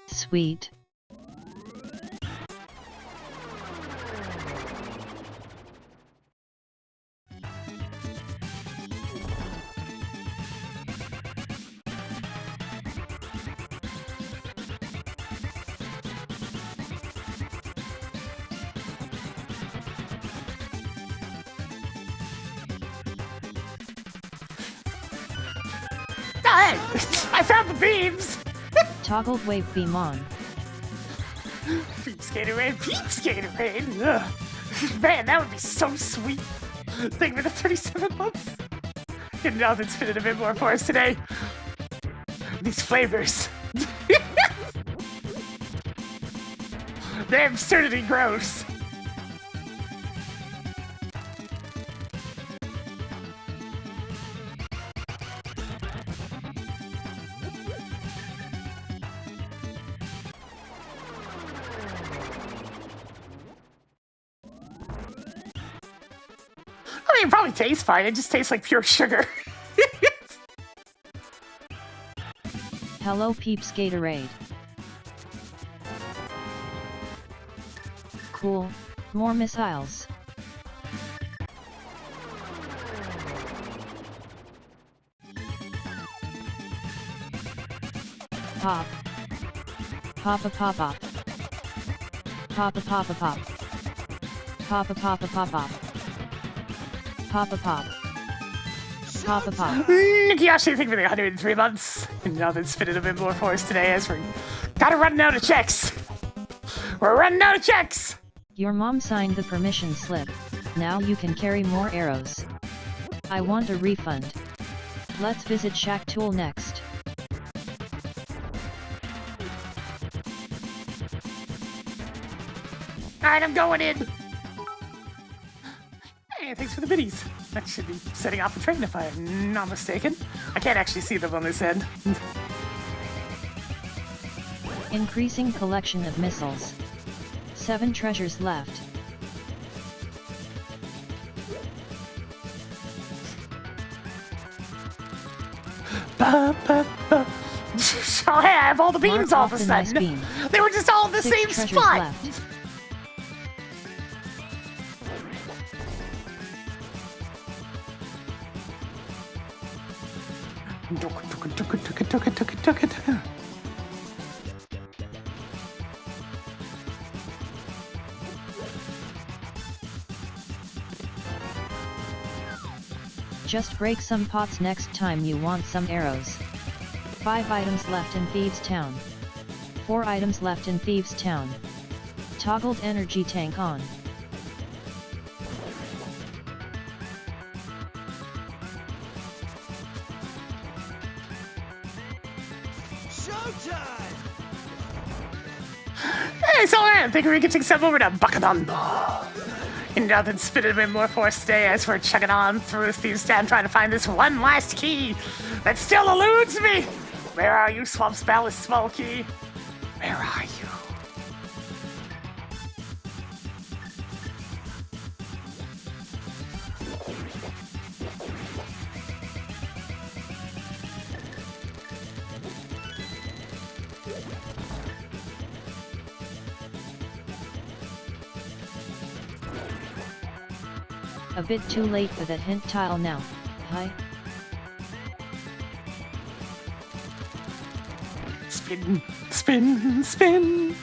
Sweet. Hey, I found the beams! Toggled wave beam on. Beam Skater Raid, Beam Skater Raid! Ugh. Man, that would be so sweet! Thank you for the 37 months! And now that's fitted a bit more for us today. These flavors. They're absurdity gross. I mean, it probably tastes fine. It just tastes like pure sugar. Hello Peeps Gatorade. Cool. More missiles. Pop. Papa pop pop. Papa papa pop. Papa papa pop pop. Papa pop. Papa pop. Nikki Ashley, thank you for the 103 months. And now that's fitted a bit more for us today as we're gotta run out of checks. We're running out of checks. Your mom signed the permission slip. Now you can carry more arrows. I want a refund. Let's visit Shack Tool next. Alright, I'm going in. Hey, thanks for the biddies. That should be setting off the train if I'm not mistaken. I can't actually see them on this end. Increasing collection of missiles. 7 treasures left. Ba, ba, ba. Oh, hey, I have all the beams Mark all off of a the nice sudden. beam. They were just all in the 6 same treasures spot. left. Just break some pots next time you want some arrows. 5 items left in Thieves Town. 4 items left in Thieves Town. Toggled energy tank on. Showtime! Hey, so I think we can take some over to Buckanon. And now then spit it a bit more for us today as we're chugging on through Thieves Town trying to find this one last key that still eludes me. Where are you, Swamp's Ballast Small Key? Where are you? A bit too late for that hint tile now. Hi. Spin, spin, spin.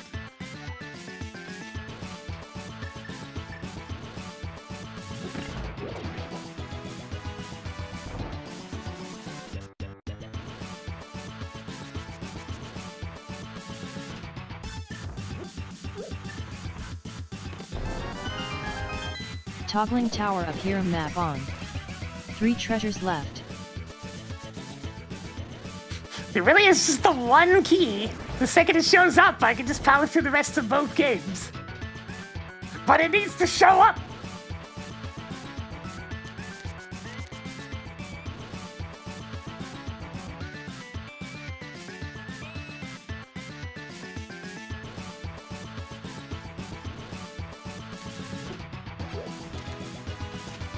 Toggling Tower of Hero map on. 3 treasures left. There really is just the one key. The second it shows up, I can just power through the rest of both games. But it needs to show up!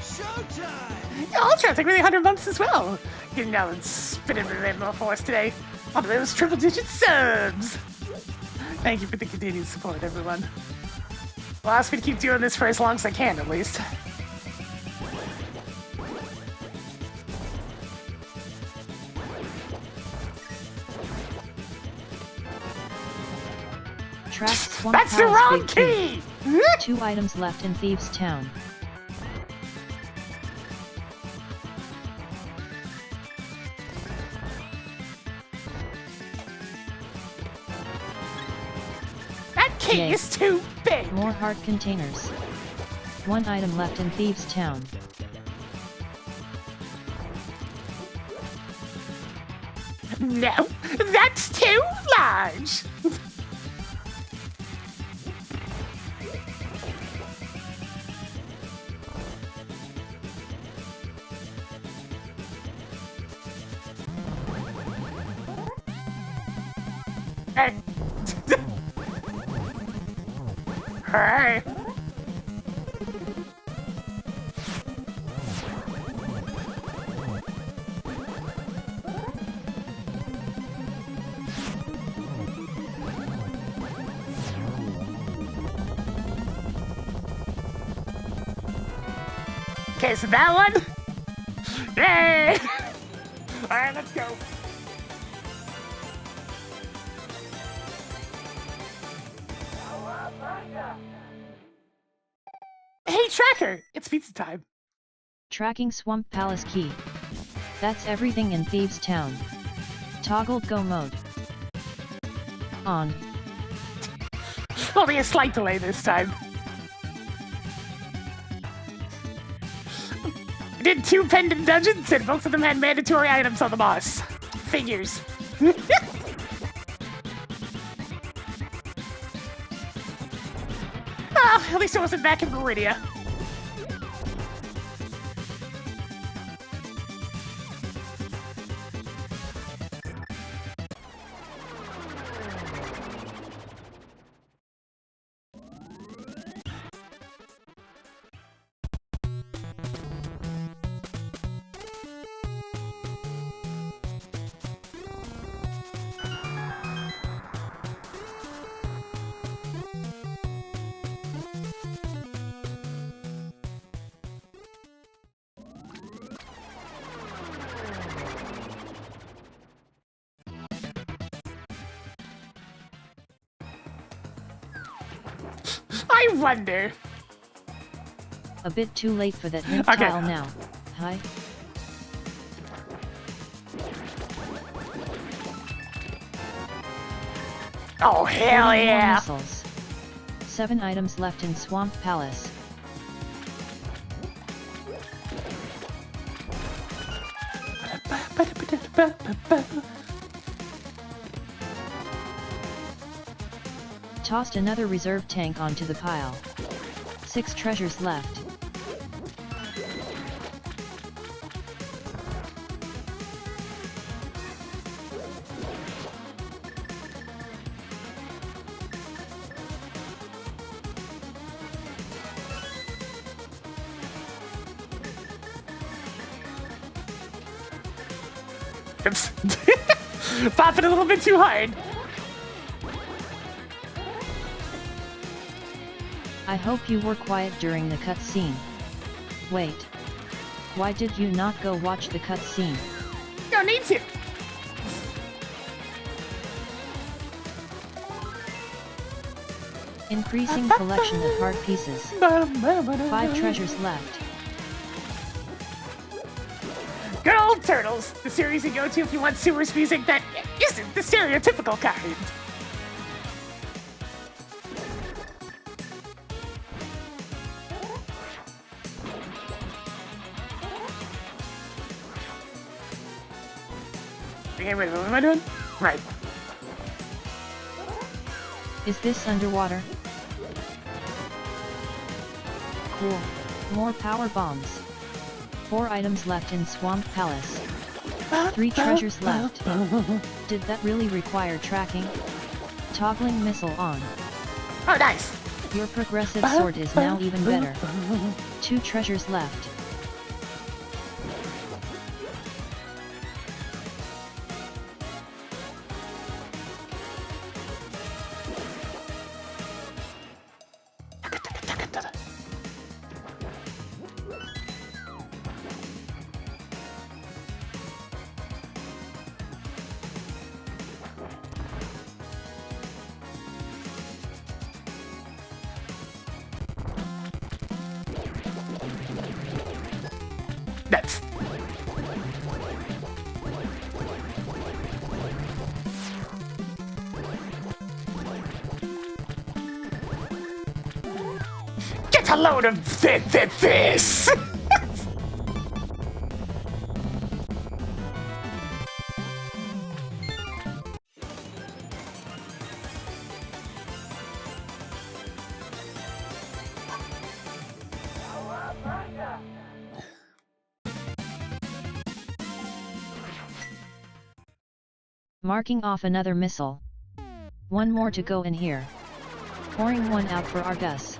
Showtime! Ultra, I think really 100 months as well. Getting out and spinning the rainbow for us today. On those triple-digit subs. Thank you for the continued support, everyone. Well, ask me to keep doing this for as long as I can, at least. Track Swamp That's the Palace wrong Big Key. key! 2 items left in Thieves' Town. That key Yay. is too big! More heart containers. 1 item left in Thieves' Town. No, that's too large! Hey. Hey. Okay, so that one. Yay! All right, let's go. Hey, Tracker! It's pizza time. Tracking Swamp Palace Key. That's everything in Thieves' Town. Toggled Go mode. On. Only a slight delay this time. I did 2 pendant dungeons, and both of them had mandatory items on the boss. Figures. Ah, at least I wasn't back in Meridia. I wonder. A bit too late for that hint Okay. tile now. Hi. Oh, hell 41 yeah. missiles. 7 items left in Swamp Palace. Tossed another reserve tank onto the pile. 6 treasures left. Oops. Popping a little bit too hard. I hope you were quiet during the cutscene. Wait. Why did you not go watch the cutscene? Don't need to. Increasing collection of heart pieces. 5 treasures left. Good old Turtles, the series you go to if you want sewers music that isn't the stereotypical kind. Okay, wait, what am I doing? Right. Is this underwater? Cool. More power bombs. 4 items left in Swamp Palace. 3 treasures left. Did that really require tracking? Toggling missile on. Oh, nice. Your progressive sword is now even better. 2 treasures left. That's get a load of this. Marking off another missile. 1 more to go in here. Pouring 1 out for Argus.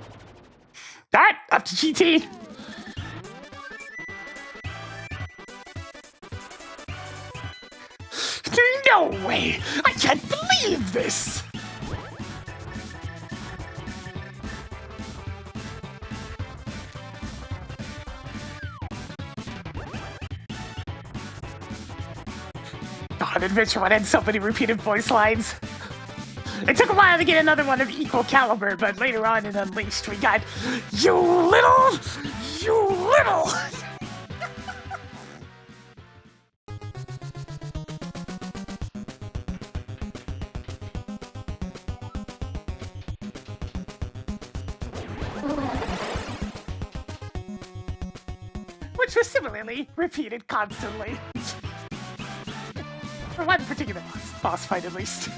Alright, up to GT. No way! I can't believe this! God, Adventure 1 had so many repeated voice lines. It took a while to get another one of equal caliber, but later on in Unleashed we got, you little! Which was similarly repeated constantly. For one particular boss fight, at least.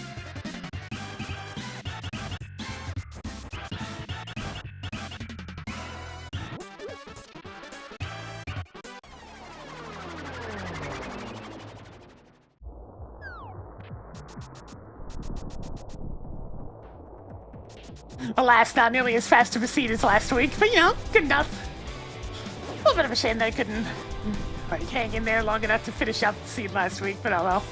Alas, not nearly as fast of a seed as last week, but you know, good enough. A little bit of a shame that I couldn't hang in there long enough to finish up the seed last week, but oh well.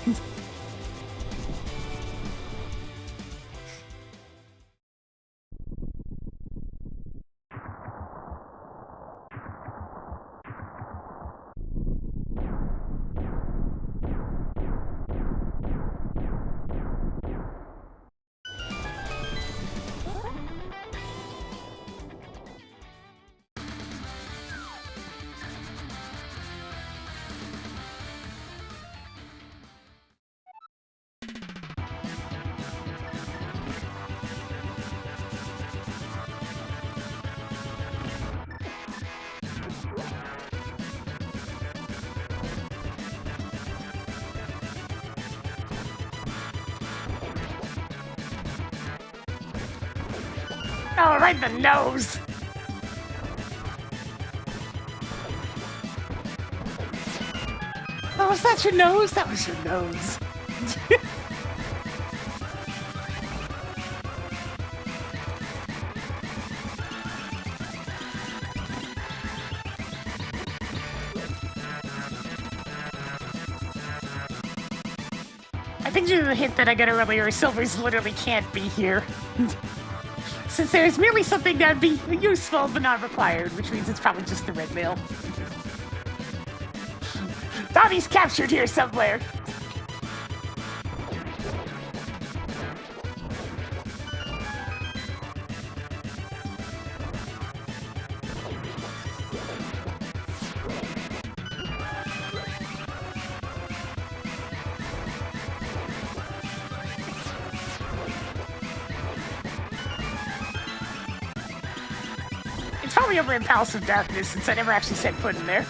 Oh, right in the nose! Oh, was that your nose? That was your nose. I think due to the hint that I got earlier, Silvers literally can't be here. Since there's merely something that'd be useful but not required, which means it's probably just the red mail. Thought he's captured here somewhere. It's probably over in Palace of Darkness since I never actually set foot in there.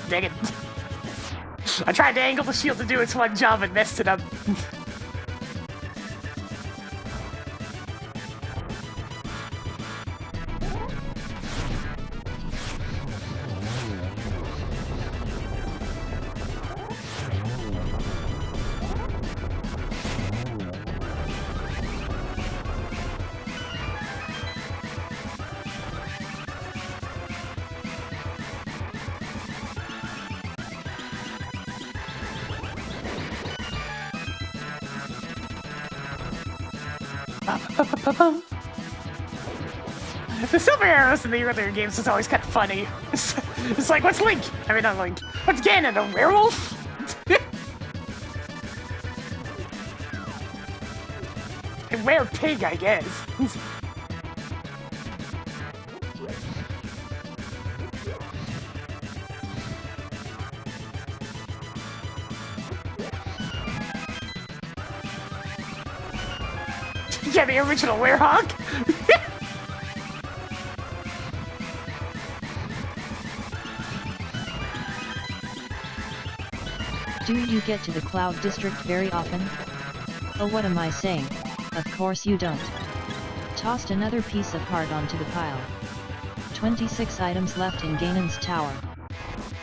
Dang it. I tried to angle the shield to do its one job and messed it up. The silver arrows in the earlier games was always kind of funny. It's like, what's Link? I mean, not Link. What's Ganon, a werewolf? A were-pig, I guess. Yeah, the original werehog. Do you get to the Cloud District very often? Oh, what am I saying? Of course you don't. Tossed another piece of heart onto the pile. 26 items left in Ganon's tower.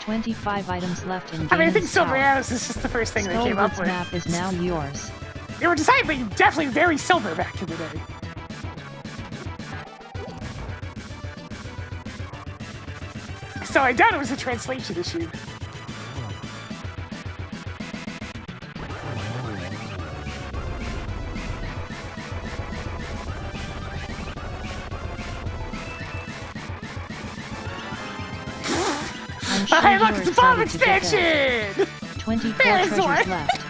25 items left in Ganon's I mean, I think Silver tower. Arrows is just the first thing they came up Skullwood's with. map is now yours. They were decidedly definitely very silver back in the day. So I doubt it was a translation issue. I'm sure Hey, look, you're it's a bomb excited to get there. expansion! 24 There's treasures one. left.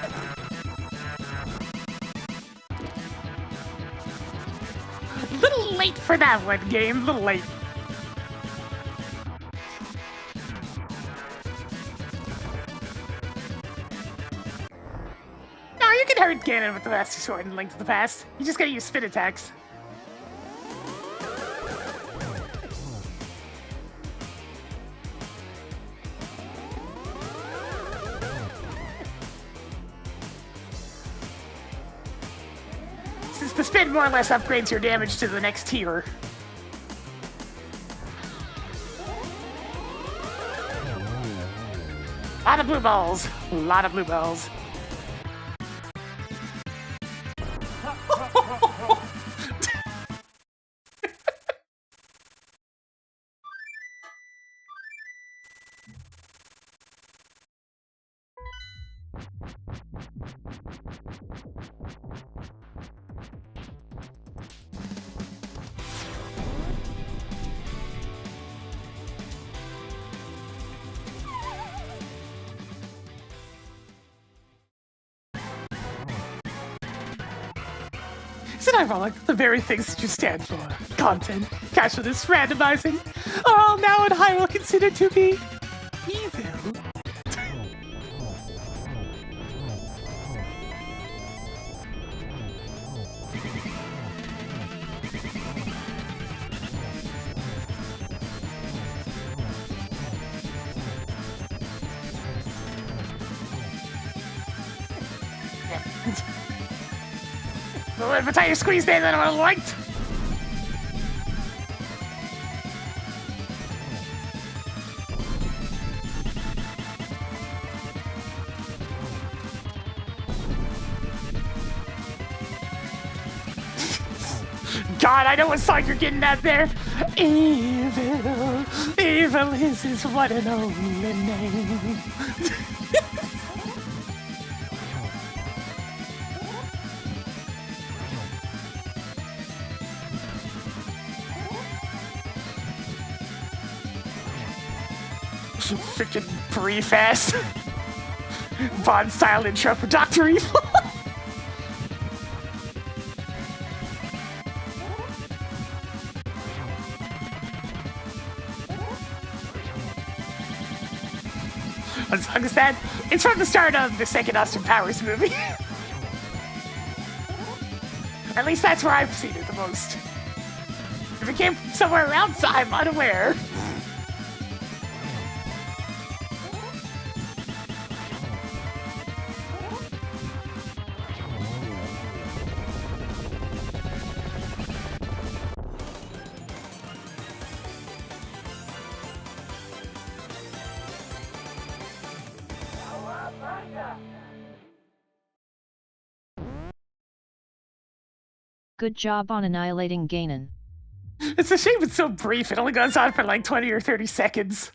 Little late for that one, game. Little late. No, you can hurt Ganon with the Master Sword in Link to the Past. You just gotta use spin attacks. Since the spin more or less upgrades your damage to the next tier. Lot of blue balls. A lot of blue balls. Isn't it ironic? The very things that you stand for, content, casualness, randomizing, are all now in Hyrule considered to be evil. A little bit tighter squeeze there than I would have liked. God, I know what song you're getting at there. Evil, evil is his one and only name. Freaking pre-fast Bond style intro for Dr. Evil. What song is that? It's from the start of the second Austin Powers movie. At least that's where I've seen it the most. If it came from somewhere else, I'm unaware. Good job on annihilating Ganon. It's a shame it's so brief. It only goes on for like 20 or 30 seconds.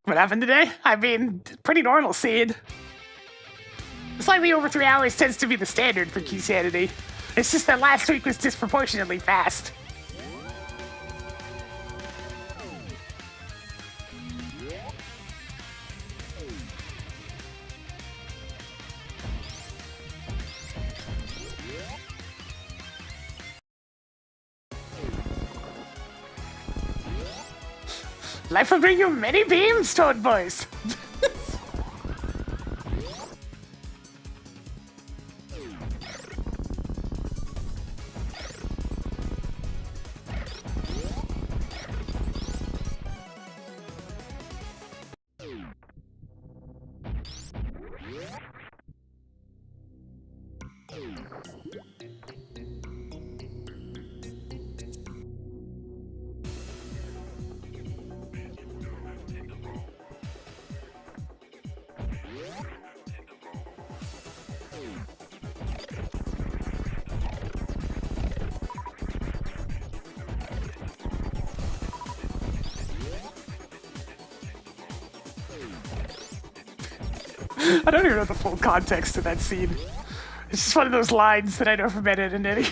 What happened today? I mean, pretty normal scene. Slightly over 3 hours tends to be the standard for key sanity. It's just that last week was disproportionately fast. Life will bring you many beams, Toad Boys. I don't even know the full context of that scene. It's just one of those lines that I know from Ed and Eddie.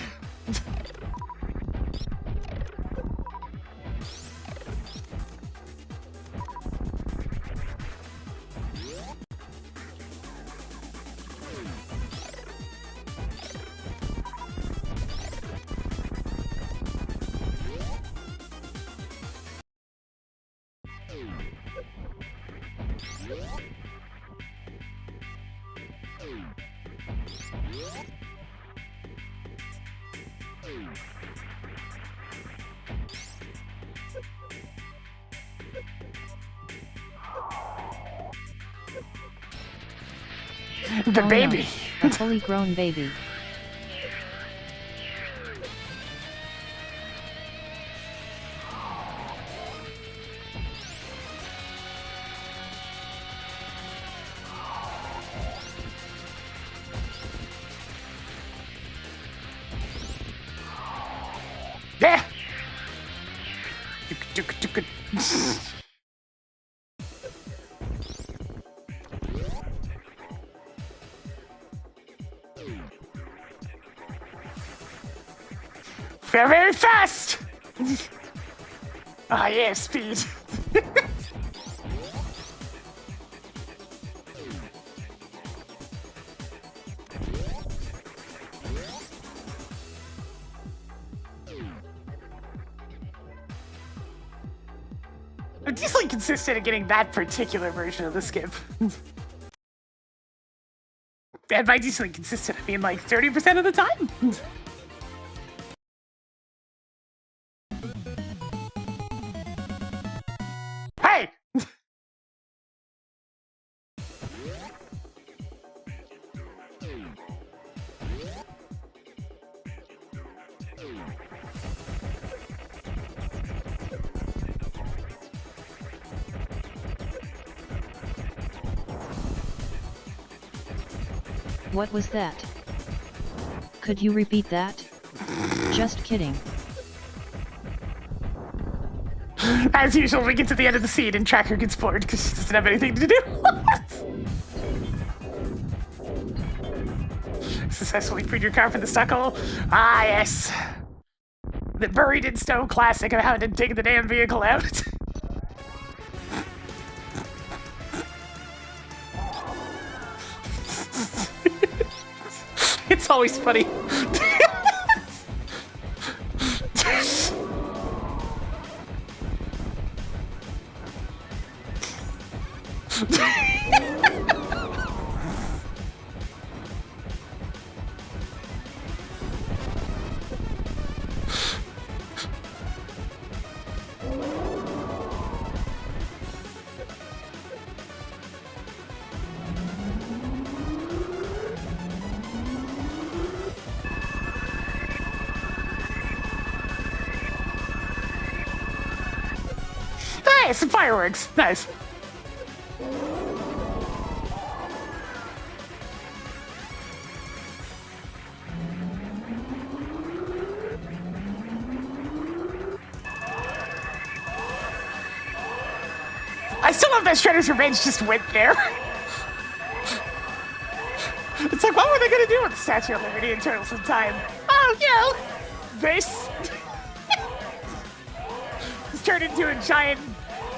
The baby. No, a fully grown baby. Yeah. Very, very fast! Ah, yeah, speed. I'm decently consistent at getting that particular version of the skip. And by decently consistent, I mean like 30% of the time. Hey! What was that? Could you repeat that? Just kidding. As usual, we get to the end of the scene and Tracker gets bored because she doesn't have anything to do. Successfully freed your car from the stuck hole. Ah, yes. The buried in stone classic of having to take the damn vehicle out. It's always funny. Hey, some fireworks. Nice. I still love that Shredder's Revenge just went there. It's like, what were they gonna do with the Statue of Liberty and Turtles in Time? Oh, you know, this. It's turned into a giant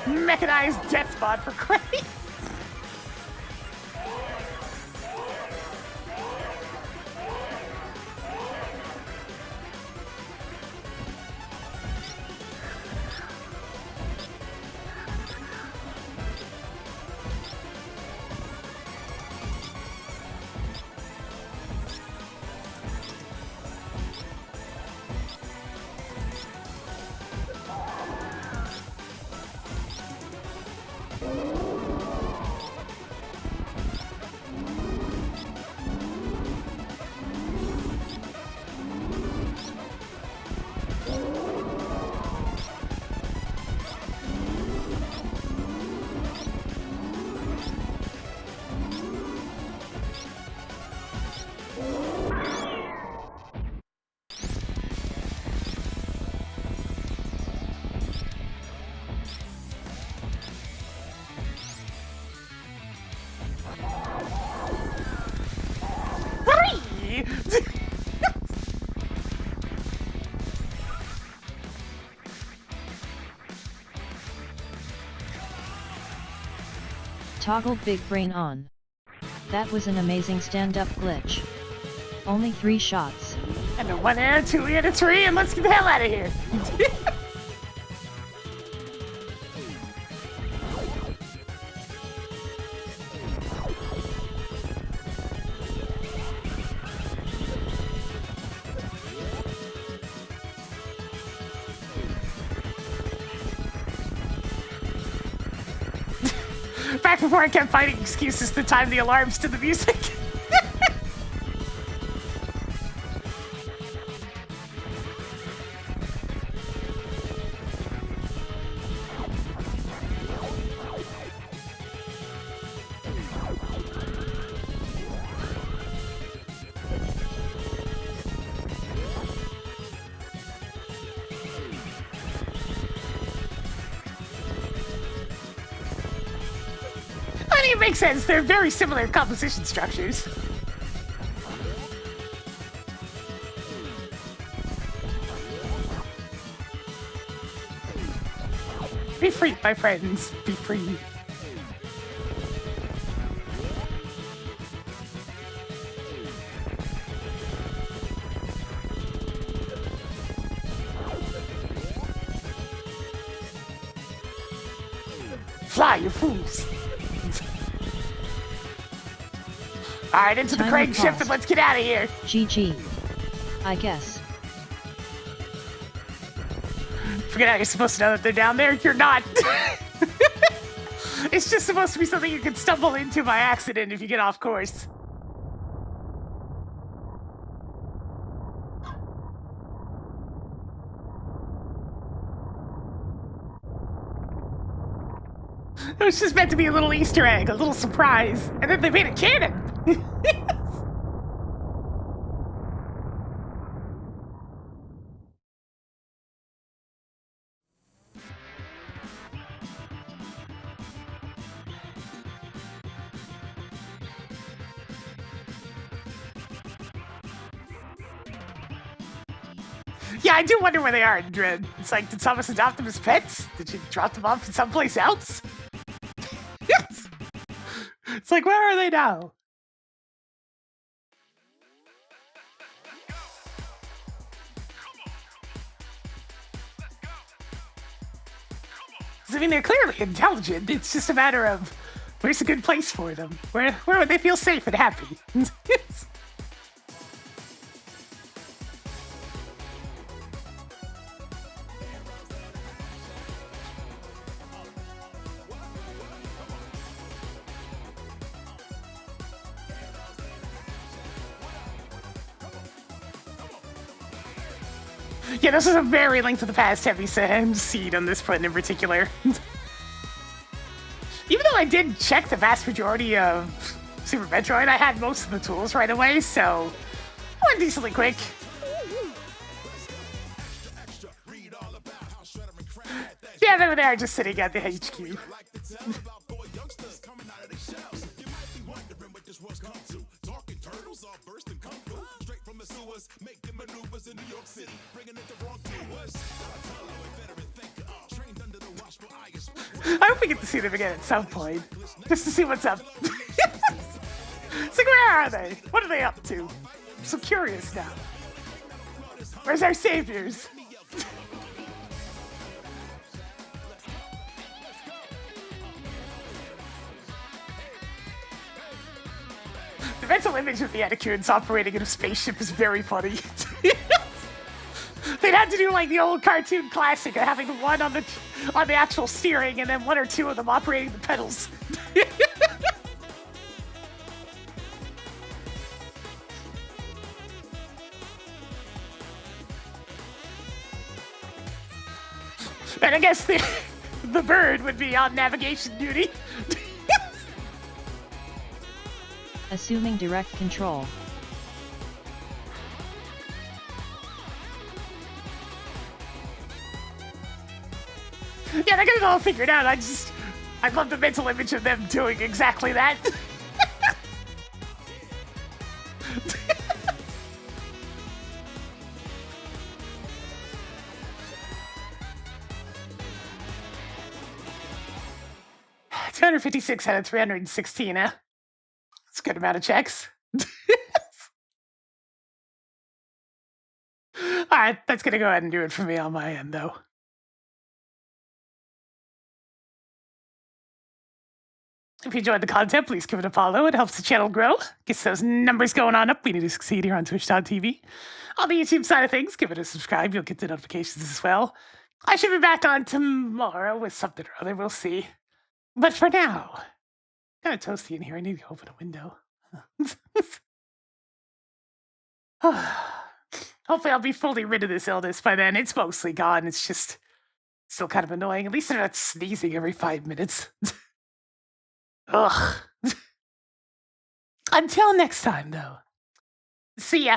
mechanized death spot for Craig. Toggle big brain on. That was an amazing stand-up glitch. Only 3 shots. And a 1 air, 2 air, 3, and let's get the hell out of here. Back before I kept finding excuses to time the alarms to the music. It makes sense. They're very similar composition structures. Be free, my friends. Be free. Fly, you fools. Alright, into the Craig ship and let's get out of here. GG. I guess. Forget how you're supposed to know that they're down there. You're not. It's just supposed to be something you can stumble into by accident if you get off course. It was just meant to be a little Easter egg, a little surprise, and then they made it canon. Yeah, I do wonder where they are in Dread. It's like, did Thomas adopt them as pets? Did she drop them off in someplace else? Yes! It's like, where are they now? I mean, they're clearly intelligent. It's just a matter of where's a good place for them? Where would they feel safe and happy? Yeah, this is a very Link to the Past heavy seed on this front in particular. Although I did check the vast majority of Super Metroid, I had most of the tools right away, so I went decently quick. Yeah, they were there just sitting at the HQ. I hope we get to see them again at some point, just to see what's up. It's like, where are they? What are they up to? I'm so curious now. Where's our saviors? The mental image of the Anacuans operating in a spaceship is very funny. They'd have to do like the old cartoon classic of having the one on the actual steering and then one or two of them operating the pedals. And I guess the bird would be on navigation duty. Assuming direct control. Yeah, they got it all figured out. I love the mental image of them doing exactly that. $256 out of 316, huh? That's a good amount of checks. Alright, that's gonna go ahead and do it for me on my end, though. If you enjoyed the content, please give it a follow. It helps the channel grow. Gets those numbers going on up. We need to succeed here on Twitch.tv. On the YouTube side of things, give it a subscribe. You'll get the notifications as well. I should be back on tomorrow with something or other. We'll see. But for now, kind of toasty in here. I need to open a window. Hopefully I'll be fully rid of this illness by then. It's mostly gone. It's just still kind of annoying. At least I'm not sneezing every 5 minutes. Ugh. Until next time, though. See ya.